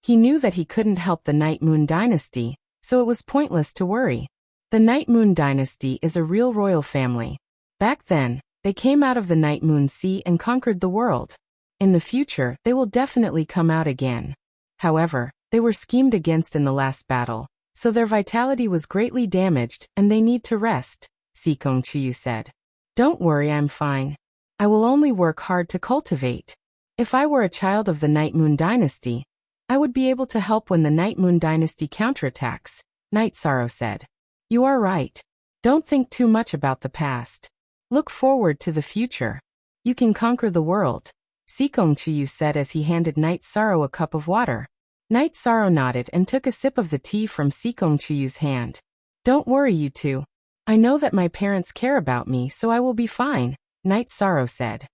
A: He knew that he couldn't help the Night Moon dynasty, so it was pointless to worry. The Night Moon dynasty is a real royal family. Back then, they came out of the Night Moon Sea and conquered the world. In the future, they will definitely come out again. However, they were schemed against in the last battle, so their vitality was greatly damaged and they need to rest, Sikong Chiyu said. Don't worry, I'm fine. I will only work hard to cultivate. If I were a child of the Night Moon dynasty, I would be able to help when the Night Moon dynasty counterattacks, Night Sorrow said. You are right. Don't think too much about the past. Look forward to the future. You can conquer the world, Sikong Chiyu said as he handed Night Sorrow a cup of water. Night Sorrow nodded and took a sip of the tea from Sikong Chiyu's hand. Don't worry, you two. I know that my parents care about me, so I will be fine, Night Sorrow said.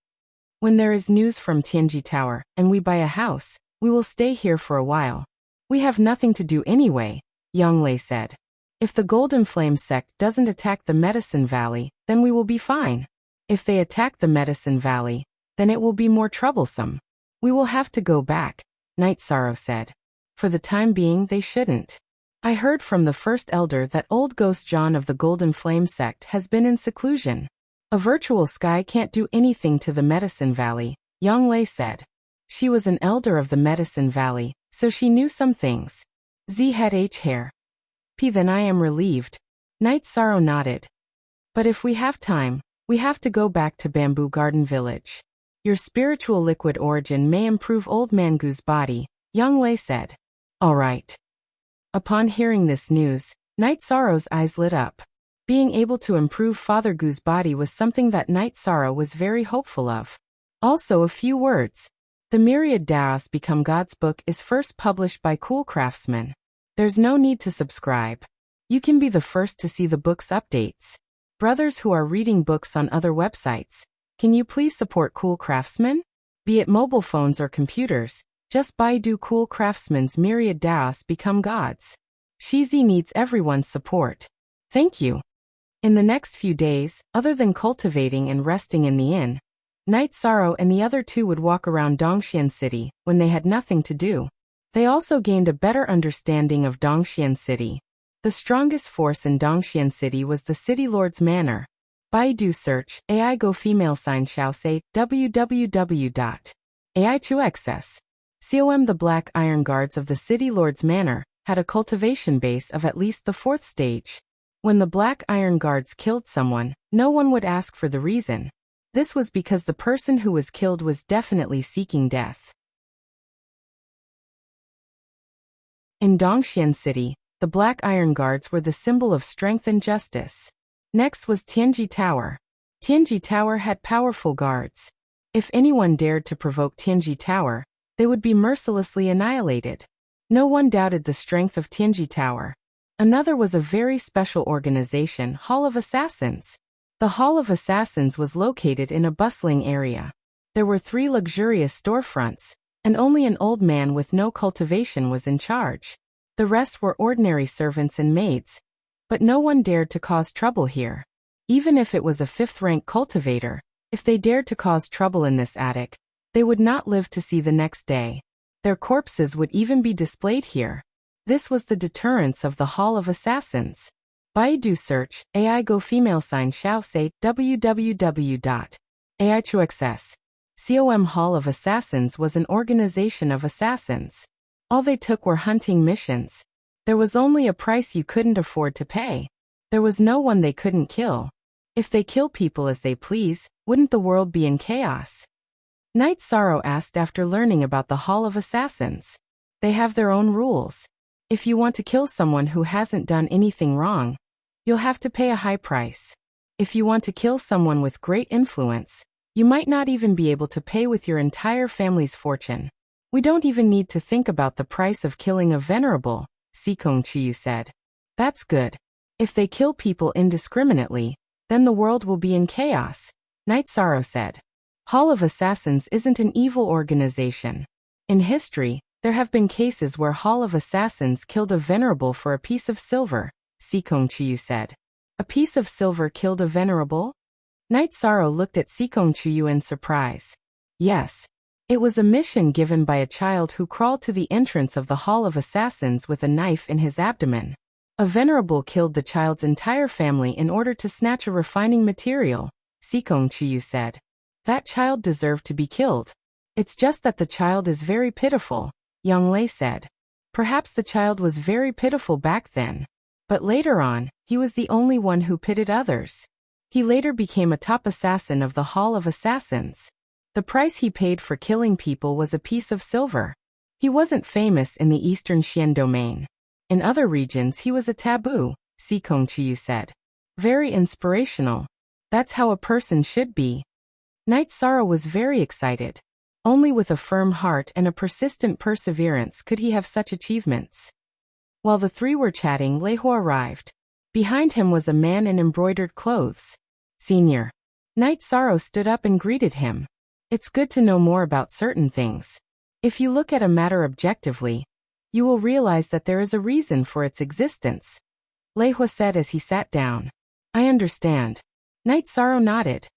A: When there is news from Tianji Tower and we buy a house, we will stay here for a while. We have nothing to do anyway, Yanglei said. If the Golden Flame sect doesn't attack the Medicine Valley, then we will be fine. If they attack the Medicine Valley, then it will be more troublesome. We will have to go back, Night Sorrow said. For the time being, they shouldn't. I heard from the first elder that old Ghost John of the Golden Flame sect has been in seclusion. A virtual sky can't do anything to the Medicine Valley, Yanglei said. She was an elder of the Medicine Valley, so she knew some things. Z had H hair. Then I am relieved. Night Sorrow nodded. But if we have time, we have to go back to Bamboo Garden Village. Your spiritual liquid origin may improve Old Man Gu's body, Yanglei said. All right. Upon hearing this news, Night Sorrow's eyes lit up. Being able to improve Father Gu's body was something that Night Sorrow was very hopeful of. Also a few words. The Myriad Daos Become Gods book is first published by Cool Craftsman. There's no need to subscribe. You can be the first to see the book's updates. Brothers who are reading books on other websites, can you please support Cool Craftsman? Be it mobile phones or computers, just Baidu Cool Craftsman's Myriad Daos Become Gods. Shizi needs everyone's support. Thank you. In the next few days, other than cultivating and resting in the inn, Night Sorrow and the other two would walk around Dongxian City when they had nothing to do. They also gained a better understanding of Dongxian City. The strongest force in Dongxian City was the City Lord's Manor. Baidu search, AI Go Female Sign Shao Say, www.ai2xs. Com. The Black Iron Guards of the City Lord's Manor had a cultivation base of at least the 4th stage. When the Black Iron Guards killed someone, no one would ask for the reason. This was because the person who was killed was definitely seeking death. In Dongxian City, the Black Iron Guards were the symbol of strength and justice. Next was Tianji Tower. Tianji Tower had powerful guards. If anyone dared to provoke Tianji Tower, they would be mercilessly annihilated. No one doubted the strength of Tianji Tower. Another was a very special organization, Hall of Assassins. The Hall of Assassins was located in a bustling area. There were 3 luxurious storefronts, and only an old man with no cultivation was in charge. The rest were ordinary servants and maids. But no one dared to cause trouble here. Even if it was a fifth-rank cultivator, if they dared to cause trouble in this attic, they would not live to see the next day. Their corpses would even be displayed here. This was the deterrence of the Hall of Assassins. Baidu search, AI go female sign shao say www.aichuxs.com Hall of Assassins was an organization of assassins. All they took were hunting missions. There was only a price you couldn't afford to pay. There was no one they couldn't kill. If they kill people as they please, wouldn't the world be in chaos? Night Sorrow asked after learning about the Hall of Assassins. They have their own rules. If you want to kill someone who hasn't done anything wrong, you'll have to pay a high price. If you want to kill someone with great influence, you might not even be able to pay with your entire family's fortune. We don't even need to think about the price of killing a venerable, Sikong Chiyu said. That's good. If they kill people indiscriminately, then the world will be in chaos, Night Sorrow said. Hall of Assassins isn't an evil organization. In history, there have been cases where Hall of Assassins killed a venerable for a piece of silver, Sikong Chiyu said. A piece of silver killed a venerable? Night Sorrow looked at Sikong Chiyu in surprise. Yes. It was a mission given by a child who crawled to the entrance of the Hall of Assassins with a knife in his abdomen. A venerable killed the child's entire family in order to snatch a refining material, Sikong Chiyu said. That child deserved to be killed. It's just that the child is very pitiful, Yang Lei said. Perhaps the child was very pitiful back then. But later on, he was the only one who pitied others. He later became a top assassin of the Hall of Assassins. The price he paid for killing people was a piece of silver. He wasn't famous in the Eastern Xian domain. In other regions he was a taboo, Sikong Chiyu said. Very inspirational. That's how a person should be. Night Sorrow was very excited. Only with a firm heart and a persistent perseverance could he have such achievements. While the three were chatting, Leiho arrived. Behind him was a man in embroidered clothes. Senior. Night Sorrow stood up and greeted him. It's good to know more about certain things. If you look at a matter objectively, you will realize that there is a reason for its existence, Leiho said as he sat down. I understand. Night Sorrow nodded.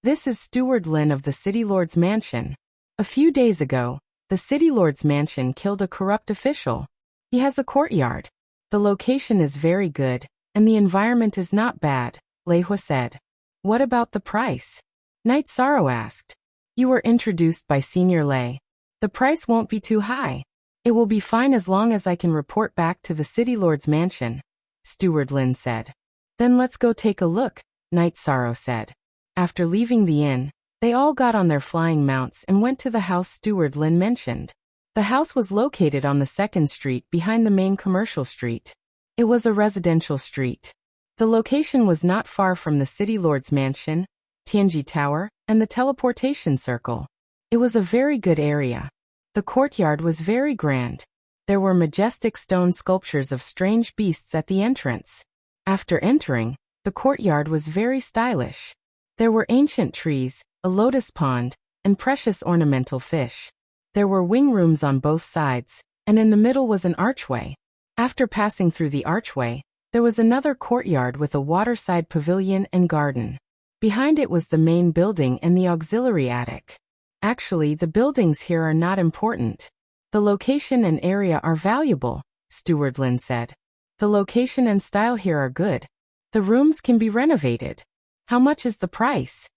A: This is Steward Lin of the City Lord's mansion. A few days ago, the City Lord's mansion killed a corrupt official. He has a courtyard. The location is very good, and the environment is not bad, Leiho said. What about the price? Night Sorrow asked. You were introduced by Senior Lei. The price won't be too high. It will be fine as long as I can report back to the City Lord's mansion, Steward Lin said. Then let's go take a look, Night Sorrow said. After leaving the inn, they all got on their flying mounts and went to the house Steward Lin mentioned. The house was located on the second street behind the main commercial street. It was a residential street. The location was not far from the City Lord's mansion, Tianji Tower, and the teleportation circle. It was a very good area. The courtyard was very grand. There were majestic stone sculptures of strange beasts at the entrance. After entering, the courtyard was very stylish. There were ancient trees, a lotus pond, and precious ornamental fish. There were wing rooms on both sides, and in the middle was an archway. After passing through the archway, there was another courtyard with a waterside pavilion and garden. Behind it was the main building and the auxiliary attic. Actually, the buildings here are not important. The location and area are valuable, Steward Lin said. The location and style here are good. The rooms can be renovated. How much is the price?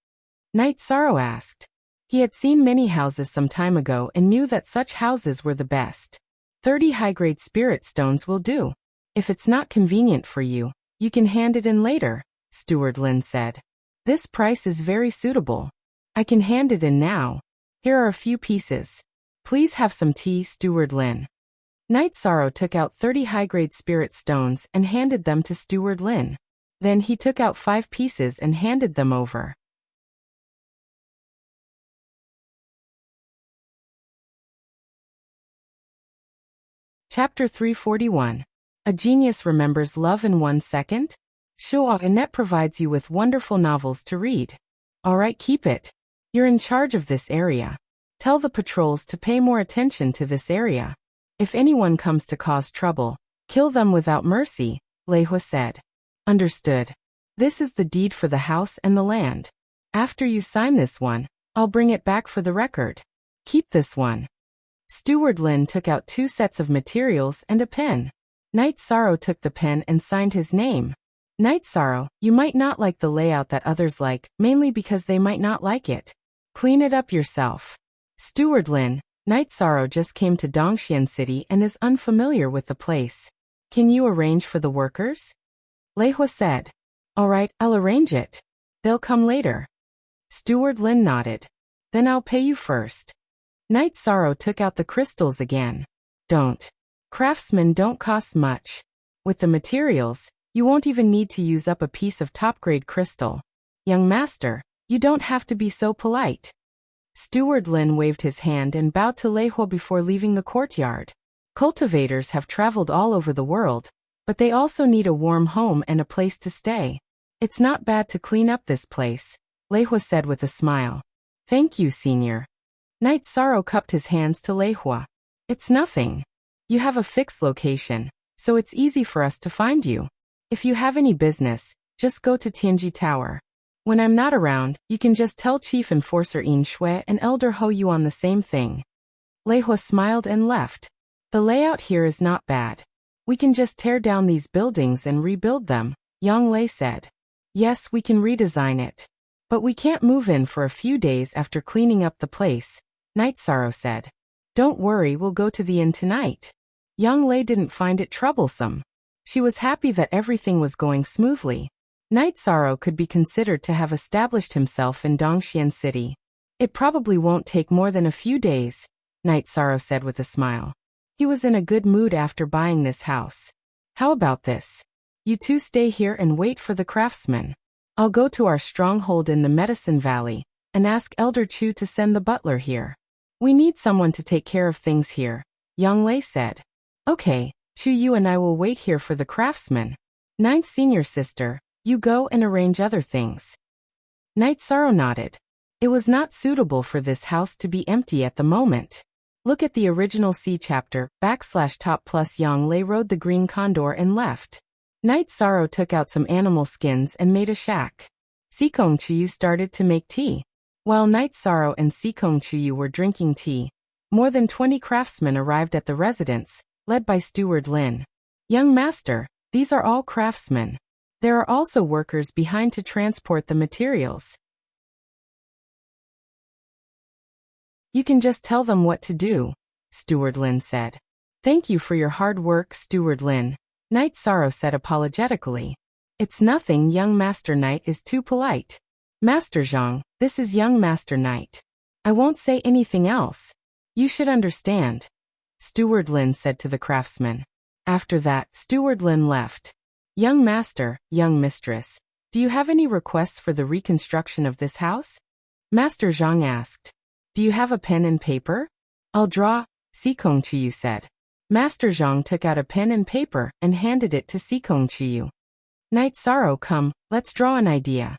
A: Night Sorrow asked. He had seen many houses some time ago and knew that such houses were the best. 30 high-grade spirit stones will do. If it's not convenient for you, you can hand it in later, Steward Lin said. This price is very suitable. I can hand it in now. Here are a few pieces. Please have some tea, Steward Lin. Night Sorrow took out 30 high-grade spirit stones and handed them to Steward Lin. Then he took out 5 pieces and handed them over. Chapter 341. A Genius Remembers Love in 1 Second? Sure, Annette provides you with wonderful novels to read. Alright, keep it. You're in charge of this area. Tell the patrols to pay more attention to this area. If anyone comes to cause trouble, kill them without mercy, Lei Hua said. Understood. This is the deed for the house and the land. After you sign this one, I'll bring it back for the record. Keep this one. Steward Lin took out 2 sets of materials and a pen. Night Sorrow took the pen and signed his name. Night Sorrow, you might not like the layout that others like, mainly because they might not like it. Clean it up yourself. Steward Lin, Night Sorrow just came to Dongxian City and is unfamiliar with the place. Can you arrange for the workers? Lei Hua said. All right, I'll arrange it. They'll come later. Steward Lin nodded. Then I'll pay you first. Night Sorrow took out the crystals again. Don't. Craftsmen don't cost much. With the materials, you won't even need to use up a piece of top-grade crystal. Young master, you don't have to be so polite. Steward Lin waved his hand and bowed to Lei Hua before leaving the courtyard. Cultivators have traveled all over the world, but they also need a warm home and a place to stay. It's not bad to clean up this place, Lei Hua said with a smile. Thank you, senior. Night Sorrow cupped his hands to Lei Hua. It's nothing. You have a fixed location, so it's easy for us to find you. If you have any business, just go to Tianji Tower. When I'm not around, you can just tell Chief Enforcer Yin Shui and Elder Ho Yuan the same thing. Lei Hua smiled and left. The layout here is not bad. We can just tear down these buildings and rebuild them, Yang Lei said. Yes, we can redesign it. But we can't move in for a few days after cleaning up the place, Night Sorrow said. Don't worry, we'll go to the inn tonight. Yang Lei didn't find it troublesome. She was happy that everything was going smoothly. Night Sorrow could be considered to have established himself in Dongxian City. It probably won't take more than a few days, Night Sorrow said with a smile. He was in a good mood after buying this house. How about this? You two stay here and wait for the craftsmen. I'll go to our stronghold in the Medicine Valley and ask Elder Chu to send the butler here. We need someone to take care of things here, Yang Lei said. Okay, Chu, you and I will wait here for the craftsmen. Ninth senior sister, you go and arrange other things. Night Sorrow nodded. It was not suitable for this house to be empty at the moment. Look at the original C chapter, /top plus Yang Lei rode the green condor and left. Night Sorrow took out some animal skins and made a shack. Sikong Chuyu started to make tea. While Night Sorrow and Sikong Chuyu were drinking tea, more than 20 craftsmen arrived at the residence, led by Steward Lin. Young master, these are all craftsmen. There are also workers behind to transport the materials. You can just tell them what to do, Steward Lin said. Thank you for your hard work, Steward Lin, Night Sorrow said apologetically. It's nothing, young Master Knight is too polite. Master Zhang, this is young Master Knight. I won't say anything else. You should understand, Steward Lin said to the craftsman. After that, Steward Lin left. Young Master, young Mistress, do you have any requests for the reconstruction of this house? Master Zhang asked. Do you have a pen and paper? I'll draw, Sikong Chuyu said. Master Zhang took out a pen and paper and handed it to Sikong Chuyu. Night Sorrow, come, let's draw an idea.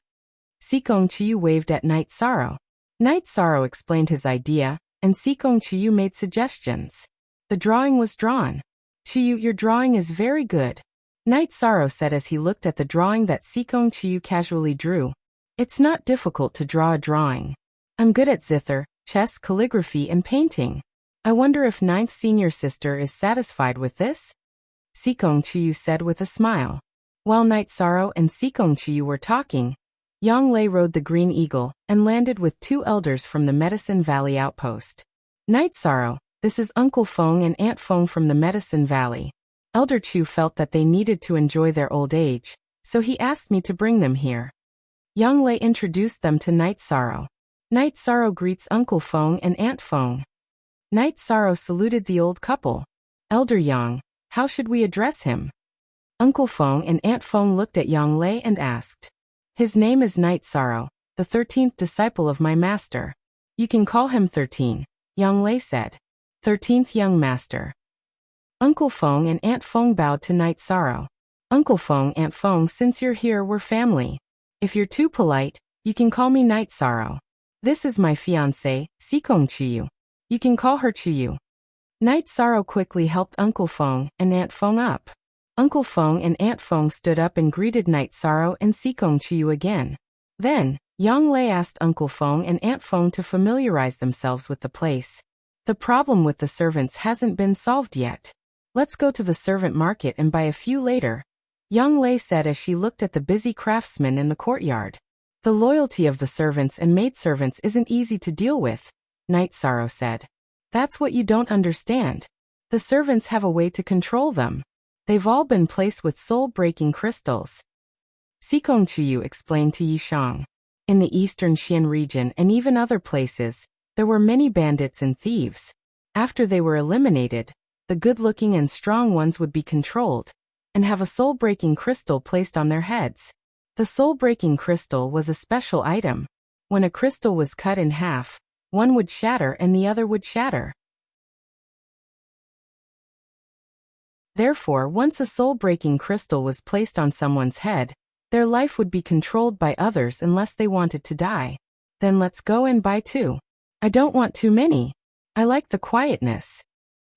A: Sikong Chuyu waved at Night Sorrow. Night Sorrow explained his idea, and Sikong Chuyu made suggestions. The drawing was drawn. Chuyu, your drawing is very good, Night Sorrow said as he looked at the drawing that Sikong Chuyu casually drew. It's not difficult to draw a drawing. I'm good at zither, chess, calligraphy, and painting. I wonder if ninth senior sister is satisfied with this? Sikong Chuyu said with a smile. While Night Sorrow and Sikong Chuyu were talking, Yang Lei rode the Green Eagle and landed with 2 elders from the Medicine Valley outpost. Night Sorrow, this is Uncle Feng and Aunt Feng from the Medicine Valley. Elder Chu felt that they needed to enjoy their old age, so he asked me to bring them here. Yang Lei introduced them to Night Sorrow. Night Sorrow greets Uncle Feng and Aunt Feng. Night Sorrow saluted the old couple. Elder Yang, how should we address him? Uncle Feng and Aunt Feng looked at Yang Lei and asked. His name is Night Sorrow, the 13th disciple of my master. You can call him 13, Yang Lei said. 13th young master. Uncle Feng and Aunt Feng bowed to Night Sorrow. Uncle Feng, Aunt Feng, since you're here, we're family. If you're too polite, you can call me Night Sorrow. This is my fiancée, Sikong Chiyu. You can call her Chiyu. Night Sorrow quickly helped Uncle Feng and Aunt Feng up. Uncle Feng and Aunt Feng stood up and greeted Night Sorrow and Sikong Chiyu again. Then, Yang Lei asked Uncle Feng and Aunt Feng to familiarize themselves with the place. The problem with the servants hasn't been solved yet. Let's go to the servant market and buy a few later, Yang Lei said as she looked at the busy craftsmen in the courtyard. The loyalty of the servants and maidservants isn't easy to deal with, Night Sorrow said. That's what you don't understand. The servants have a way to control them. They've all been placed with soul-breaking crystals. Sikong Chiyu explained to Yishang. In the eastern Xian region and even other places, there were many bandits and thieves. After they were eliminated, the good-looking and strong ones would be controlled and have a soul-breaking crystal placed on their heads. The soul-breaking crystal was a special item. When a crystal was cut in half, one would shatter and the other would shatter. Therefore, once a soul-breaking crystal was placed on someone's head, their life would be controlled by others unless they wanted to die. Then let's go and buy two. I don't want too many. I like the quietness.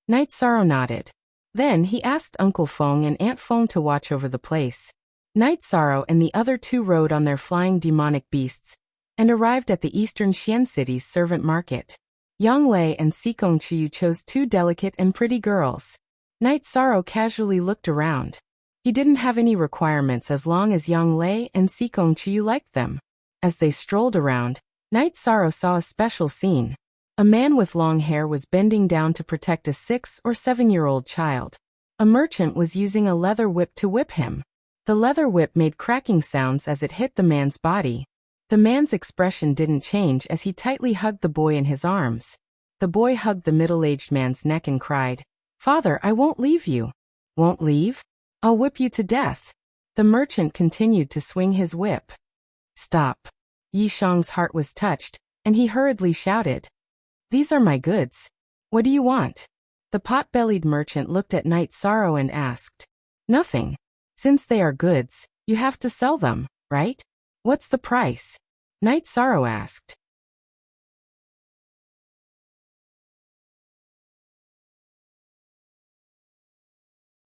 A: Night Sorrow nodded. Then he asked Uncle Feng and Aunt Feng to watch over the place. Night Sorrow and the other two rode on their flying demonic beasts and arrived at the eastern Xian city's servant market. Yang Lei and Sikong Chiyu chose two delicate and pretty girls. Night Sorrow casually looked around. He didn't have any requirements as long as Yang Lei and Sikong Chiyu liked them. As they strolled around, Night Sorrow saw a special scene. A man with long hair was bending down to protect a 6- or 7-year-old child. A merchant was using a leather whip to whip him. The leather whip made cracking sounds as it hit the man's body. The man's expression didn't change as he tightly hugged the boy in his arms. The boy hugged the middle-aged man's neck and cried, "Father, I won't leave you." "Won't leave? I'll whip you to death." The merchant continued to swing his whip. "Stop." Yishang's heart was touched, and he hurriedly shouted, "These are my goods. What do you want?" The pot-bellied merchant looked at Night Sorrow and asked, "Nothing. Since they are goods, you have to sell them, right? What's the price?" Night Sorrow asked.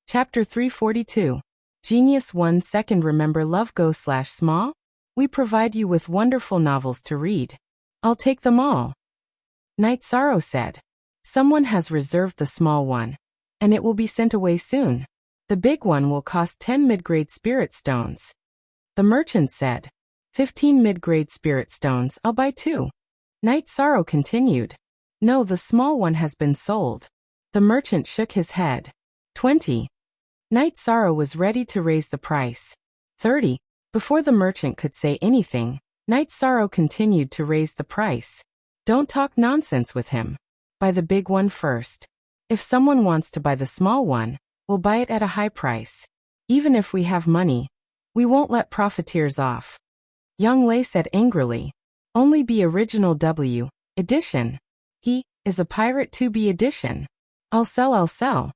A: Chapter 342. Genius 1 Second. Remember Love Go/Small? We provide you with wonderful novels to read. I'll take them all. Night Sorrow said. Someone has reserved the small one, and it will be sent away soon. The big one will cost 10 mid-grade spirit stones. The merchant said. 15 mid-grade spirit stones, I'll buy 2. Night Sorrow continued. No, the small one has been sold. The merchant shook his head. 20. Night Sorrow was ready to raise the price. 30. Before the merchant could say anything, Night Sorrow continued to raise the price. Don't talk nonsense with him. Buy the big one first. If someone wants to buy the small one, we'll buy it at a high price. Even if we have money, we won't let profiteers off. Yang Lei said angrily. Only be original W. Edition. He is a pirate 2B edition. I'll sell.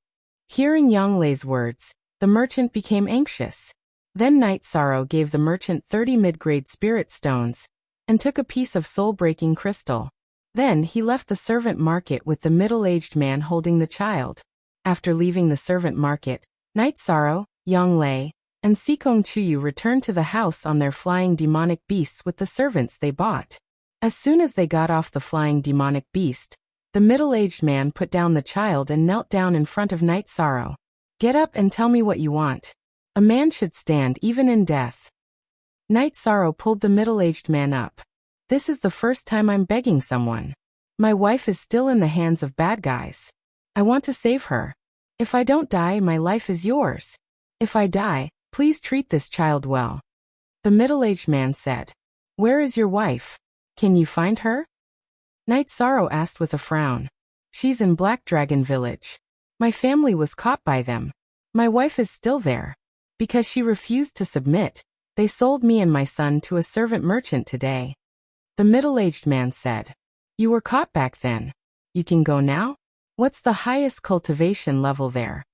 A: Hearing Yang Lei's words, the merchant became anxious. Then Night Sorrow gave the merchant 30 mid-grade spirit stones and took a piece of soul-breaking crystal. Then he left the servant market with the middle-aged man holding the child. After leaving the servant market, Night Sorrow, Yang Lei, and Sikong Chiyu returned to the house on their flying demonic beasts with the servants they bought. As soon as they got off the flying demonic beast, the middle-aged man put down the child and knelt down in front of Night Sorrow. Get up and tell me what you want. A man should stand even in death. Night Sorrow pulled the middle-aged man up. This is the first time I'm begging someone. My wife is still in the hands of bad guys. I want to save her. If I don't die, my life is yours. If I die, please treat this child well. The middle-aged man said. Where is your wife? Can you find her? Night Sorrow asked with a frown. She's in Black Dragon Village. My family was caught by them. My wife is still there. Because she refused to submit, they sold me and my son to a servant merchant today. The middle-aged man said. You were caught back then. You can go now? What's the highest cultivation level there?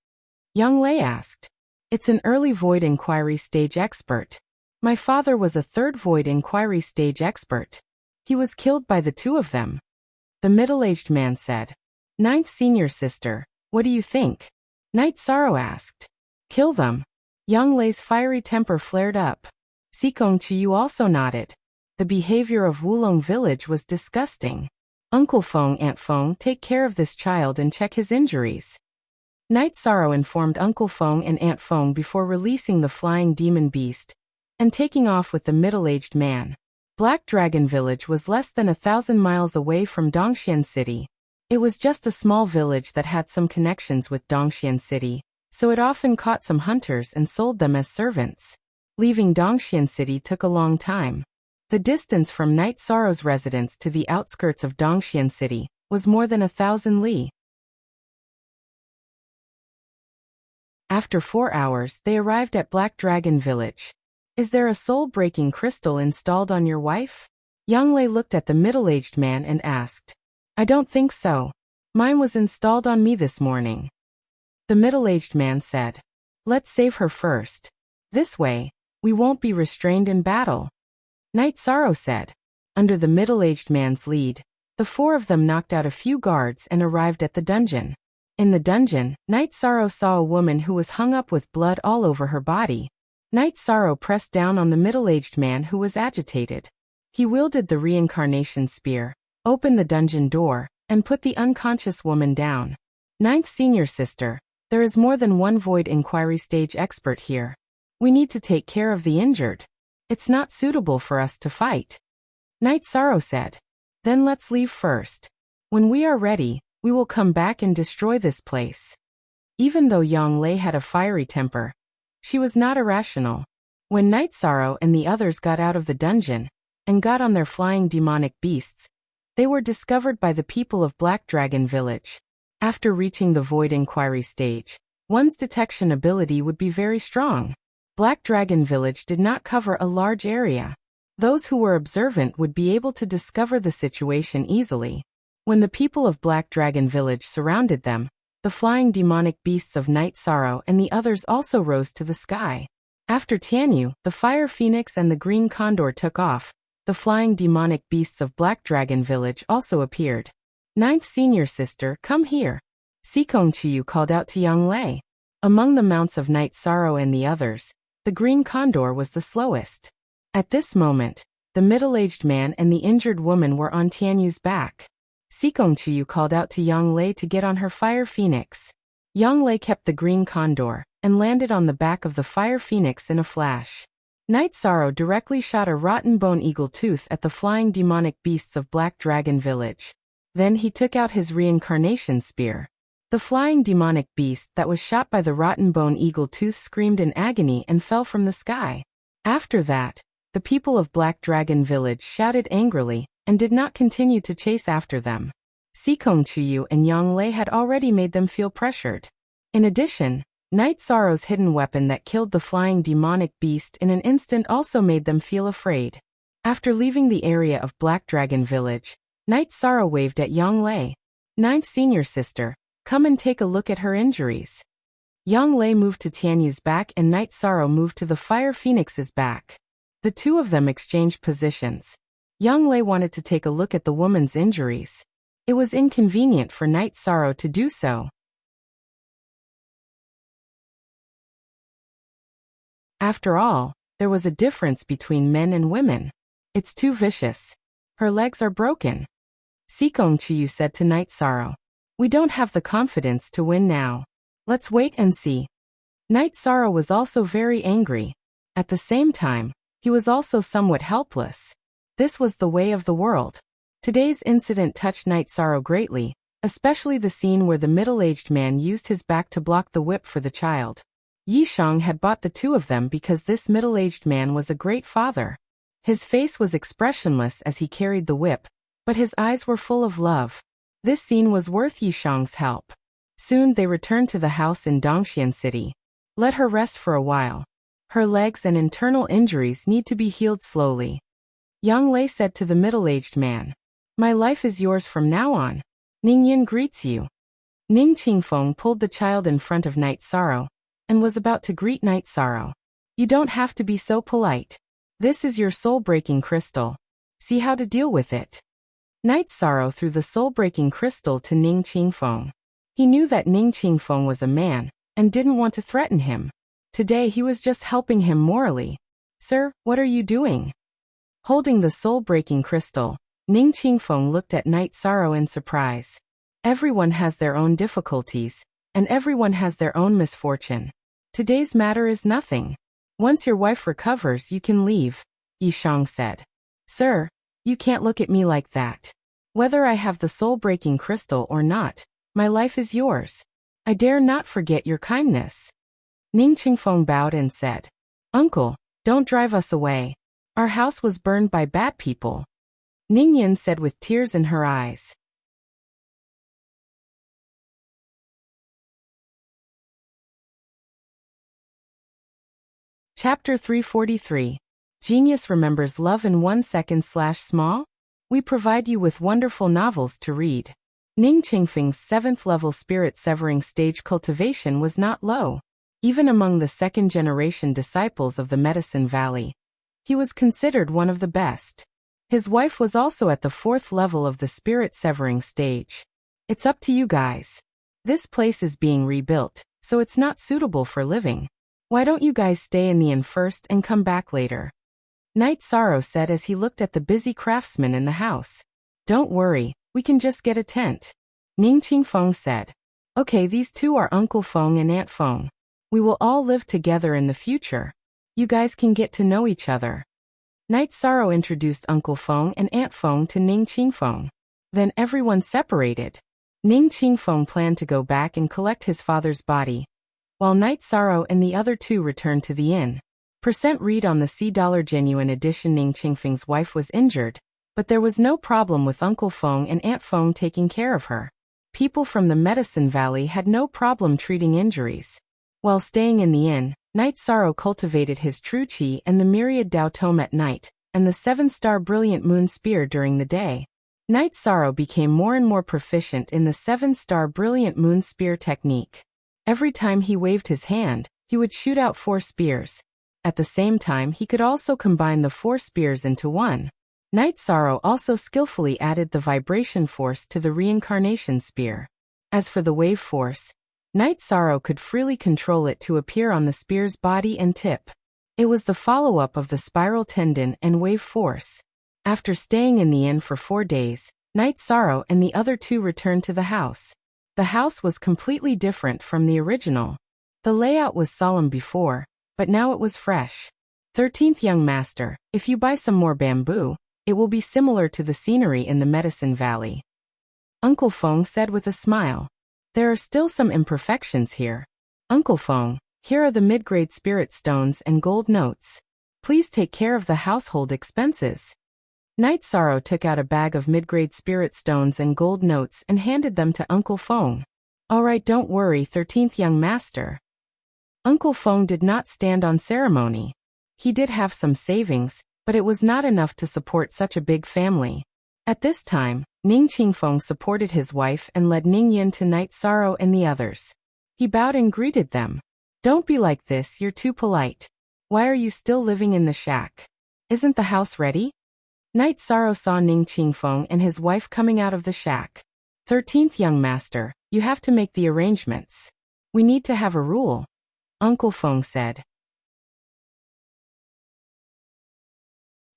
A: Yang Lei asked. It's an early void inquiry stage expert. My father was a third void inquiry stage expert. He was killed by the two of them. The middle-aged man said. Ninth senior sister, what do you think? Night Sorrow asked. Kill them. Yang Lei's fiery temper flared up. Sikong Chiyu also nodded. The behavior of Wulong village was disgusting. Uncle Feng, Aunt Feng, take care of this child and check his injuries. Night Sorrow informed Uncle Feng and Aunt Feng before releasing the flying demon beast and taking off with the middle-aged man. Black Dragon Village was less than 1,000 miles away from Dongxian City. It was just a small village that had some connections with Dongxian City, so it often caught some hunters and sold them as servants. Leaving Dongxian City took a long time. The distance from Night Sorrow's residence to the outskirts of Dongxian City was more than 1,000 li. After 4 hours, they arrived at Black Dragon Village. Is there a soul-breaking crystal installed on your wife? Yang Lei looked at the middle-aged man and asked. I don't think so. Mine was installed on me this morning. The middle-aged man said. Let's save her first. This way, we won't be restrained in battle. Night Sorrow said. Under the middle-aged man's lead, the four of them knocked out a few guards and arrived at the dungeon. In the dungeon, Night Sorrow saw a woman who was hung up with blood all over her body. Night Sorrow pressed down on the middle-aged man who was agitated. He wielded the reincarnation spear, opened the dungeon door, and put the unconscious woman down. Ninth senior sister, there is more than one void inquiry stage expert here. We need to take care of the injured. It's not suitable for us to fight. Night Sorrow said. Then let's leave first. When we are ready, we will come back and destroy this place. Even though Yang Lei had a fiery temper, she was not irrational. When Night Sorrow and the others got out of the dungeon and got on their flying demonic beasts, they were discovered by the people of Black Dragon Village. After reaching the Void Inquiry stage, one's detection ability would be very strong. Black Dragon Village did not cover a large area. Those who were observant would be able to discover the situation easily. When the people of Black Dragon Village surrounded them, the flying demonic beasts of Night Sorrow and the others also rose to the sky. After Tianyu, the Fire Phoenix and the Green Condor took off, the flying demonic beasts of Black Dragon Village also appeared. Ninth senior sister, come here. Sikong Chiyu called out to Yang Lei. Among the mounts of Night Sorrow and the others, the Green Condor was the slowest. At this moment, the middle-aged man and the injured woman were on Tianyu's back. Sikong Chiyu called out to Yang Lei to get on her Fire Phoenix. Yang Lei kept the Green Condor and landed on the back of the Fire Phoenix in a flash. Night Sorrow directly shot a rotten bone eagle tooth at the flying demonic beasts of Black Dragon Village. Then he took out his reincarnation spear. The flying demonic beast that was shot by the rotten bone eagle tooth screamed in agony and fell from the sky. After that, the people of Black Dragon Village shouted angrily and did not continue to chase after them. Sikong Chiyu and Yang Lei had already made them feel pressured. In addition, Night Sorrow's hidden weapon that killed the flying demonic beast in an instant also made them feel afraid. After leaving the area of Black Dragon Village, Night Sorrow waved at Yang Lei. Ninth senior sister, come and take a look at her injuries. Yang Lei moved to Tianyu's back and Night Sorrow moved to the Fire Phoenix's back. The two of them exchanged positions. Yang Lei wanted to take a look at the woman's injuries. It was inconvenient for Night Sorrow to do so. After all, there was a difference between men and women. It's too vicious. Her legs are broken. Sikong Chiyu said to Night Sorrow. We don't have the confidence to win now. Let's wait and see. Night Sorrow was also very angry. At the same time, he was also somewhat helpless. This was the way of the world. Today's incident touched Night Sorrow greatly, especially the scene where the middle-aged man used his back to block the whip for the child. Yishang had bought the two of them because this middle-aged man was a great father. His face was expressionless as he carried the whip, but his eyes were full of love. This scene was worth Yishang's help. Soon they returned to the house in Dongxian City. Let her rest for a while. Her legs and internal injuries need to be healed slowly. Yang Lei said to the middle-aged man. My life is yours from now on. Ning Yin greets you. Ning Qingfeng pulled the child in front of Night Sorrow and was about to greet Night Sorrow. You don't have to be so polite. This is your soul-breaking crystal. See how to deal with it. Night Sorrow threw the soul-breaking crystal to Ning Qingfeng. He knew that Ning Qingfeng was a man, and didn't want to threaten him. Today he was just helping him morally. Sir, what are you doing? Holding the soul-breaking crystal, Ning Qingfeng looked at Night Sorrow in surprise. Everyone has their own difficulties, and everyone has their own misfortune. Today's matter is nothing. Once your wife recovers, you can leave, Yishang said. Sir, you can't look at me like that. Whether I have the soul-breaking crystal or not, my life is yours. I dare not forget your kindness. Ning Qingfeng bowed and said, Uncle, don't drive us away. Our house was burned by bad people. Ning Yin said with tears in her eyes. Chapter 343. Genius remembers love in 1 second/small? We provide you with wonderful novels to read. Ning Qingfeng's 7th-level spirit-severing stage cultivation was not low. Even among the second-generation disciples of the Medicine Valley, he was considered one of the best. His wife was also at the 4th level of the spirit-severing stage. It's up to you guys. This place is being rebuilt, so it's not suitable for living. Why don't you guys stay in the inn first and come back later? Night Sorrow said as he looked at the busy craftsmen in the house. Don't worry, we can just get a tent. Ning Qingfeng said. Okay, these two are Uncle Feng and Aunt Feng. We will all live together in the future. You guys can get to know each other. Night Sorrow introduced Uncle Feng and Aunt Feng to Ning Qingfeng. Then everyone separated. Ning Qingfeng planned to go back and collect his father's body, while Night Sorrow and the other two returned to the inn. Read on the $C genuine edition. Ning Qingfeng's wife was injured, but there was no problem with Uncle Feng and Aunt Feng taking care of her. People from the Medicine Valley had no problem treating injuries. While staying in the inn, Night Sorrow cultivated his true qi and the myriad Dao Tome at night, and the 7-star brilliant moon spear during the day. Night Sorrow became more and more proficient in the 7-star brilliant moon spear technique. Every time he waved his hand, he would shoot out 4 spears. At the same time, he could also combine the 4 spears into one. Night Sorrow also skillfully added the vibration force to the reincarnation spear. As for the wave force, Night Sorrow could freely control it to appear on the spear's body and tip. It was the follow-up of the spiral tendon and wave force. After staying in the inn for 4 days, Night Sorrow and the other two returned to the house. The house was completely different from the original. The layout was solemn before, but now it was fresh. 13th young master, if you buy some more bamboo, it will be similar to the scenery in the Medicine Valley. Uncle Feng said with a smile. There are still some imperfections here. Uncle Feng, here are the mid-grade spirit stones and gold notes. Please take care of the household expenses. Night Sorrow took out a bag of mid-grade spirit stones and gold notes and handed them to Uncle Feng. All right, don't worry, 13th young master. Uncle Feng did not stand on ceremony. He did have some savings, but it was not enough to support such a big family. At this time, Ning Qingfeng supported his wife and led Ning Yin to Night Sorrow and the others. He bowed and greeted them. Don't be like this, you're too polite. Why are you still living in the shack? Isn't the house ready? Night Sorrow saw Ning Qingfeng and his wife coming out of the shack. 13th young master, you have to make the arrangements. We need to have a rule, Uncle Feng said.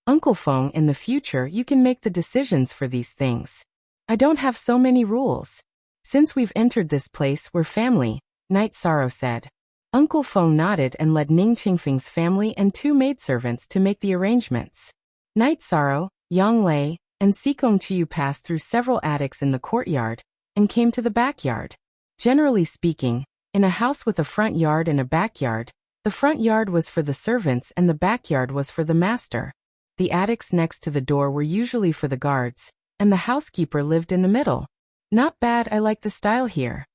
A: Uncle Feng, in the future you can make the decisions for these things. I don't have so many rules. Since we've entered this place, we're family, Night Sorrow said. Uncle Feng nodded and led Ning Qingfeng's family and 2 maidservants to make the arrangements. Night Sorrow, Yang Lei, and Sikong Chiyu passed through several attics in the courtyard, and came to the backyard. Generally speaking, in a house with a front yard and a backyard, the front yard was for the servants and the backyard was for the master. The attics next to the door were usually for the guards, and the housekeeper lived in the middle. Not bad, I like the style here.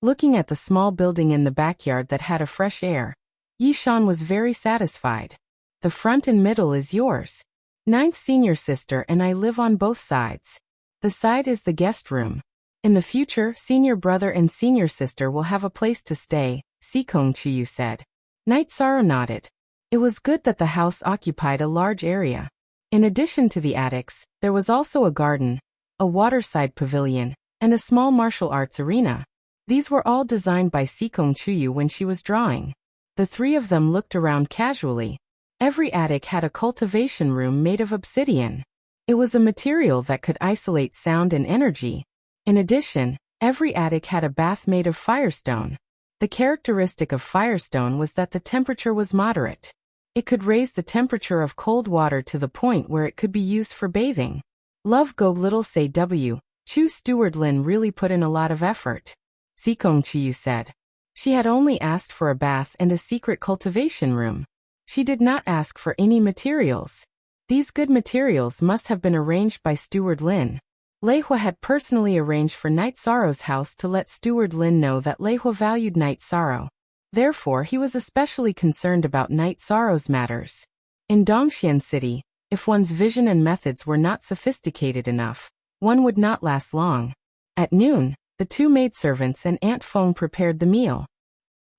A: Looking at the small building in the backyard that had a fresh air, Yishan was very satisfied. The front and middle is yours. 9th senior sister and I live on both sides. The side is the guest room. In the future, senior brother and senior sister will have a place to stay, Sikong Chiyu said. Night Sorrow nodded. It was good that the house occupied a large area. In addition to the attics, there was also a garden, a waterside pavilion, and a small martial arts arena. These were all designed by Sikong Chuyu when she was drawing. The three of them looked around casually. Every attic had a cultivation room made of obsidian. It was a material that could isolate sound and energy. In addition, every attic had a bath made of firestone. The characteristic of firestone was that the temperature was moderate. It could raise the temperature of cold water to the point where it could be used for bathing. Love go little say W. Chu Steward Lin really put in a lot of effort. Sikong Chuyu said. She had only asked for a bath and a secret cultivation room. She did not ask for any materials. These good materials must have been arranged by Steward Lin. Lei Hua had personally arranged for Night Sorrow's house to let Steward Lin know that Lei Hua valued Night Sorrow. Therefore, he was especially concerned about Night Sorrow's matters. In Dongxian City, if one's vision and methods were not sophisticated enough, one would not last long. At noon, the two maidservants and Aunt Feng prepared the meal.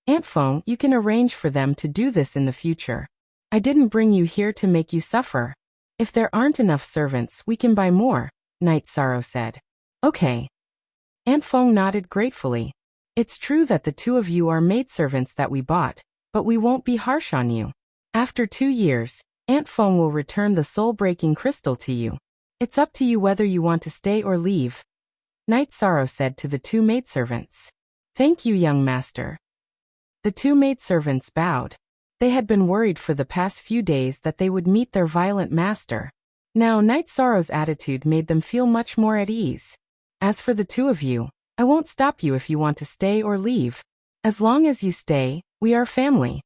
A: Aunt Feng, you can arrange for them to do this in the future. I didn't bring you here to make you suffer. If there aren't enough servants, we can buy more, Night Sorrow said. Okay. Aunt Feng nodded gratefully. It's true that the two of you are maidservants that we bought, but we won't be harsh on you. After 2 years, Aunt Feng will return the soul-breaking crystal to you. It's up to you whether you want to stay or leave, Night Sorrow said to the two maidservants. Thank you, young master. The two maidservants bowed. They had been worried for the past few days that they would meet their violent master. Now Night Sorrow's attitude made them feel much more at ease. As for the two of you, I won't stop you if you want to stay or leave. As long as you stay, we are family.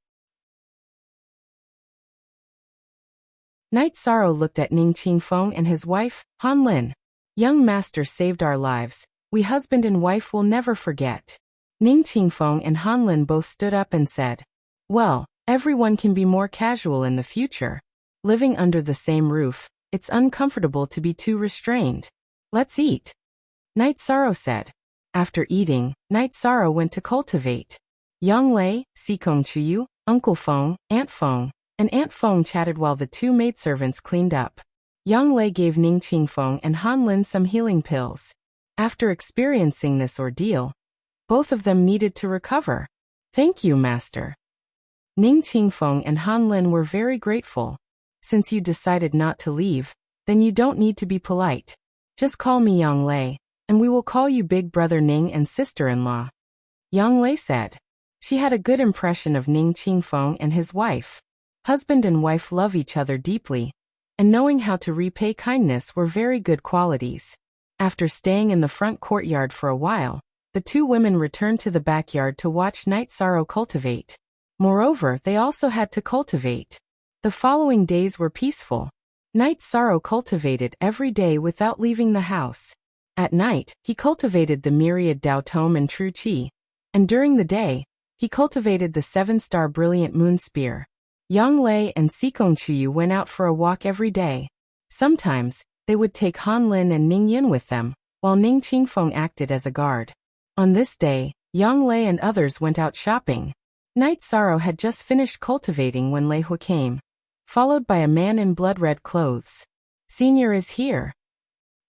A: Night Sorrow looked at Ning Qingfeng and his wife, Han Lin. Young master saved our lives. We husband and wife will never forget. Ning Qingfeng and Han Lin both stood up and said, well, everyone can be more casual in the future. Living under the same roof, it's uncomfortable to be too restrained. Let's eat. Night Sorrow said. After eating, Night Sorrow went to cultivate. Young Lei, Sikong Chuyu, Uncle Feng, and Aunt Feng chatted while the two maidservants cleaned up. Young Lei gave Ning Qingfeng and Han Lin some healing pills. After experiencing this ordeal, both of them needed to recover. Thank you, master. Ning Qingfeng and Han Lin were very grateful. Since you decided not to leave, then you don't need to be polite. Just call me Young Lei, and we will call you Big Brother Ning and sister-in-law. Young Lei said. She had a good impression of Ning Qingfeng and his wife. Husband and wife love each other deeply, and knowing how to repay kindness were very good qualities. After staying in the front courtyard for a while, the two women returned to the backyard to watch Night Sorrow cultivate. Moreover, they also had to cultivate. The following days were peaceful. Night Sorrow cultivated every day without leaving the house. At night, he cultivated the myriad Dao Tome and True Qi. And during the day, he cultivated the 7-star brilliant moon spear. Yang Lei and Sikong Chuyu went out for a walk every day. Sometimes, they would take Han Lin and Ning Yin with them, while Ning Qingfeng acted as a guard. On this day, Yang Lei and others went out shopping. Night Sorrow had just finished cultivating when Lei Hua came, followed by a man in blood-red clothes. Senior is here.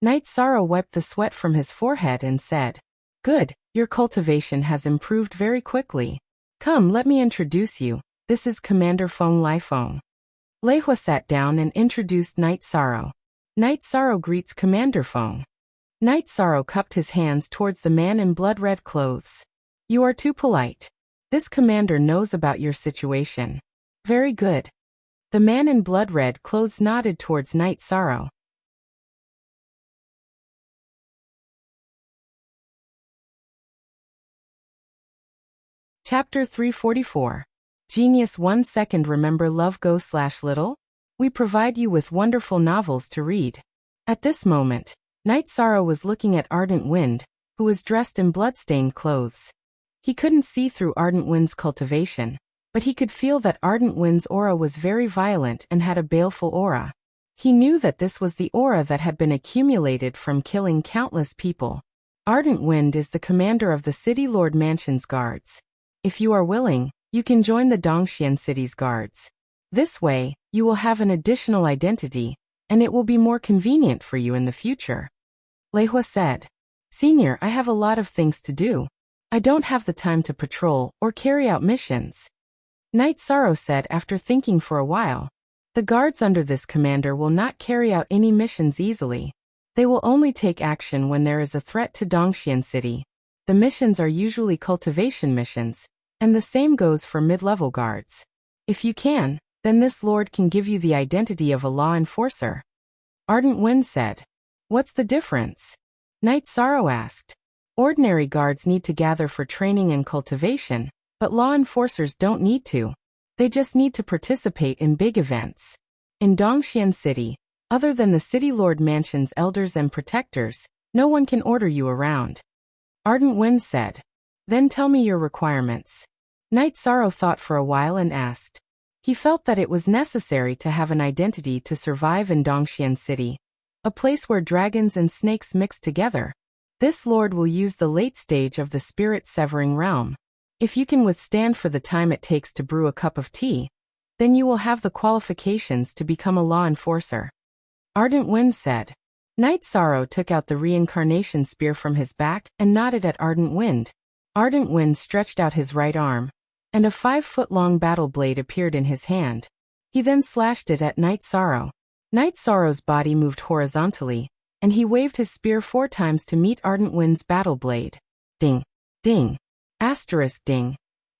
A: Night Sorrow wiped the sweat from his forehead and said, Good, your cultivation has improved very quickly. Come, let me introduce you. This is Commander Feng Lifeng. Lei Hua sat down and introduced Night Sorrow. Night Sorrow greets Commander Feng. Night Sorrow cupped his hands towards the man in blood-red clothes. You are too polite. This commander knows about your situation. Very good. The man in blood-red clothes nodded towards Night Sorrow. Chapter 344. Genius 1 second. Remember Love Go/Little? We provide you with wonderful novels to read. At this moment, Night Sorrow was looking at Ardent Wind, who was dressed in blood-stained clothes. He couldn't see through Ardent Wind's cultivation, but he could feel that Ardent Wind's aura was very violent and had a baleful aura. He knew that this was the aura that had been accumulated from killing countless people. Ardent Wind is the commander of the City Lord Mansion's guards. If you are willing, you can join the Dongxian City's guards. This way, you will have an additional identity, and it will be more convenient for you in the future. Lei Hua said. Senior, I have a lot of things to do. I don't have the time to patrol or carry out missions. Knight Sorrow said after thinking for a while. The guards under this commander will not carry out any missions easily. They will only take action when there is a threat to Dongxian City. The missions are usually cultivation missions, and the same goes for mid-level guards. If you can, then this lord can give you the identity of a law enforcer. Ardent Wind said. What's the difference? Knight Sorrow asked. Ordinary guards need to gather for training and cultivation, but law enforcers don't need to. They just need to participate in big events. In Dongxian City, other than the City Lord Mansion's elders and protectors, no one can order you around. Ardent Wind said. Then tell me your requirements. Knight Sorrow thought for a while and asked. He felt that it was necessary to have an identity to survive in Dongxian City, a place where dragons and snakes mix together. This lord will use the late stage of the spirit-severing realm. If you can withstand for the time it takes to brew a cup of tea, then you will have the qualifications to become a law enforcer. Ardent Wind said. Knight Sorrow took out the reincarnation spear from his back and nodded at Ardent Wind. Ardent Wind stretched out his right arm, and a 5-foot-long battle blade appeared in his hand. He then slashed it at Knight Sorrow. Knight Sorrow's body moved horizontally, and he waved his spear 4 times to meet Ardent Wind's battle blade. Ding! Ding! Asterisk ding!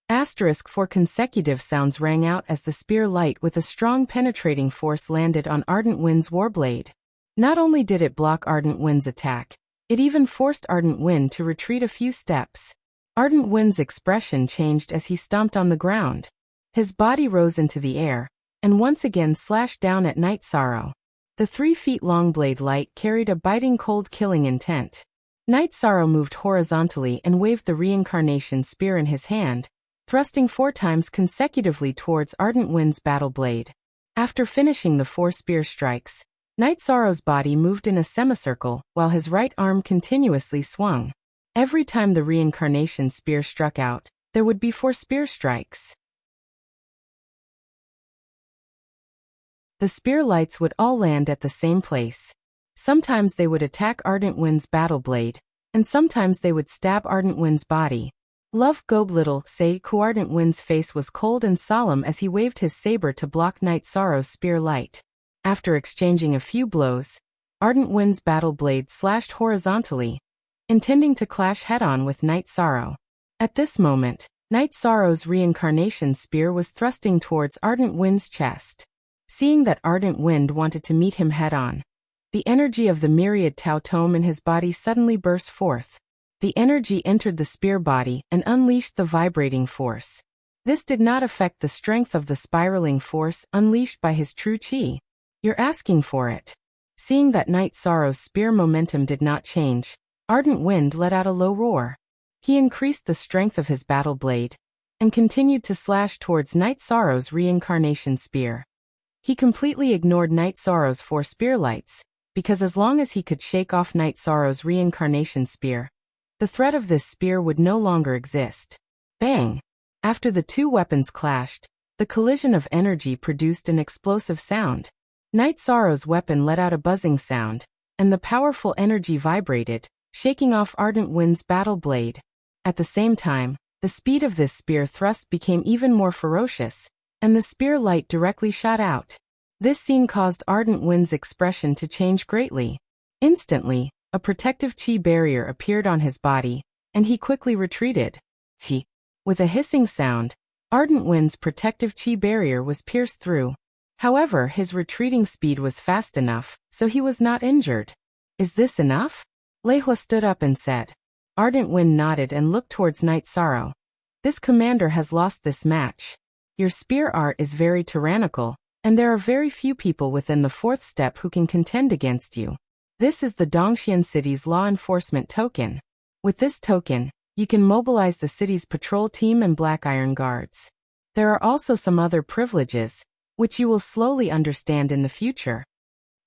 A: Asterisk 4 consecutive sounds rang out as the spear light with a strong penetrating force landed on Ardent Wind's warblade. Not only did it block Ardent Wind's attack, it even forced Ardent Wind to retreat a few steps. Ardent Wind's expression changed as he stomped on the ground. His body rose into the air, and once again slashed down at Knight Sorrow. The 3-feet-long blade light carried a biting cold killing intent. Knight Sorrow moved horizontally and waved the reincarnation spear in his hand, thrusting 4 times consecutively towards Ardent Wind's battle blade. After finishing the 4 spear strikes, Knight Sorrow's body moved in a semicircle while his right arm continuously swung. Every time the reincarnation spear struck out, there would be 4 spear strikes. The spear lights would all land at the same place. Sometimes they would attack Ardent Wind's battle blade, and sometimes they would stab Ardent Wind's body. Love Gobe Little say Ardent Wind's face was cold and solemn as he waved his saber to block Knight Sorrow's spear light. After exchanging a few blows, Ardent Wind's battle blade slashed horizontally, intending to clash head-on with Knight Sorrow. At this moment, Knight Sorrow's reincarnation spear was thrusting towards Ardent Wind's chest. Seeing that Ardent Wind wanted to meet him head-on, the energy of the myriad Tao Tome in his body suddenly burst forth. The energy entered the spear body and unleashed the vibrating force. This did not affect the strength of the spiraling force unleashed by his true chi. You're asking for it. Seeing that Knight Sorrow's spear momentum did not change, Ardent Wind let out a low roar. He increased the strength of his battle blade and continued to slash towards Knight Sorrow's reincarnation spear. He completely ignored Knight Sorrow's 4 spear lights, because as long as he could shake off Knight Sorrow's reincarnation spear, the threat of this spear would no longer exist. Bang! After the 2 weapons clashed, the collision of energy produced an explosive sound. Knight Sorrow's weapon let out a buzzing sound, and the powerful energy vibrated, shaking off Ardent Wind's battle blade. At the same time, the speed of this spear thrust became even more ferocious, and the spear light directly shot out. This scene caused Ardent Wind's expression to change greatly. Instantly, a protective chi barrier appeared on his body, and he quickly retreated. Chi. With a hissing sound, Ardent Wind's protective chi barrier was pierced through. However, his retreating speed was fast enough, so he was not injured. Is this enough? Lei Hua stood up and said. Ardent Wind nodded and looked towards Knight Sorrow. This commander has lost this match. Your spear art is very tyrannical, and there are very few people within the 4th step who can contend against you. This is the Dongxian City's law enforcement token. With this token, you can mobilize the city's patrol team and Black Iron Guards. There are also some other privileges, which you will slowly understand in the future.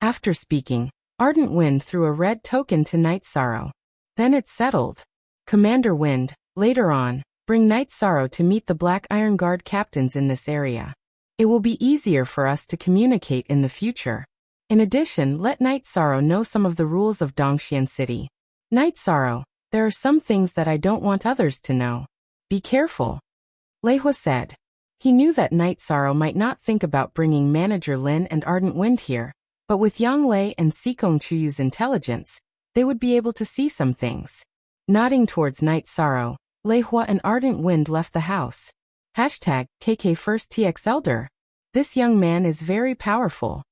A: After speaking, Ardent Wind threw a red token to Knight Sorrow. Then it's settled. Commander Wind, later on, bring Knight Sorrow to meet the Black Iron Guard captains in this area. It will be easier for us to communicate in the future. In addition, let Night Sorrow know some of the rules of Dongxian City. Night Sorrow, there are some things that I don't want others to know. Be careful. Lei Hua said. He knew that Night Sorrow might not think about bringing Manager Lin and Ardent Wind here, but with Yang Lei and Sikong Chuyu's intelligence, they would be able to see some things. Nodding towards Night Sorrow, Lei Hua and Ardent Wind left the house. Hashtag KK First TX Elder. This young man is very powerful.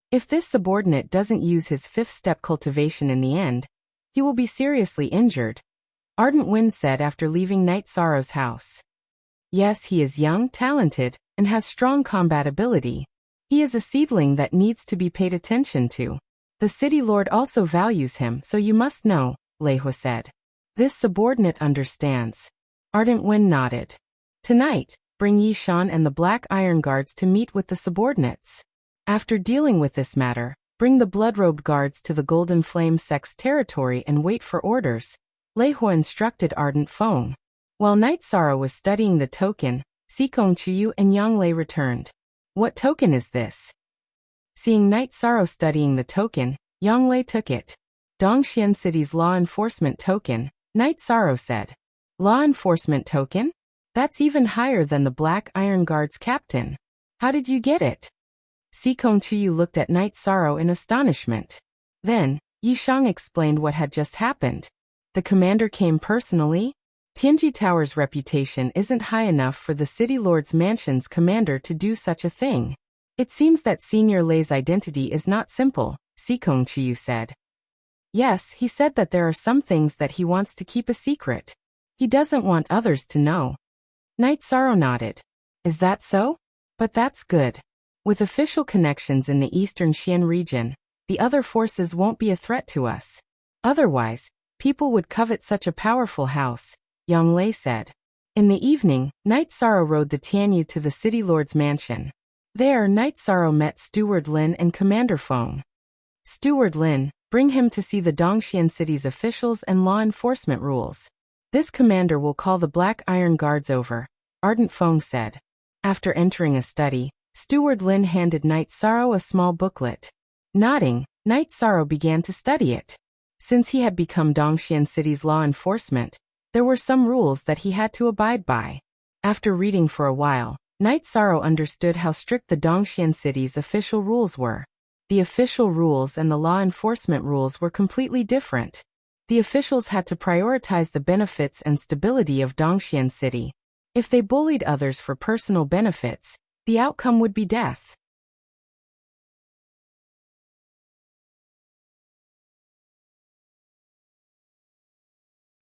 A: If this subordinate doesn't use his fifth step cultivation in the end, he will be seriously injured, Ardent Wind said after leaving Night Sorrow's house. Yes, he is young, talented, and has strong combat ability. He is a seedling that needs to be paid attention to. The city lord also values him, so you must know, Lei Hua said. This subordinate understands. Ardent Wind nodded. Tonight, bring Yi Shan and the Black Iron Guards to meet with the subordinates. After dealing with this matter, bring the blood-robed guards to the Golden Flame Sect's territory and wait for orders, Lei Hua instructed Ardent Feng. While Night Sorrow was studying the token, Sikong Chuyu and Yang Lei returned. What token is this? Seeing Night Sorrow studying the token, Yang Lei took it. Dongxian City's law enforcement token, Night Sorrow said. Law enforcement token? That's even higher than the Black Iron Guard's captain. How did you get it? Sikong Chuyu looked at Night Sorrow in astonishment. Then, Yi Shang explained what had just happened. The commander came personally? Tianji Tower's reputation isn't high enough for the City Lord's Mansion's commander to do such a thing. It seems that Senior Lei's identity is not simple, Sikong Chuyu said. Yes, he said that there are some things that he wants to keep a secret. He doesn't want others to know. Night Sorrow nodded. Is that so? But that's good. With official connections in the eastern Xian region, the other forces won't be a threat to us. Otherwise, people would covet such a powerful house, Yang Lei said. In the evening, Night Sorrow rode the Tianyu to the City Lord's mansion. There, Night Sorrow met Steward Lin and Commander Feng. Steward Lin, bring him to see the Dongxian City's officials and law enforcement rules. This commander will call the Black Iron Guards over, Ardent Feng said. After entering a study, Steward Lin handed Night Sorrow a small booklet. Nodding, Night Sorrow began to study it. Since he had become Dongxian City's law enforcement, there were some rules that he had to abide by. After reading for a while, Night Sorrow understood how strict the Dongxian City's official rules were. The official rules and the law enforcement rules were completely different. The officials had to prioritize the benefits and stability of Dongxian City. If they bullied others for personal benefits, the outcome would be death.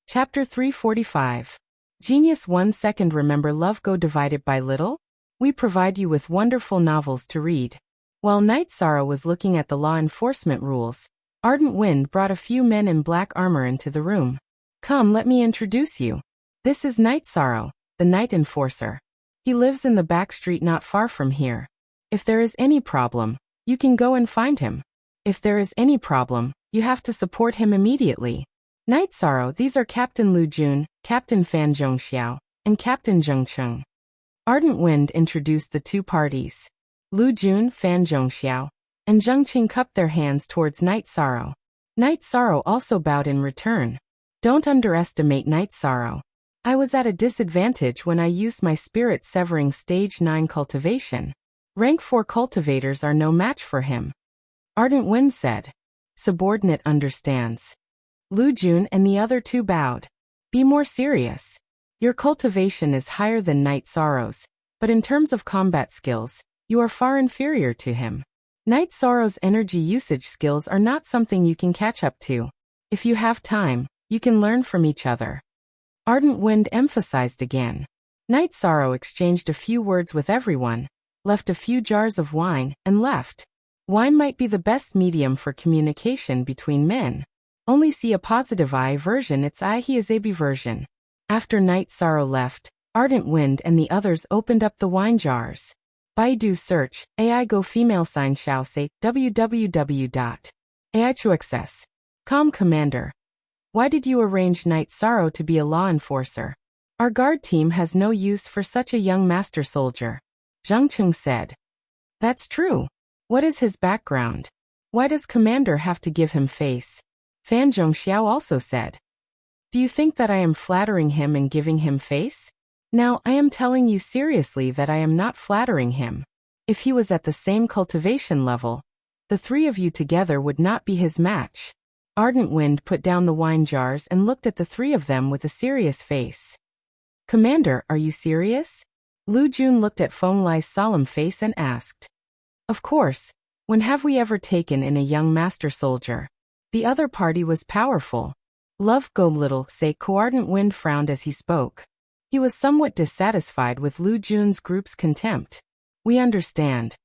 A: Chapter 345. Genius 1 second. Remember love go divided by little? We provide you with wonderful novels to read. While Night Sorrow was looking at the law enforcement rules, Ardent Wind brought a few men in black armor into the room. Come, let me introduce you. This is Night Sorrow, the night enforcer. He lives in the back street not far from here. If there is any problem, you can go and find him. If there is any problem, you have to support him immediately. Night Sorrow, these are Captain Lu Jun, Captain Fan Zhongxiao, and Captain Zheng Cheng. Ardent Wind introduced the two parties. Lu Jun, Fan Zhongxiao, and Zheng Cheng cupped their hands towards Night Sorrow. Night Sorrow also bowed in return. Don't underestimate Night Sorrow. I was at a disadvantage when I used my spirit-severing Stage 9 cultivation. Rank 4 cultivators are no match for him. Ardent Wind said. Subordinate understands. Lu Jun and the other two bowed. Be more serious. Your cultivation is higher than Night Sorrow's, but in terms of combat skills, you are far inferior to him. Night Sorrow's energy usage skills are not something you can catch up to. If you have time, you can learn from each other. Ardent Wind emphasized again. Night Sorrow exchanged a few words with everyone, left a few jars of wine, and left. Wine might be the best medium for communication between men. Only see a positive I version, its I he is a B version. After Night Sorrow left, Ardent Wind and the others opened up the wine jars. Baidu search, AI go female sign shall say, www.ai2xs.com. Commander. Why did you arrange Night Sorrow to be a law enforcer? Our guard team has no use for such a young master soldier. Zheng Cheng said. That's true. What is his background? Why does Commander have to give him face? Fan Zhongxiao also said. Do you think that I am flattering him and giving him face? Now, I am telling you seriously that I am not flattering him. If he was at the same cultivation level, the three of you together would not be his match. Ardent Wind put down the wine jars and looked at the three of them with a serious face. Commander, are you serious? Lu Jun looked at Feng Lai's solemn face and asked. Of course. When have we ever taken in a young master soldier? The other party was powerful. Love go little, say Ardent Wind frowned as he spoke. He was somewhat dissatisfied with Lu Jun's group's contempt. We understand.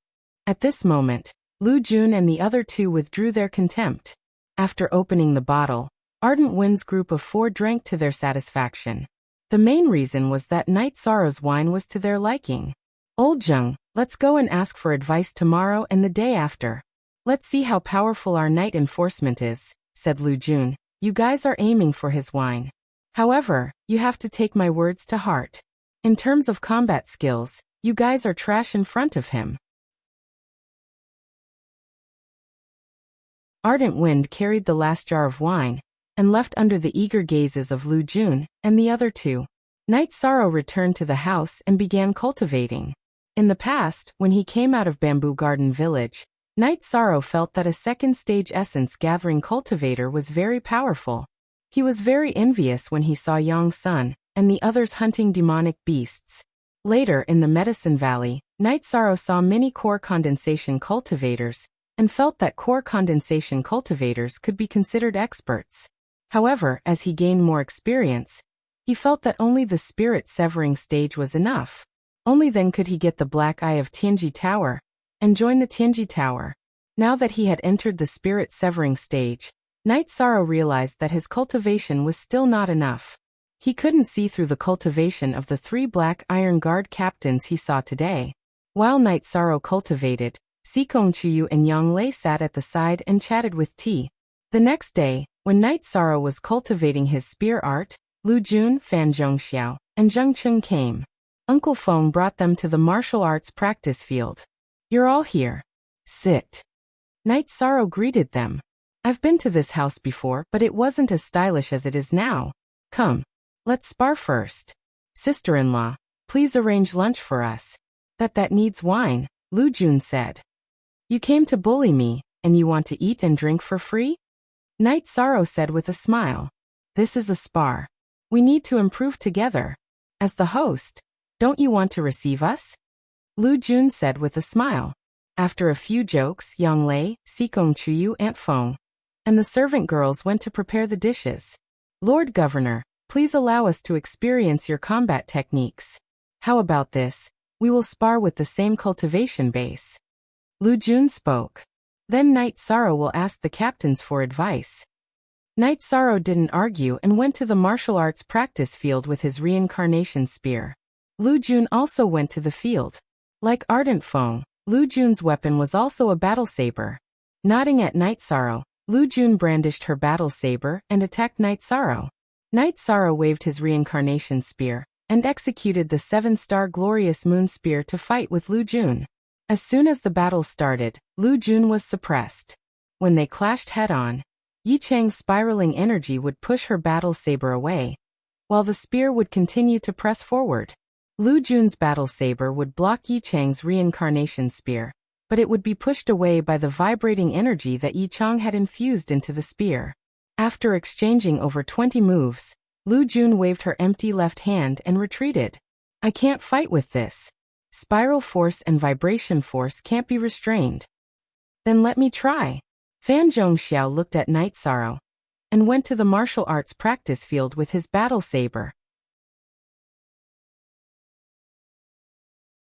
A: At this moment, Lu Jun and the other two withdrew their contempt. After opening the bottle, Ardent Wind's group of 4 drank to their satisfaction. The main reason was that Night Sorrow's wine was to their liking. Old Zheng, let's go and ask for advice tomorrow and the day after. Let's see how powerful our night enforcement is, said Lu Jun. You guys are aiming for his wine. However, you have to take my words to heart. In terms of combat skills, you guys are trash in front of him. Ardent Wind carried the last jar of wine and left under the eager gazes of Lu Jun and the other two. Night Sorrow returned to the house and began cultivating. In the past, when he came out of Bamboo Garden Village, Night Sorrow felt that a second-stage essence-gathering cultivator was very powerful. He was very envious when he saw Yang Sun and the others hunting demonic beasts. Later in the Medicine Valley, Night Sorrow saw many core condensation cultivators and felt that core condensation cultivators could be considered experts. However, as he gained more experience, he felt that only the spirit-severing stage was enough. Only then could he get the Black Eye of Tianji Tower and join the Tianji Tower. Now that he had entered the spirit-severing stage, Night Sorrow realized that his cultivation was still not enough. He couldn't see through the cultivation of the 3 Black Iron Guard captains he saw today. While Night Sorrow cultivated, Sikong Chuyu and Yang Lei sat at the side and chatted with tea. The next day, when Night Sorrow was cultivating his spear art, Lu Jun, Fan Zhongxiao, and Zheng Cheng came. Uncle Feng brought them to the martial arts practice field. You're all here. Sit. Night Sorrow greeted them. I've been to this house before, but it wasn't as stylish as it is now. Come. Let's spar first. Sister-in-law, please arrange lunch for us. That needs wine, Lu Jun said. You came to bully me, and you want to eat and drink for free? Night Sorrow said with a smile. This is a spar. We need to improve together. As the host, don't you want to receive us? Lu Jun said with a smile. After a few jokes, Yang Lei, Sikong Chuyu, Aunt Feng, and the servant girls went to prepare the dishes. Lord Governor, please allow us to experience your combat techniques. How about this? We will spar with the same cultivation base. Lu Jun spoke. Then Night Sorrow will ask the captains for advice. Night Sorrow didn't argue and went to the martial arts practice field with his reincarnation spear. Lu Jun also went to the field. Like Ardent Feng, Lu Jun's weapon was also a battle saber. Nodding at Night Sorrow, Lu Jun brandished her battle saber and attacked Night Sorrow. Night Sorrow waved his reincarnation spear and executed the 7-star glorious moon spear to fight with Lu Jun. As soon as the battle started, Lu Jun was suppressed. When they clashed head-on, Yi Chang's spiraling energy would push her battle saber away, while the spear would continue to press forward. Lu Jun's battle saber would block Yi Chang's reincarnation spear, but it would be pushed away by the vibrating energy that Yi Chang had infused into the spear. After exchanging over 20 moves, Lu Jun waved her empty left hand and retreated. I can't fight with this. Spiral force and vibration force can't be restrained. Then let me try. Fan Zhongxiao looked at Night Sorrow and went to the martial arts practice field with his battle saber.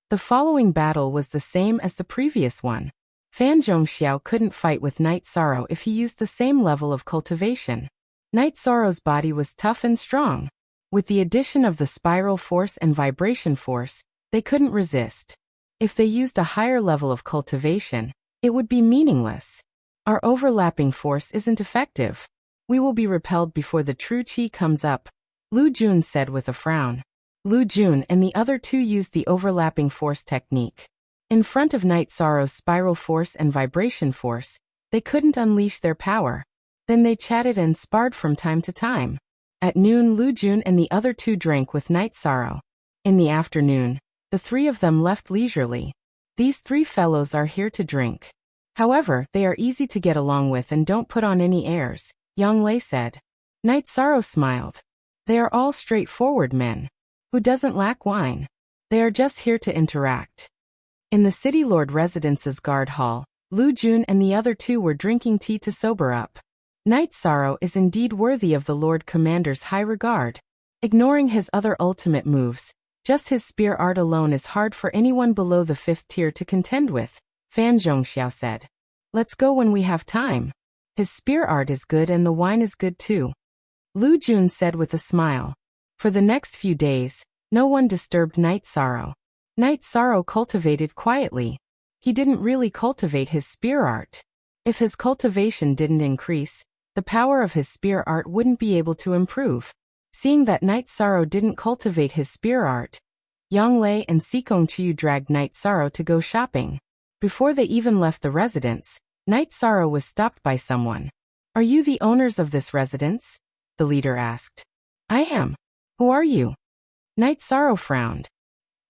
A: The following battle was the same as the previous one. Fan Zhongxiao couldn't fight with Night Sorrow if he used the same level of cultivation. Night Sorrow's body was tough and strong. With the addition of the spiral force and vibration force, they couldn't resist. If they used a higher level of cultivation, it would be meaningless. Our overlapping force isn't effective. We will be repelled before the true qi comes up, Lu Jun said with a frown. Lu Jun and the other two used the overlapping force technique. In front of Night Sorrow's spiral force and vibration force, they couldn't unleash their power. Then they chatted and sparred from time to time. At noon, Lu Jun and the other two drank with Night Sorrow. In the afternoon, the three of them left leisurely. These three fellows are here to drink. However, they are easy to get along with and don't put on any airs, Yang Lei said. Night Sorrow smiled. They are all straightforward men. Who doesn't lack wine? They are just here to interact. In the City Lord Residence's guard hall, Lu Jun and the other two were drinking tea to sober up. Night Sorrow is indeed worthy of the Lord Commander's high regard. Ignoring his other ultimate moves, just his spear art alone is hard for anyone below the 5th tier to contend with, Fan Zhongxiao said. Let's go when we have time. His spear art is good and the wine is good too. Lu Jun said with a smile. For the next few days, no one disturbed Night Sorrow. Night Sorrow cultivated quietly. He didn't really cultivate his spear art. If his cultivation didn't increase, the power of his spear art wouldn't be able to improve. Seeing that Night Sorrow didn't cultivate his spear art, Yang Lei and Sikong Chiyu dragged Night Sorrow to go shopping. Before they even left the residence, Night Sorrow was stopped by someone. Are you the owners of this residence? The leader asked. I am. Who are you? Night Sorrow frowned.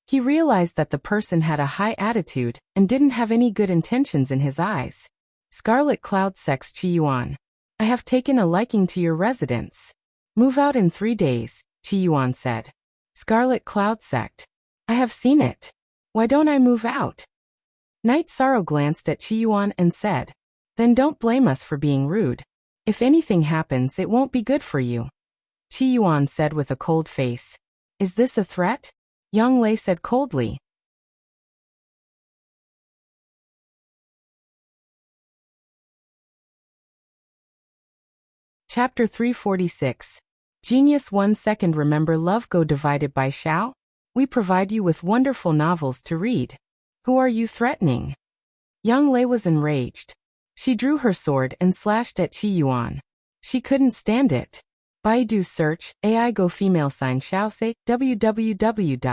A: He realized that the person had a high attitude and didn't have any good intentions in his eyes. Scarlet Cloud Sex Chi Yuan. I have taken a liking to your residence. Move out in 3 days, Chi Yuan said. Scarlet Cloud Sect. I have seen it. Why don't I move out? Night Sorrow glanced at Chi Yuan and said. Then don't blame us for being rude. If anything happens, it won't be good for you. Chi Yuan said with a cold face. Is this a threat? Yang Lei said coldly. Chapter 346. Genius 1 second. Remember love go divided by Xiao? We provide you with wonderful novels to read. Who are you threatening? Yang Lei was enraged. She drew her sword and slashed at Chi Yuan. She couldn't stand it. Baidu search, AI go female sign Xiao say, www.aichuxs.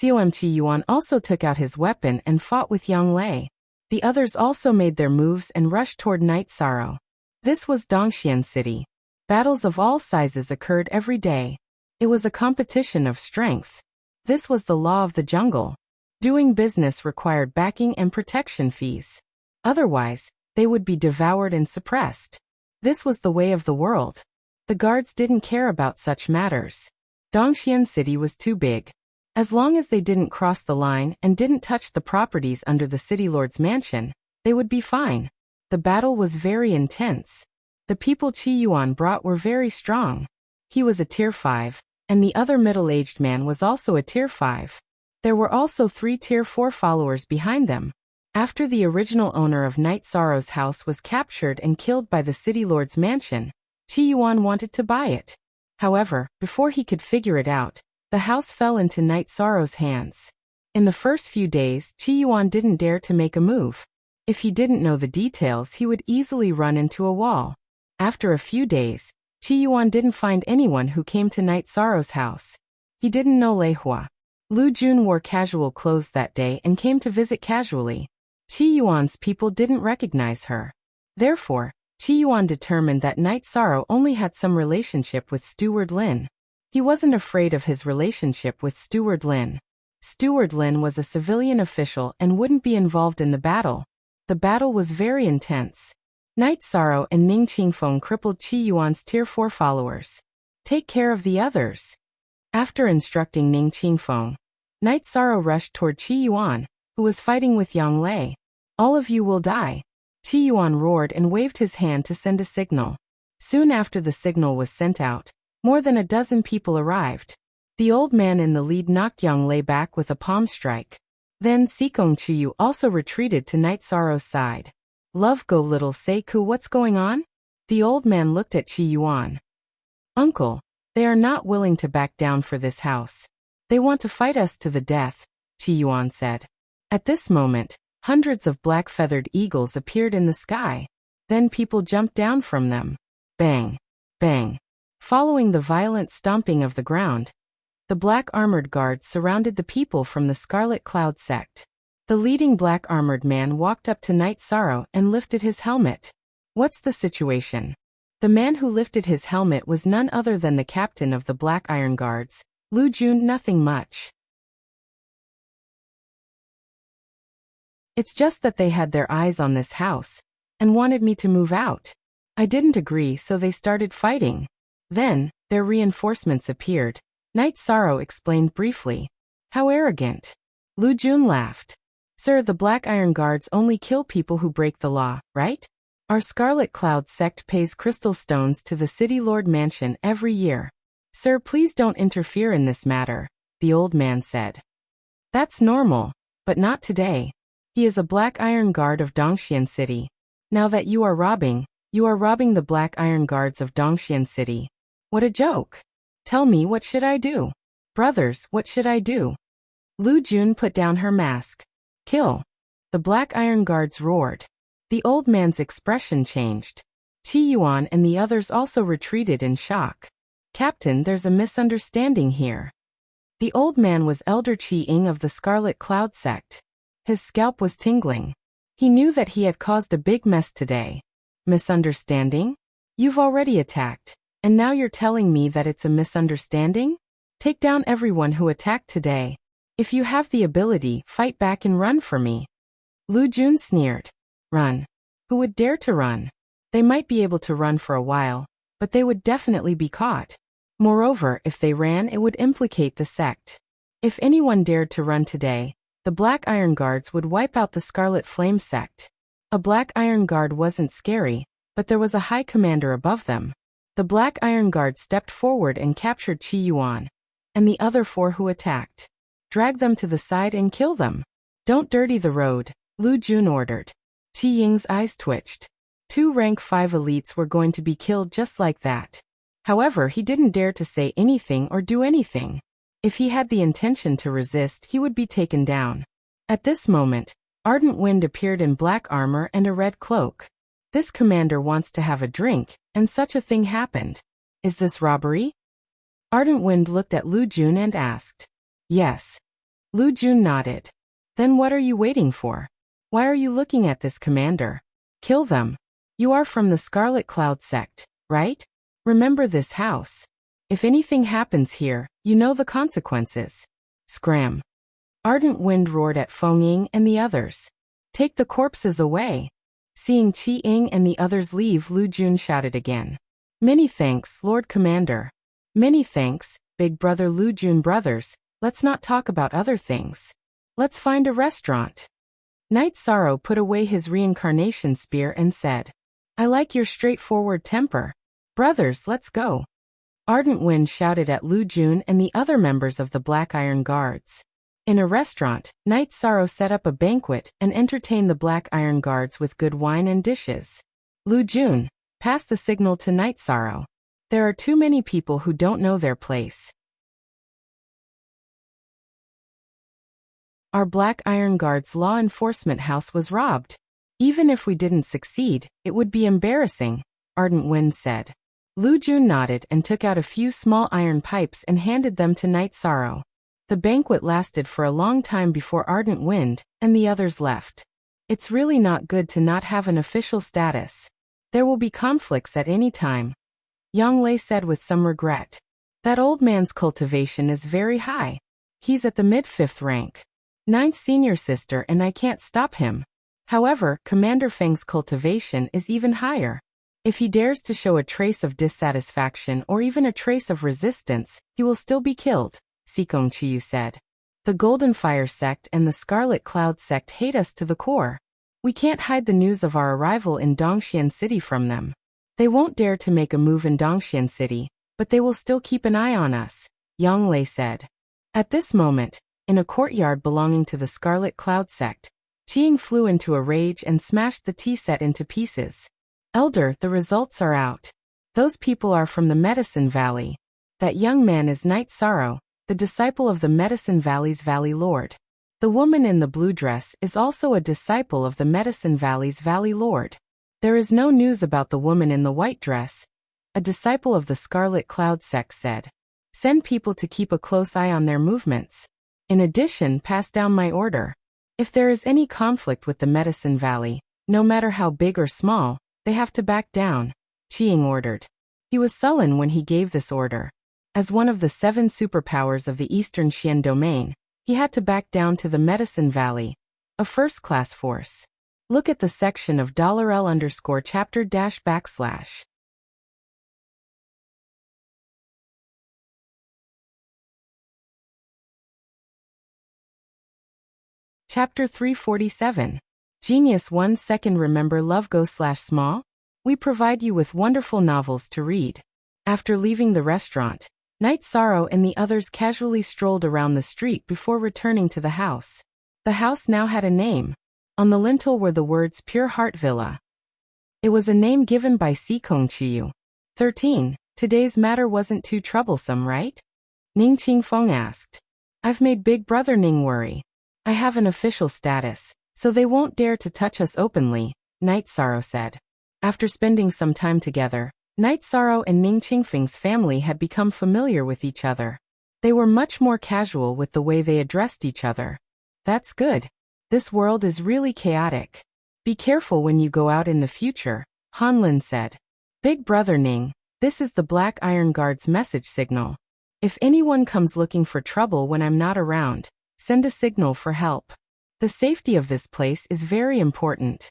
A: Com Chi Yuan also took out his weapon and fought with Yang Lei. The others also made their moves and rushed toward Night Sorrow. This was Dongxian City. Battles of all sizes occurred every day. It was a competition of strength. This was the law of the jungle. Doing business required backing and protection fees. Otherwise, they would be devoured and suppressed. This was the way of the world. The guards didn't care about such matters. Dongxian City was too big. As long as they didn't cross the line and didn't touch the properties under the city lord's mansion, they would be fine. The battle was very intense. The people Chi Yuan brought were very strong. He was a tier 5, and the other middle-aged man was also a tier 5. There were also 3 tier 4 followers behind them. After the original owner of Night Sorrow's house was captured and killed by the city lord's mansion, Chi Yuan wanted to buy it. However, before he could figure it out, the house fell into Night Sorrow's hands. In the first few days, Chi Yuan didn't dare to make a move. If he didn't know the details, he would easily run into a wall. After a few days, Chi Yuan didn't find anyone who came to Night Sorrow's house. He didn't know Lei Hua. Lu Jun wore casual clothes that day and came to visit casually. Chi Yuan's people didn't recognize her. Therefore, Chi Yuan determined that Night Sorrow only had some relationship with Steward Lin. He wasn't afraid of his relationship with Steward Lin. Steward Lin was a civilian official and wouldn't be involved in the battle. The battle was very intense. Night Sorrow and Ning Qingfeng crippled Chi Yuan's tier 4 followers. Take care of the others. After instructing Ning Qingfeng, Night Sorrow rushed toward Chi Yuan, who was fighting with Yang Lei. All of you will die. Chi Yuan roared and waved his hand to send a signal. Soon after the signal was sent out, more than a dozen people arrived. The old man in the lead knocked Yang Lei back with a palm strike. Then Sikong Chiyu also retreated to Night Sorrow's side. Love go little Seiku, what's going on? The old man looked at Chi Yuan. Uncle, they are not willing to back down for this house. They want to fight us to the death, Chi Yuan said. At this moment, hundreds of black-feathered eagles appeared in the sky. Then people jumped down from them. Bang! Bang! Following the violent stomping of the ground, The black armored guards surrounded the people from the Scarlet Cloud sect. The leading black armored man walked up to Night Sorrow and lifted his helmet. What's the situation? The man who lifted his helmet was none other than the captain of the Black Iron Guards, Lu Jun. Nothing much. It's just that they had their eyes on this house and wanted me to move out. I didn't agree, so they started fighting. Then, their reinforcements appeared. Night Sorrow explained briefly. How arrogant. Lu Jun laughed. Sir, the Black Iron Guards only kill people who break the law, right? Our Scarlet Cloud sect pays crystal stones to the City Lord Mansion every year. Sir, please don't interfere in this matter, the old man said. That's normal, but not today. He is a Black Iron Guard of Dongxian City. Now that you are robbing the Black Iron Guards of Dongxian City. What a joke. Tell me, what should I do? Brothers, what should I do? Lu Jun put down her mask. Kill. The Black Iron Guards roared. The old man's expression changed. Qi Yuan and the others also retreated in shock. Captain, there's a misunderstanding here. The old man was Elder Qi Ying of the Scarlet Cloud sect. His scalp was tingling. He knew that he had caused a big mess today. Misunderstanding? You've already attacked, and now you're telling me that it's a misunderstanding? Take down everyone who attacked today. If you have the ability, fight back and run for me. Lu Jun sneered. Run. Who would dare to run? They might be able to run for a while, but they would definitely be caught. Moreover, if they ran, it would implicate the sect. If anyone dared to run today, the Black Iron Guards would wipe out the Scarlet Flame sect. A Black Iron Guard wasn't scary, but there was a high commander above them. The Black Iron Guard stepped forward and captured Qi Yuan, and the other 4 who attacked. Drag them to the side and kill them. Don't dirty the road, Lu Jun ordered. Qi Ying's eyes twitched. 2 rank 5 elites were going to be killed just like that. However, he didn't dare to say anything or do anything. If he had the intention to resist, he would be taken down. At this moment, Ardent Wind appeared in black armor and a red cloak. This commander wants to have a drink, and such a thing happened. Is this robbery? Ardent Wind looked at Lu Jun and asked. Yes. Lu Jun nodded. Then what are you waiting for? Why are you looking at this commander? Kill them. You are from the Scarlet Cloud sect, right? Remember this house. If anything happens here, you know the consequences. Scram. Ardent Wind roared at Feng Ying and the others. Take the corpses away. Seeing Qi Ying and the others leave, Lu Jun shouted again. Many thanks, Lord Commander. Many thanks, Big Brother Lu Jun. Brothers, let's not talk about other things. Let's find a restaurant. Night Sorrow put away his reincarnation spear and said, I like your straightforward temper. Brothers, let's go. Ardent Wind shouted at Lu Jun and the other members of the Black Iron Guards. In a restaurant, Night Sorrow set up a banquet and entertained the Black Iron Guards with good wine and dishes. Lu Jun, pass the signal to Night Sorrow. There are too many people who don't know their place. Our Black Iron Guards law enforcement house was robbed. Even if we didn't succeed, it would be embarrassing, Ardent Wind said. Lu Jun nodded and took out a few small iron pipes and handed them to Night Sorrow. The banquet lasted for a long time before Ardent Wind and the others left. It's really not good to not have an official status. There will be conflicts at any time, Yang Lei said with some regret. That old man's cultivation is very high. He's at the mid-5th rank. 9th senior sister, and I can't stop him. However, Commander Feng's cultivation is even higher. If he dares to show a trace of dissatisfaction or even a trace of resistance, he will still be killed, Sikong Chiyu said. The Golden Fire sect and the Scarlet Cloud sect hate us to the core. We can't hide the news of our arrival in Dongxian City from them. They won't dare to make a move in Dongxian City, but they will still keep an eye on us, Yang Lei said. At this moment, in a courtyard belonging to the Scarlet Cloud sect, Qing flew into a rage and smashed the tea set into pieces. Elder, the results are out. Those people are from the Medicine Valley. That young man is Night Sorrow, the disciple of the Medicine Valley's Valley Lord. The woman in the blue dress is also a disciple of the Medicine Valley's Valley Lord. There is no news about the woman in the white dress, a disciple of the Scarlet Cloud sect said. Send people to keep a close eye on their movements. In addition, pass down my order. If there is any conflict with the Medicine Valley, no matter how big or small, they have to back down, Qiying ordered. He was sullen when he gave this order. As one of the 7 superpowers of the Eastern Xian domain, he had to back down to the Medicine Valley, a first-class force. Look at the section of $L_chapter-. Chapter 347. Genius 1 second. Remember love go/small? We provide you with wonderful novels to read. After leaving the restaurant, Night Sorrow and the others casually strolled around the street before returning to the house. The house now had a name. On the lintel were the words Pure Heart Villa. It was a name given by Sikong Chiyu. 13. Today's matter wasn't too troublesome, right? Ning Qingfeng asked. I've made Big Brother Ning worry. I have an official status, so they won't dare to touch us openly, Night Sorrow said. After spending some time together, Night Sorrow and Ning Qingfeng's family had become familiar with each other. They were much more casual with the way they addressed each other. That's good. This world is really chaotic. Be careful when you go out in the future, Han Lin said. Big Brother Ning, this is the Black Iron Guard's message signal. If anyone comes looking for trouble when I'm not around, send a signal for help. The safety of this place is very important.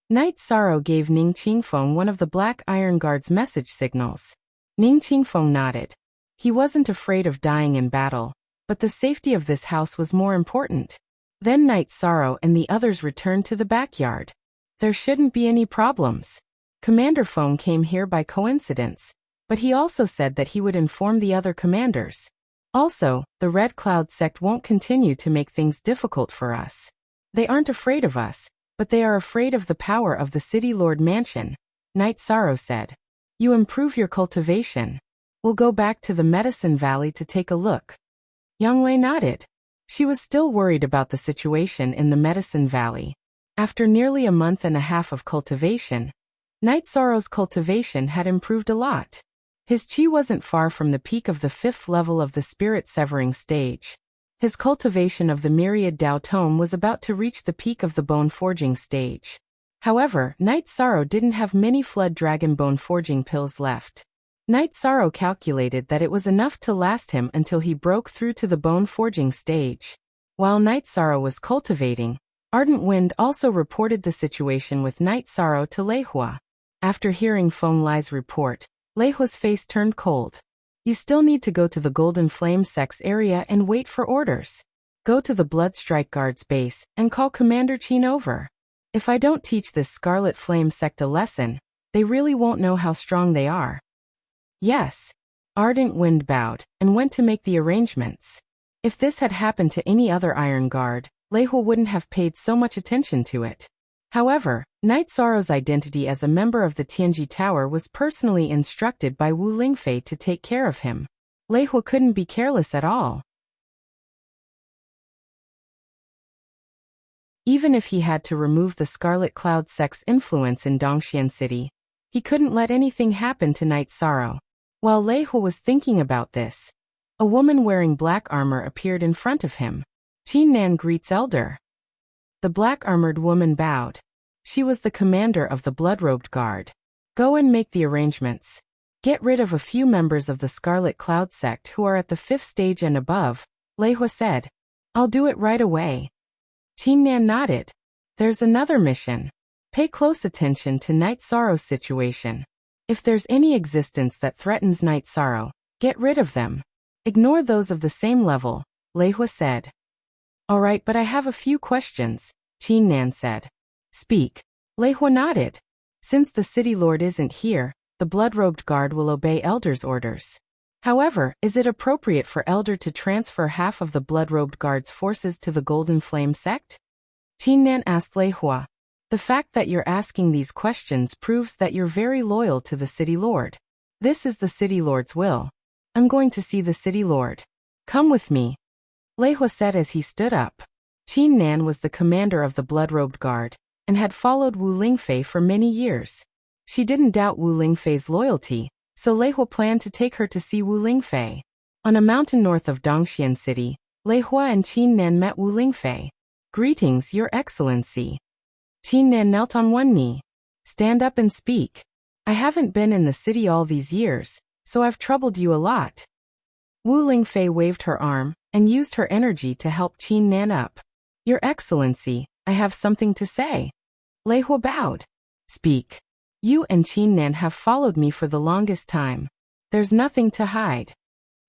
A: Night Sorrow gave Ning Qingfeng one of the Black Iron Guard's message signals. Ning Qingfeng nodded. He wasn't afraid of dying in battle, but the safety of this house was more important. Then Night Sorrow and the others returned to the backyard. There shouldn't be any problems. Commander Feng came here by coincidence, but he also said that he would inform the other commanders. Also, the Red Cloud sect won't continue to make things difficult for us. They aren't afraid of us, but they are afraid of the power of the City Lord Mansion, Night Sorrow said. You improve your cultivation. We'll go back to the Medicine Valley to take a look. Yang Lei nodded. She was still worried about the situation in the Medicine Valley. After nearly a month and a half of cultivation, Night Sorrow's cultivation had improved a lot. His chi wasn't far from the peak of the 5th level of the spirit severing stage. His cultivation of the myriad Dao Tome was about to reach the peak of the bone forging stage. However, Night Sorrow didn't have many Flood Dragon bone forging pills left. Night Sorrow calculated that it was enough to last him until he broke through to the bone forging stage. While Night Sorrow was cultivating, Ardent Wind also reported the situation with Night Sorrow to Lei Hua. After hearing Feng Lai's report, Lei Hua's face turned cold. You still need to go to the Golden Flame Sect's area and wait for orders. Go to the Bloodstrike Guard's base and call Commander Qin over. If I don't teach this Scarlet Flame Sect a lesson, they really won't know how strong they are. Yes. Ardent Wind bowed and went to make the arrangements. If this had happened to any other Iron Guard, Lei Hua wouldn't have paid so much attention to it. However, Night Sorrow's identity as a member of the Tianji Tower was personally instructed by Wu Lingfei to take care of him. Lei Hua couldn't be careless at all. Even if he had to remove the Scarlet Cloud sect's influence in Dongxian City, he couldn't let anything happen to Night Sorrow. While Lei Hua was thinking about this, a woman wearing black armor appeared in front of him. Qin Nan greets Elder. The black-armored woman bowed. She was the commander of the Blood-Robed Guard. Go and make the arrangements. Get rid of a few members of the Scarlet Cloud sect who are at the 5th stage and above, Lei Hua said. I'll do it right away. Qin Nan nodded. There's another mission. Pay close attention to Night Sorrow's situation. If there's any existence that threatens Night Sorrow, get rid of them. Ignore those of the same level, Lei Hua said. All right, but I have a few questions, Qin Nan said. Speak. Lei Hua nodded. Since the City Lord isn't here, the Blood-Robed Guard will obey Elder's orders. However, is it appropriate for Elder to transfer half of the Blood-Robed Guard's forces to the Golden Flame sect? Qin Nan asked Lei Hua. The fact that you're asking these questions proves that you're very loyal to the City Lord. This is the City Lord's will. I'm going to see the City Lord. Come with me. Lei Hua said as he stood up. Qin Nan was the commander of the Blood-Robed Guard, and had followed Wu Lingfei for many years. She didn't doubt Wu Lingfei's loyalty, so Lei Hua planned to take her to see Wu Lingfei. On a mountain north of Dongxian City, Lei Hua and Qin Nan met Wu Lingfei. "Greetings, Your Excellency." Qin Nan knelt on one knee. "Stand up and speak. I haven't been in the city all these years, so I've troubled you a lot." Wu Lingfei waved her arm and used her energy to help Qin Nan up. "Your Excellency, I have something to say." Lei Hua bowed. "Speak. You and Qin Nan have followed me for the longest time. There's nothing to hide."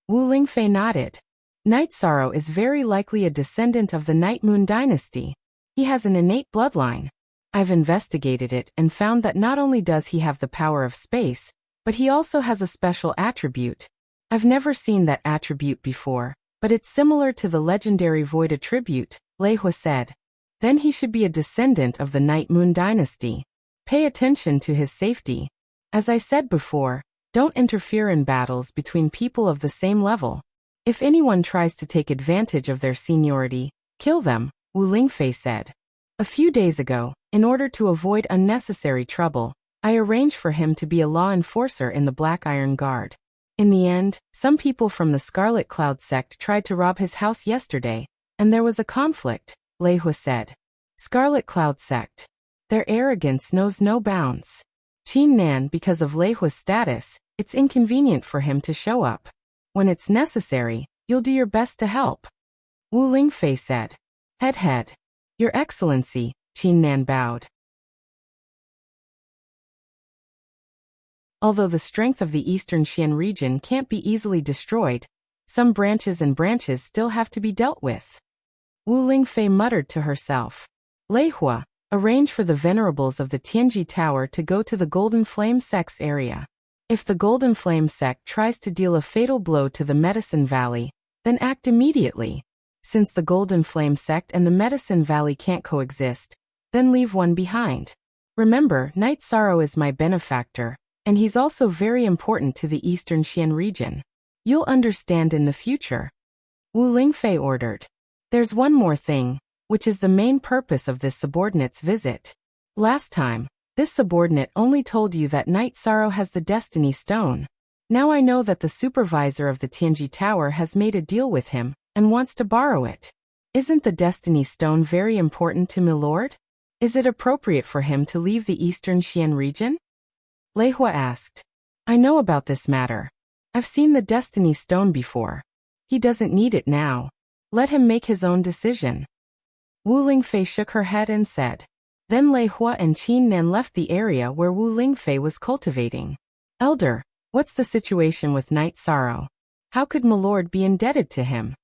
A: Wu Lingfei nodded. "Night Sorrow is very likely a descendant of the Night Moon dynasty. He has an innate bloodline. I've investigated it and found that not only does he have the power of space, but he also has a special attribute. I've never seen that attribute before, but it's similar to the legendary Void attribute," Lei Hua said. "Then he should be a descendant of the Night Moon dynasty. Pay attention to his safety. As I said before, don't interfere in battles between people of the same level. If anyone tries to take advantage of their seniority, kill them," Wu Lingfei said. "A few days ago, in order to avoid unnecessary trouble, I arranged for him to be a law enforcer in the Black Iron Guard. In the end, some people from the Scarlet Cloud sect tried to rob his house yesterday, and there was a conflict," Lei Hua said. "Scarlet Cloud sect. Their arrogance knows no bounds. Qin Nan, because of Lei Hua's status, it's inconvenient for him to show up. When it's necessary, you'll do your best to help." Wu Lingfei said. Head. "Your Excellency," Qin Nan bowed. Although the strength of the Eastern Xian region can't be easily destroyed, some branches still have to be dealt with. Wu Lingfei muttered to herself. "Lei Hua, arrange for the venerables of the Tianji Tower to go to the Golden Flame sect's area. If the Golden Flame sect tries to deal a fatal blow to the Medicine Valley, then act immediately. Since the Golden Flame sect and the Medicine Valley can't coexist, then leave one behind. Remember, Night Sorrow is my benefactor, and he's also very important to the Eastern Xian region. You'll understand in the future." Wu Lingfei ordered. "There's one more thing, which is the main purpose of this subordinate's visit. Last time, this subordinate only told you that Night Sorrow has the Destiny Stone. Now I know that the supervisor of the Tianji Tower has made a deal with him and wants to borrow it. Isn't the Destiny Stone very important to Milord? Is it appropriate for him to leave the Eastern Xian region?" Lei Hua asked. "I know about this matter. I've seen the Destiny Stone before. He doesn't need it now. Let him make his own decision." Wu Lingfei shook her head and said. Then Lei Hua and Qin Nan left the area where Wu Lingfei was cultivating. "Elder, what's the situation with Night Sorrow? How could Milord be indebted to him?"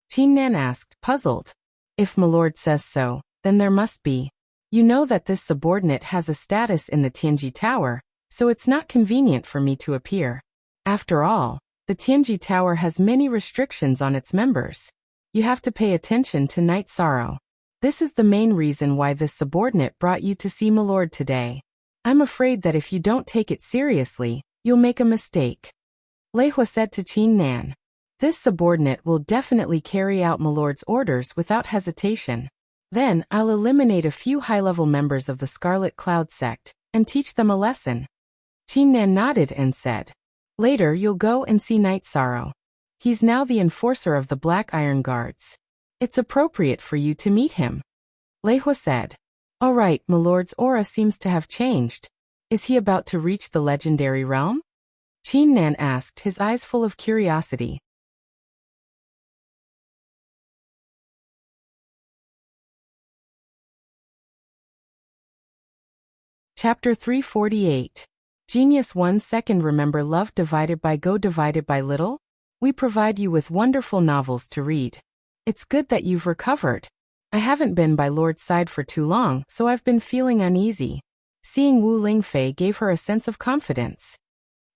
A: Qin Nan asked, puzzled. "If Milord says so, then there must be. You know that this subordinate has a status in the Tianji Tower, so it's not convenient for me to appear. After all, the Tianji Tower has many restrictions on its members. You have to pay attention to Night Sorrow. This is the main reason why this subordinate brought you to see Milord today. I'm afraid that if you don't take it seriously, you'll make a mistake." Lei Hua said to Qin Nan. "This subordinate will definitely carry out Milord's orders without hesitation. Then I'll eliminate a few high-level members of the Scarlet Cloud sect and teach them a lesson." Qin Nan nodded and said, "Later you'll go and see Night Sorrow. He's now the enforcer of the Black Iron Guards. It's appropriate for you to meet him." Lei Hua said, "All right, Milord's aura seems to have changed. Is he about to reach the legendary realm?" Qin Nan asked, his eyes full of curiosity. Chapter 348. Genius 1 Second. Remember love divided by go divided by little? We provide you with wonderful novels to read. It's good that you've recovered. I haven't been by Lord's side for too long, so I've been feeling uneasy. Seeing Wu Lingfei gave her a sense of confidence.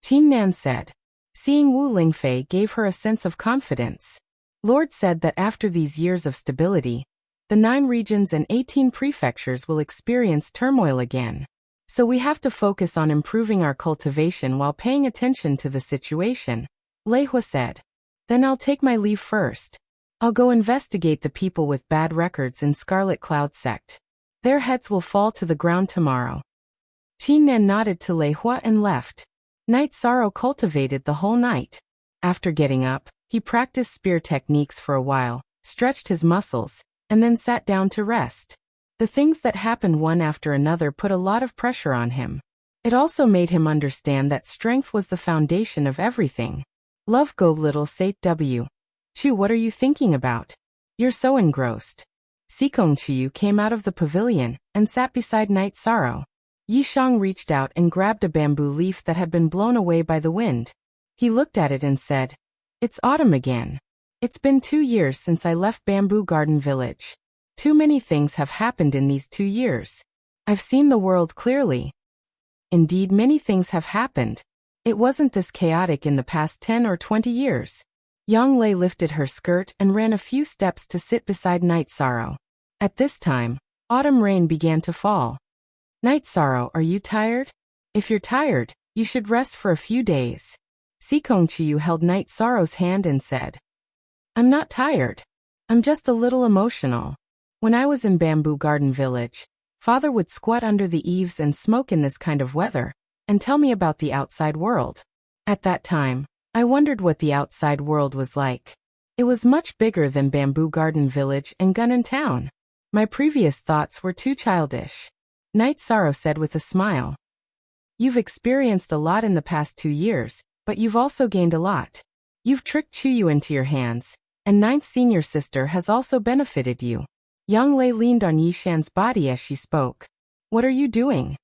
A: Qin Nan said. Seeing Wu Lingfei gave her a sense of confidence. Lord said that after these years of stability, the 9 regions and 18 prefectures will experience turmoil again. So we have to focus on improving our cultivation while paying attention to the situation, Lei Hua said. Then I'll take my leave first. I'll go investigate the people with bad records in Scarlet Cloud sect. Their heads will fall to the ground tomorrow. Qin Nan nodded to Lei Hua and left. Night Sorrow cultivated the whole night. After getting up, He practiced spear techniques for a while, stretched his muscles, and then sat down to rest. The things that happened one after another put a lot of pressure on him. It also made him understand that strength was the foundation of everything. Love go little Sate W. Chu, what are you thinking about? You're so engrossed. Sikong Chiyu came out of the pavilion and sat beside Night Sorrow. Yishang reached out and grabbed a bamboo leaf that had been blown away by the wind. He looked at it and said, "It's autumn again. It's been 2 years since I left Bamboo Garden Village. Too many things have happened in these 2 years. I've seen the world clearly. Indeed, many things have happened. It wasn't this chaotic in the past 10 or 20 years." Yang Lei lifted her skirt and ran a few steps to sit beside Night Sorrow. At this time, autumn rain began to fall. "Night Sorrow, are you tired? If you're tired, you should rest for a few days." Sikong Chiyu held Night Sorrow's hand and said, "I'm not tired. I'm just a little emotional. When I was in Bamboo Garden Village, Father would squat under the eaves and smoke in this kind of weather, and tell me about the outside world. At that time, I wondered what the outside world was like. It was much bigger than Bamboo Garden Village and Gunnan Town. My previous thoughts were too childish." Night Sorrow said with a smile. "You've experienced a lot in the past 2 years, but you've also gained a lot. You've tricked Chuyu into your hands, and Ninth Senior Sister has also benefited you." Yang Lei leaned on Yishan's body as she spoke. "What are you doing?"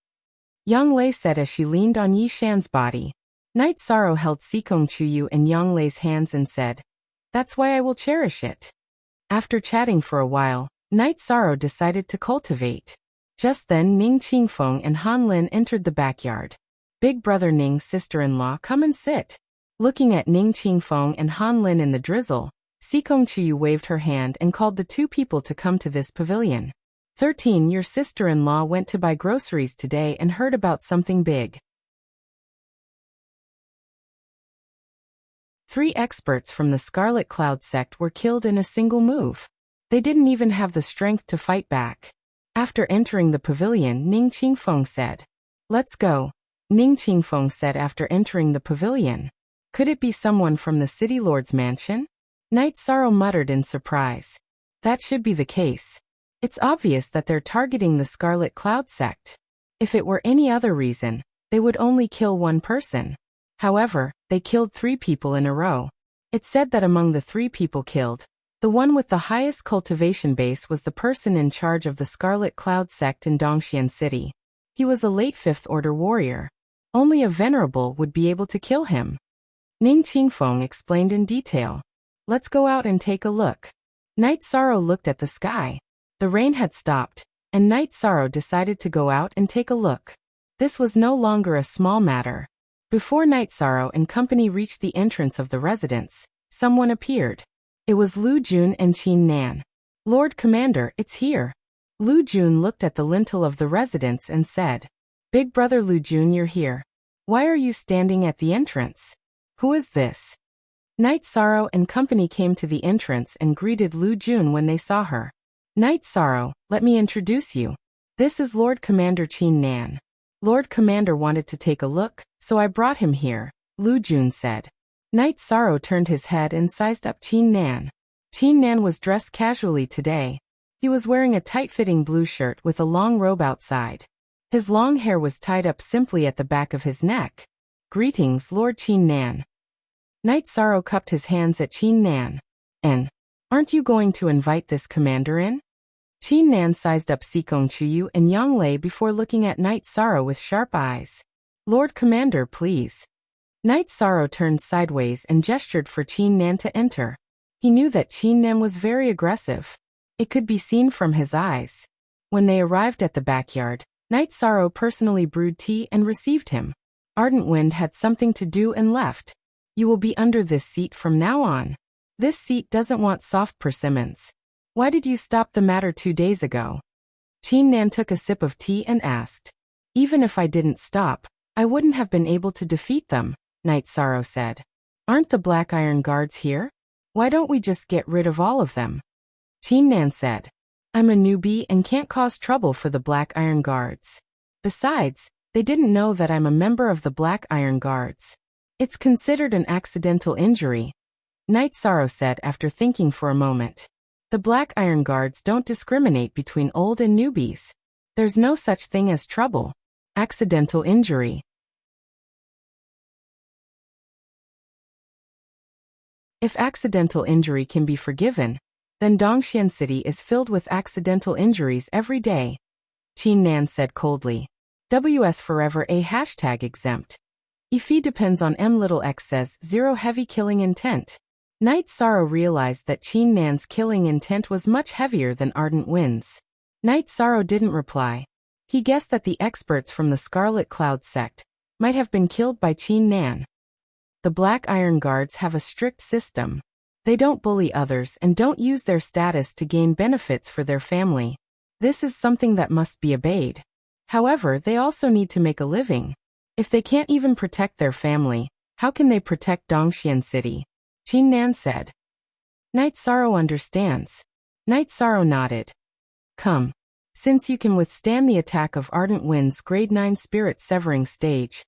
A: Yang Lei said as she leaned on Yishan's body. Night Sorrow held Sikong Chuyu in Yang Lei's hands and said, "That's why I will cherish it." After chatting for a while, Night Sorrow decided to cultivate. Just then Ning Qingfeng and Han Lin entered the backyard. "Big brother Ning's sister-in-law, come and sit." Looking at Ning Qingfeng and Han Lin in the drizzle, Sikong Chiyu waved her hand and called the 2 people to come to this pavilion. 13. Your sister-in-law went to buy groceries today and heard about something big. 3 experts from the Scarlet Cloud sect were killed in a single move. They didn't even have the strength to fight back. After entering the pavilion, Ning Qingfeng said, "Let's go." Ning Qingfeng said after entering the pavilion. "Could it be someone from the City Lord's mansion?" Night Sorrow muttered in surprise. "That should be the case. It's obvious that they're targeting the Scarlet Cloud sect. If it were any other reason, they would only kill 1 person. However, they killed 3 people in a row. It's said that among the 3 people killed, the one with the highest cultivation base was the person in charge of the Scarlet Cloud sect in Dongxian City. He was a late 5th Order warrior. Only a venerable would be able to kill him." Ning Qingfeng explained in detail. "Let's go out and take a look." Night Sorrow looked at the sky. The rain had stopped, and Night Sorrow decided to go out and take a look. This was no longer a small matter. Before Night Sorrow and company reached the entrance of the residence, someone appeared. It was Lu Jun and Qin Nan. "Lord Commander, it's here." Lu Jun looked at the lintel of the residence and said, "Big brother Lu Jun, you're here. Why are you standing at the entrance? Who is this?" Night Sorrow and company came to the entrance and greeted Lu Jun when they saw her. "Night Sorrow, let me introduce you. This is Lord Commander Qin Nan. Lord Commander wanted to take a look, so I brought him here," Lu Jun said. Night Sorrow turned his head and sized up Qin Nan. Qin Nan was dressed casually today. He was wearing a tight-fitting blue shirt with a long robe outside. His long hair was tied up simply at the back of his neck. "Greetings, Lord Qin Nan." Night Sorrow cupped his hands at Qin Nan. "And aren't you going to invite this commander in?" Qin Nan sized up Sikong Chuyu and Yang Lei before looking at Night Sorrow with sharp eyes. "Lord Commander, please." Night Sorrow turned sideways and gestured for Qin Nan to enter. He knew that Qin Nan was very aggressive. It could be seen from his eyes. When they arrived at the backyard, Night Sorrow personally brewed tea and received him. Ardent Wind had something to do and left. "You will be under this seat from now on. This seat doesn't want soft persimmons. Why did you stop the matter 2 days ago?" Qin Nan took a sip of tea and asked. "Even if I didn't stop, I wouldn't have been able to defeat them," Night Sorrow said. "Aren't the Black Iron Guards here? Why don't we just get rid of all of them?" Qin Nan said. "I'm a newbie and can't cause trouble for the Black Iron Guards. Besides, they didn't know that I'm a member of the Black Iron Guards. It's considered an accidental injury." Night Sorrow said after thinking for a moment. The Black Iron Guards don't discriminate between old and newbies. There's no such thing as trouble. Accidental injury. If accidental injury can be forgiven, then Dongxian City is filled with accidental injuries every day, Qin Nan said coldly. WS forever a #exempt. If depends on M_X says 0 heavy killing intent. Night Sorrow realized that Qin Nan's killing intent was much heavier than Ardent Wind's. Night Sorrow didn't reply. He guessed that the experts from the Scarlet Cloud sect might have been killed by Qin Nan. The Black Iron Guards have a strict system. They don't bully others and don't use their status to gain benefits for their family. This is something that must be obeyed. However, they also need to make a living. If they can't even protect their family, how can they protect Dongxian City? Qin Nan said. Night Sorrow understands. Night Sorrow nodded. Come. Since you can withstand the attack of Ardent Wind's Grade 9 Spirit Severing Stage,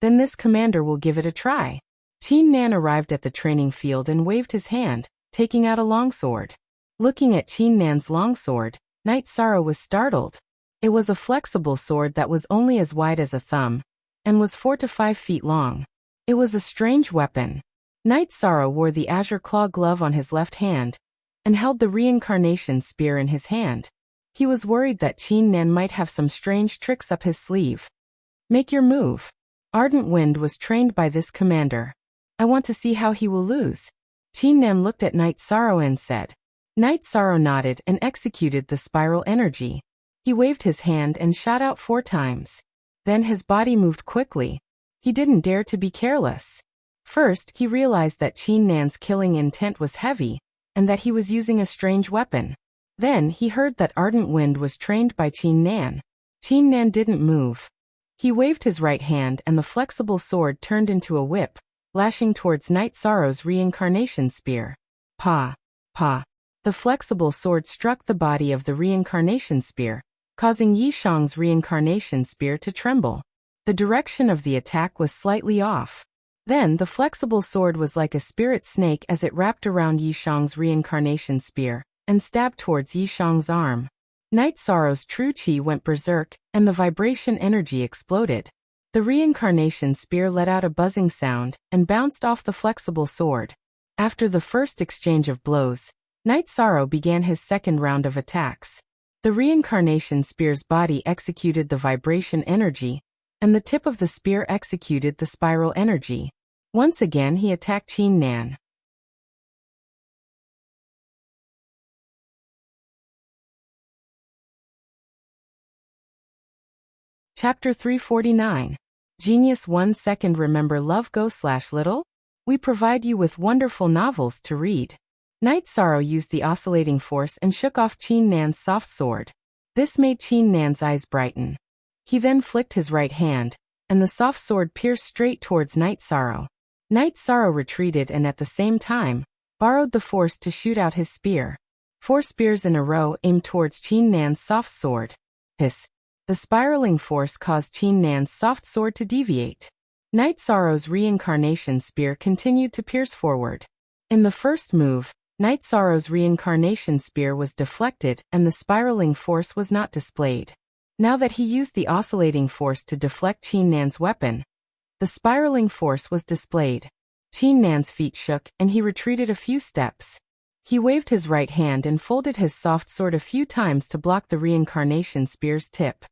A: then this commander will give it a try. Qin Nan arrived at the training field and waved his hand, taking out a longsword. Looking at Qin Nan's longsword, Night Sorrow was startled. It was a flexible sword that was only as wide as a thumb, and was 4 to 5 feet long. It was a strange weapon. Night Sorrow wore the azure claw glove on his left hand, and held the reincarnation spear in his hand. He was worried that Qin Nan might have some strange tricks up his sleeve. Make your move. Ardent Wind was trained by this commander. I want to see how he will lose. Qin Nan looked at Night Sorrow and said. Night Sorrow nodded and executed the spiral energy. He waved his hand and shot out 4 times. Then his body moved quickly. He didn't dare to be careless. First, he realized that Qin Nan's killing intent was heavy, and that he was using a strange weapon. Then he heard that Ardent Wind was trained by Qin Nan. Qin Nan didn't move. He waved his right hand and the flexible sword turned into a whip, lashing towards Night Sorrow's reincarnation spear. Pa! Pa! The flexible sword struck the body of the reincarnation spear, causing Yishang's reincarnation spear to tremble. The direction of the attack was slightly off. Then the flexible sword was like a spirit snake as it wrapped around Yishang's reincarnation spear and stabbed towards Yishang's arm. Night Sorrow's true chi went berserk, and the vibration energy exploded. The reincarnation spear let out a buzzing sound and bounced off the flexible sword. After the first exchange of blows, Night Sorrow began his second round of attacks. The reincarnation spear's body executed the vibration energy, and the tip of the spear executed the spiral energy. Once again he attacked Qin Nan. Chapter 349. Genius 1 second. Remember love go/little? We provide you with wonderful novels to read. Night Sorrow used the oscillating force and shook off Qin Nan's soft sword. This made Qin Nan's eyes brighten. He then flicked his right hand, and the soft sword pierced straight towards Night Sorrow. Night Sorrow retreated and at the same time, borrowed the force to shoot out his spear. 4 spears in a row aimed towards Qin Nan's soft sword. Hiss! The spiraling force caused Qin Nan's soft sword to deviate. Night Sorrow's reincarnation spear continued to pierce forward. In the first move, Night Sorrow's reincarnation spear was deflected and the spiraling force was not displayed. Now that he used the oscillating force to deflect Qin Nan's weapon, the spiraling force was displayed. Qin Nan's feet shook and he retreated a few steps. He waved his right hand and folded his soft sword a few times to block the reincarnation spear's tip.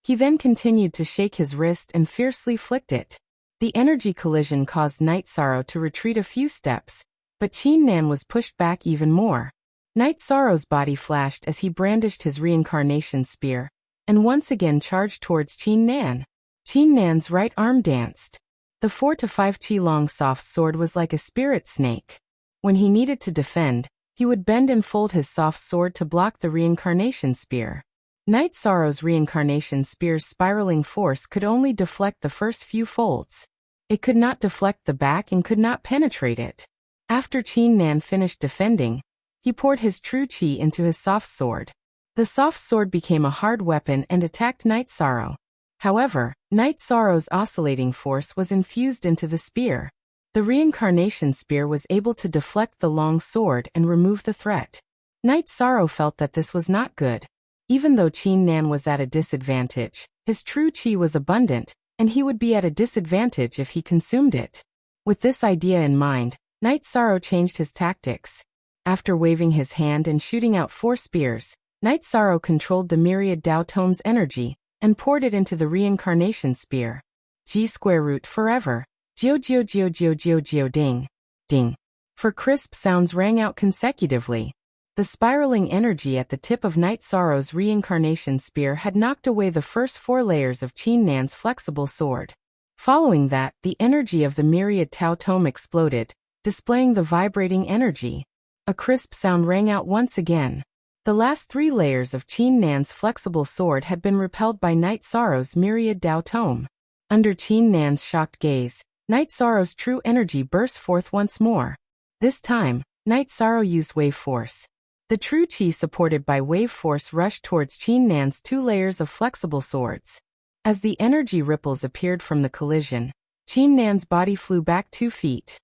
A: He then continued to shake his wrist and fiercely flicked it. The energy collision caused Night Sorrow to retreat a few steps, but Qin Nan was pushed back even more. Night Sorrow's body flashed as he brandished his reincarnation spear, and once again charged towards Qin Nan. Qin Nan's right arm danced. The 4 to 5 chi long soft sword was like a spirit snake. When he needed to defend, he would bend and fold his soft sword to block the reincarnation spear. Night Sorrow's reincarnation spear's spiraling force could only deflect the first few folds. It could not deflect the back and could not penetrate it. After Qin Nan finished defending, he poured his true chi into his soft sword. The soft sword became a hard weapon and attacked Night Sorrow. However, Night Sorrow's oscillating force was infused into the spear. The reincarnation spear was able to deflect the long sword and remove the threat. Knight Sorrow felt that this was not good. Even though Qin Nan was at a disadvantage, his true qi was abundant, and he would be at a disadvantage if he consumed it. With this idea in mind, Knight Sorrow changed his tactics. After waving his hand and shooting out 4 spears, Knight Sorrow controlled the myriad Dao Tome's energy and poured it into the reincarnation spear. G square root forever. Geo geo geo geo geo geo ding. Ding. 4 crisp sounds rang out consecutively. The spiraling energy at the tip of Knight Sorrow's reincarnation spear had knocked away the first 4 layers of Qin Nan's flexible sword. Following that, the energy of the myriad Tao Tome exploded, displaying the vibrating energy. A crisp sound rang out once again. The last 3 layers of Qin Nan's flexible sword had been repelled by Knight Sorrow's myriad Dao Tome. Under Qin Nan's shocked gaze, Knight Sorrow's true energy burst forth once more. This time, Knight Sorrow used wave force. The true qi supported by wave force rushed towards Qin Nan's 2 layers of flexible swords. As the energy ripples appeared from the collision, Qin Nan's body flew back 2 feet.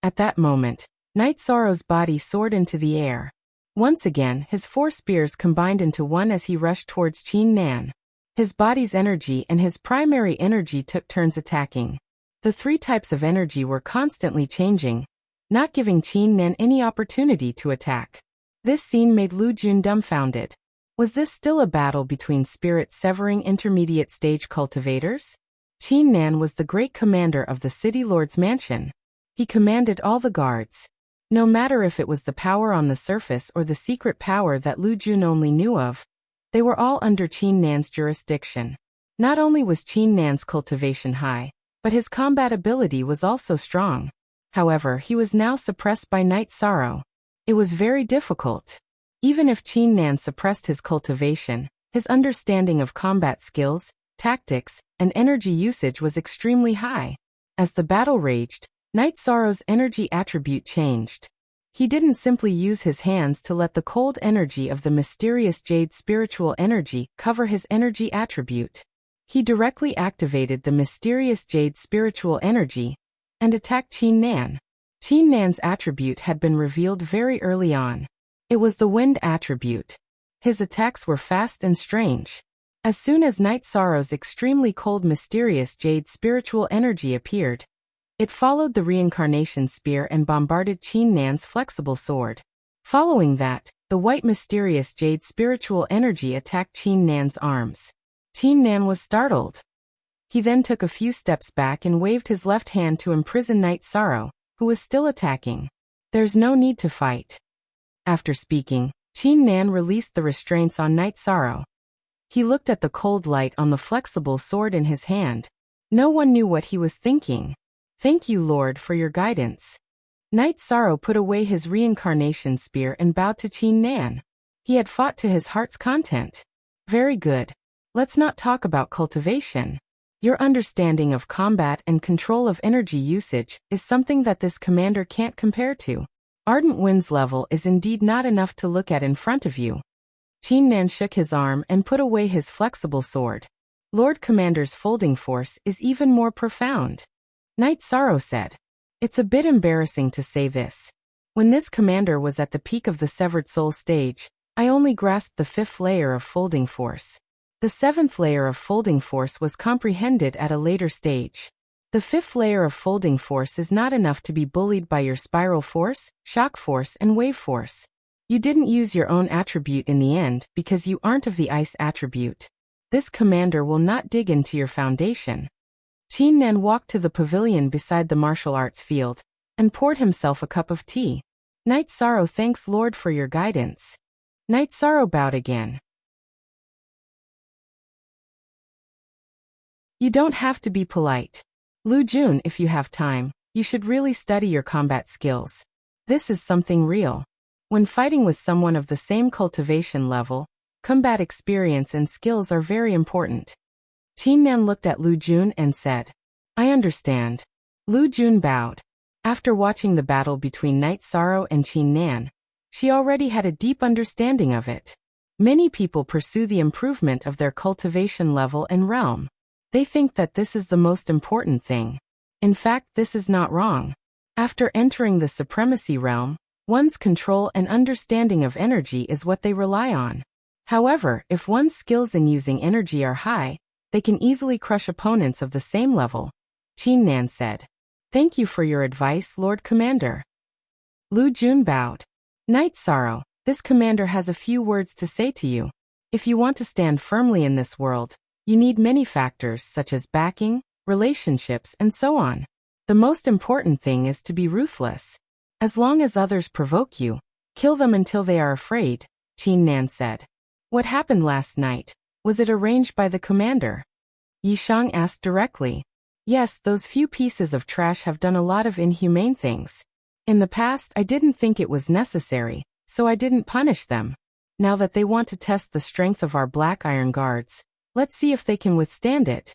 A: At that moment, Knight Sorrow's body soared into the air. Once again, his 4 spears combined into one as he rushed towards Qin Nan. His body's energy and his primary energy took turns attacking. The 3 types of energy were constantly changing, not giving Qin Nan any opportunity to attack. This scene made Lu Jun dumbfounded. Was this still a battle between spirit-severing intermediate stage cultivators? Qin Nan was the great commander of the City Lord's mansion. He commanded all the guards. No matter if it was the power on the surface or the secret power that Lu Jun only knew of, they were all under Qin Nan's jurisdiction. Not only was Qin Nan's cultivation high, but his combat ability was also strong. However, he was now suppressed by Knight Sorrow. It was very difficult. Even if Qin Nan suppressed his cultivation, his understanding of combat skills, tactics, and energy usage was extremely high. As the battle raged, Knight Sorrow's energy attribute changed. He didn't simply use his hands to let the cold energy of the mysterious jade spiritual energy cover his energy attribute. He directly activated the mysterious jade spiritual energy and attacked Qin Nan. Qin Nan's attribute had been revealed very early on. It was the wind attribute. His attacks were fast and strange. As soon as Knight Sorrow's extremely cold mysterious jade spiritual energy appeared, it followed the reincarnation spear and bombarded Qin Nan's flexible sword. Following that, the white mysterious jade spiritual energy attacked Qin Nan's arms. Qin Nan was startled. He then took a few steps back and waved his left hand to imprison Knight Sorrow, who was still attacking. There's no need to fight. After speaking, Qin Nan released the restraints on Knight Sorrow. He looked at the cold light on the flexible sword in his hand. No one knew what he was thinking. Thank you, Lord, for your guidance. Knight Sorrow put away his reincarnation spear and bowed to Qin Nan. He had fought to his heart's content. Very good. Let's not talk about cultivation. Your understanding of combat and control of energy usage is something that this commander can't compare to. Ardent Wind's level is indeed not enough to look at in front of you. Qin Nan shook his arm and put away his flexible sword. Lord Commander's folding force is even more profound. Knight Sorrow said. It's a bit embarrassing to say this. When this commander was at the peak of the Severed Soul stage, I only grasped the 5th layer of folding force. The 7th layer of folding force was comprehended at a later stage. The 5th layer of folding force is not enough to be bullied by your spiral force, shock force, and wave force. You didn't use your own attribute in the end because you aren't of the ice attribute. This commander will not dig into your foundation. Qin Nan walked to the pavilion beside the martial arts field and poured himself a cup of tea. Knight Sorrow thanks Lord for your guidance. Knight Sorrow bowed again. You don't have to be polite. Lu Jun, if you have time, you should really study your combat skills. This is something real. When fighting with someone of the same cultivation level, combat experience and skills are very important. Qin Nan looked at Lu Jun and said, I understand. Lu Jun bowed. After watching the battle between Knight Sorrow and Qin Nan, she already had a deep understanding of it. Many people pursue the improvement of their cultivation level and realm. They think that this is the most important thing. In fact, this is not wrong. After entering the supremacy realm, one's control and understanding of energy is what they rely on. However, if one's skills in using energy are high, they can easily crush opponents of the same level. Qin Nan said. Thank you for your advice, Lord Commander. Lu Jun bowed. Night Sorrow, this commander has a few words to say to you. If you want to stand firmly in this world, you need many factors such as backing, relationships, and so on. The most important thing is to be ruthless. As long as others provoke you, kill them until they are afraid, Qin Nan said. What happened last night? Was it arranged by the commander? Yishang asked directly. Yes, those few pieces of trash have done a lot of inhumane things. In the past, I didn't think it was necessary, so I didn't punish them. Now that they want to test the strength of our Black Iron Guards, let's see if they can withstand it.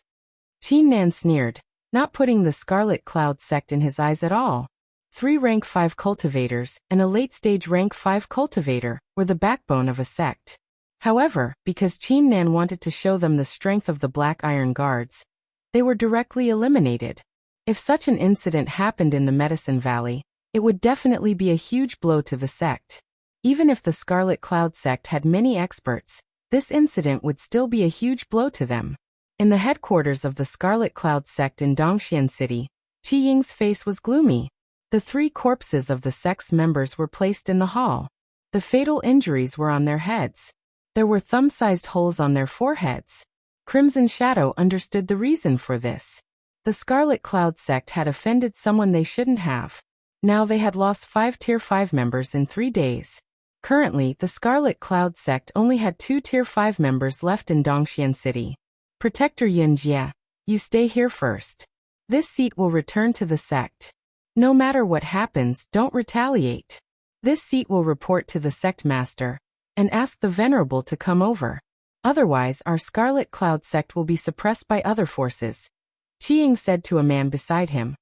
A: Qin Nan sneered, not putting the Scarlet Cloud sect in his eyes at all. 3 rank 5 cultivators and a late-stage rank 5 cultivator were the backbone of a sect. However, because Qin Nan wanted to show them the strength of the Black Iron Guards, they were directly eliminated. If such an incident happened in the Medicine Valley, it would definitely be a huge blow to the sect. Even if the Scarlet Cloud sect had many experts, this incident would still be a huge blow to them. In the headquarters of the Scarlet Cloud sect in Dongxian City, Qi Ying's face was gloomy. The 3 corpses of the sect's members were placed in the hall. The fatal injuries were on their heads. There were thumb-sized holes on their foreheads. Crimson Shadow understood the reason for this. The Scarlet Cloud sect had offended someone they shouldn't have. Now they had lost 5 Tier 5 members in 3 days. Currently, the Scarlet Cloud sect only had 2 Tier 5 members left in Dongxian City. Protector Yun Jie, you stay here first. This seat will return to the sect. No matter what happens, don't retaliate. This seat will report to the sect master and ask the Venerable to come over. Otherwise, our Scarlet Cloud sect will be suppressed by other forces. Qi Ying said to a man beside him.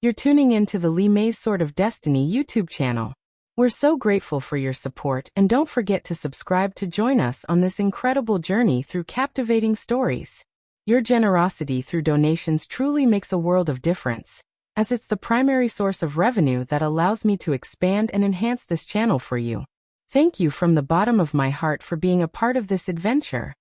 A: You're tuning in to the Li Mei's Sword of Destiny YouTube channel. We're so grateful for your support, and don't forget to subscribe to join us on this incredible journey through captivating stories. Your generosity through donations truly makes a world of difference, as it's the primary source of revenue that allows me to expand and enhance this channel for you. Thank you from the bottom of my heart for being a part of this adventure.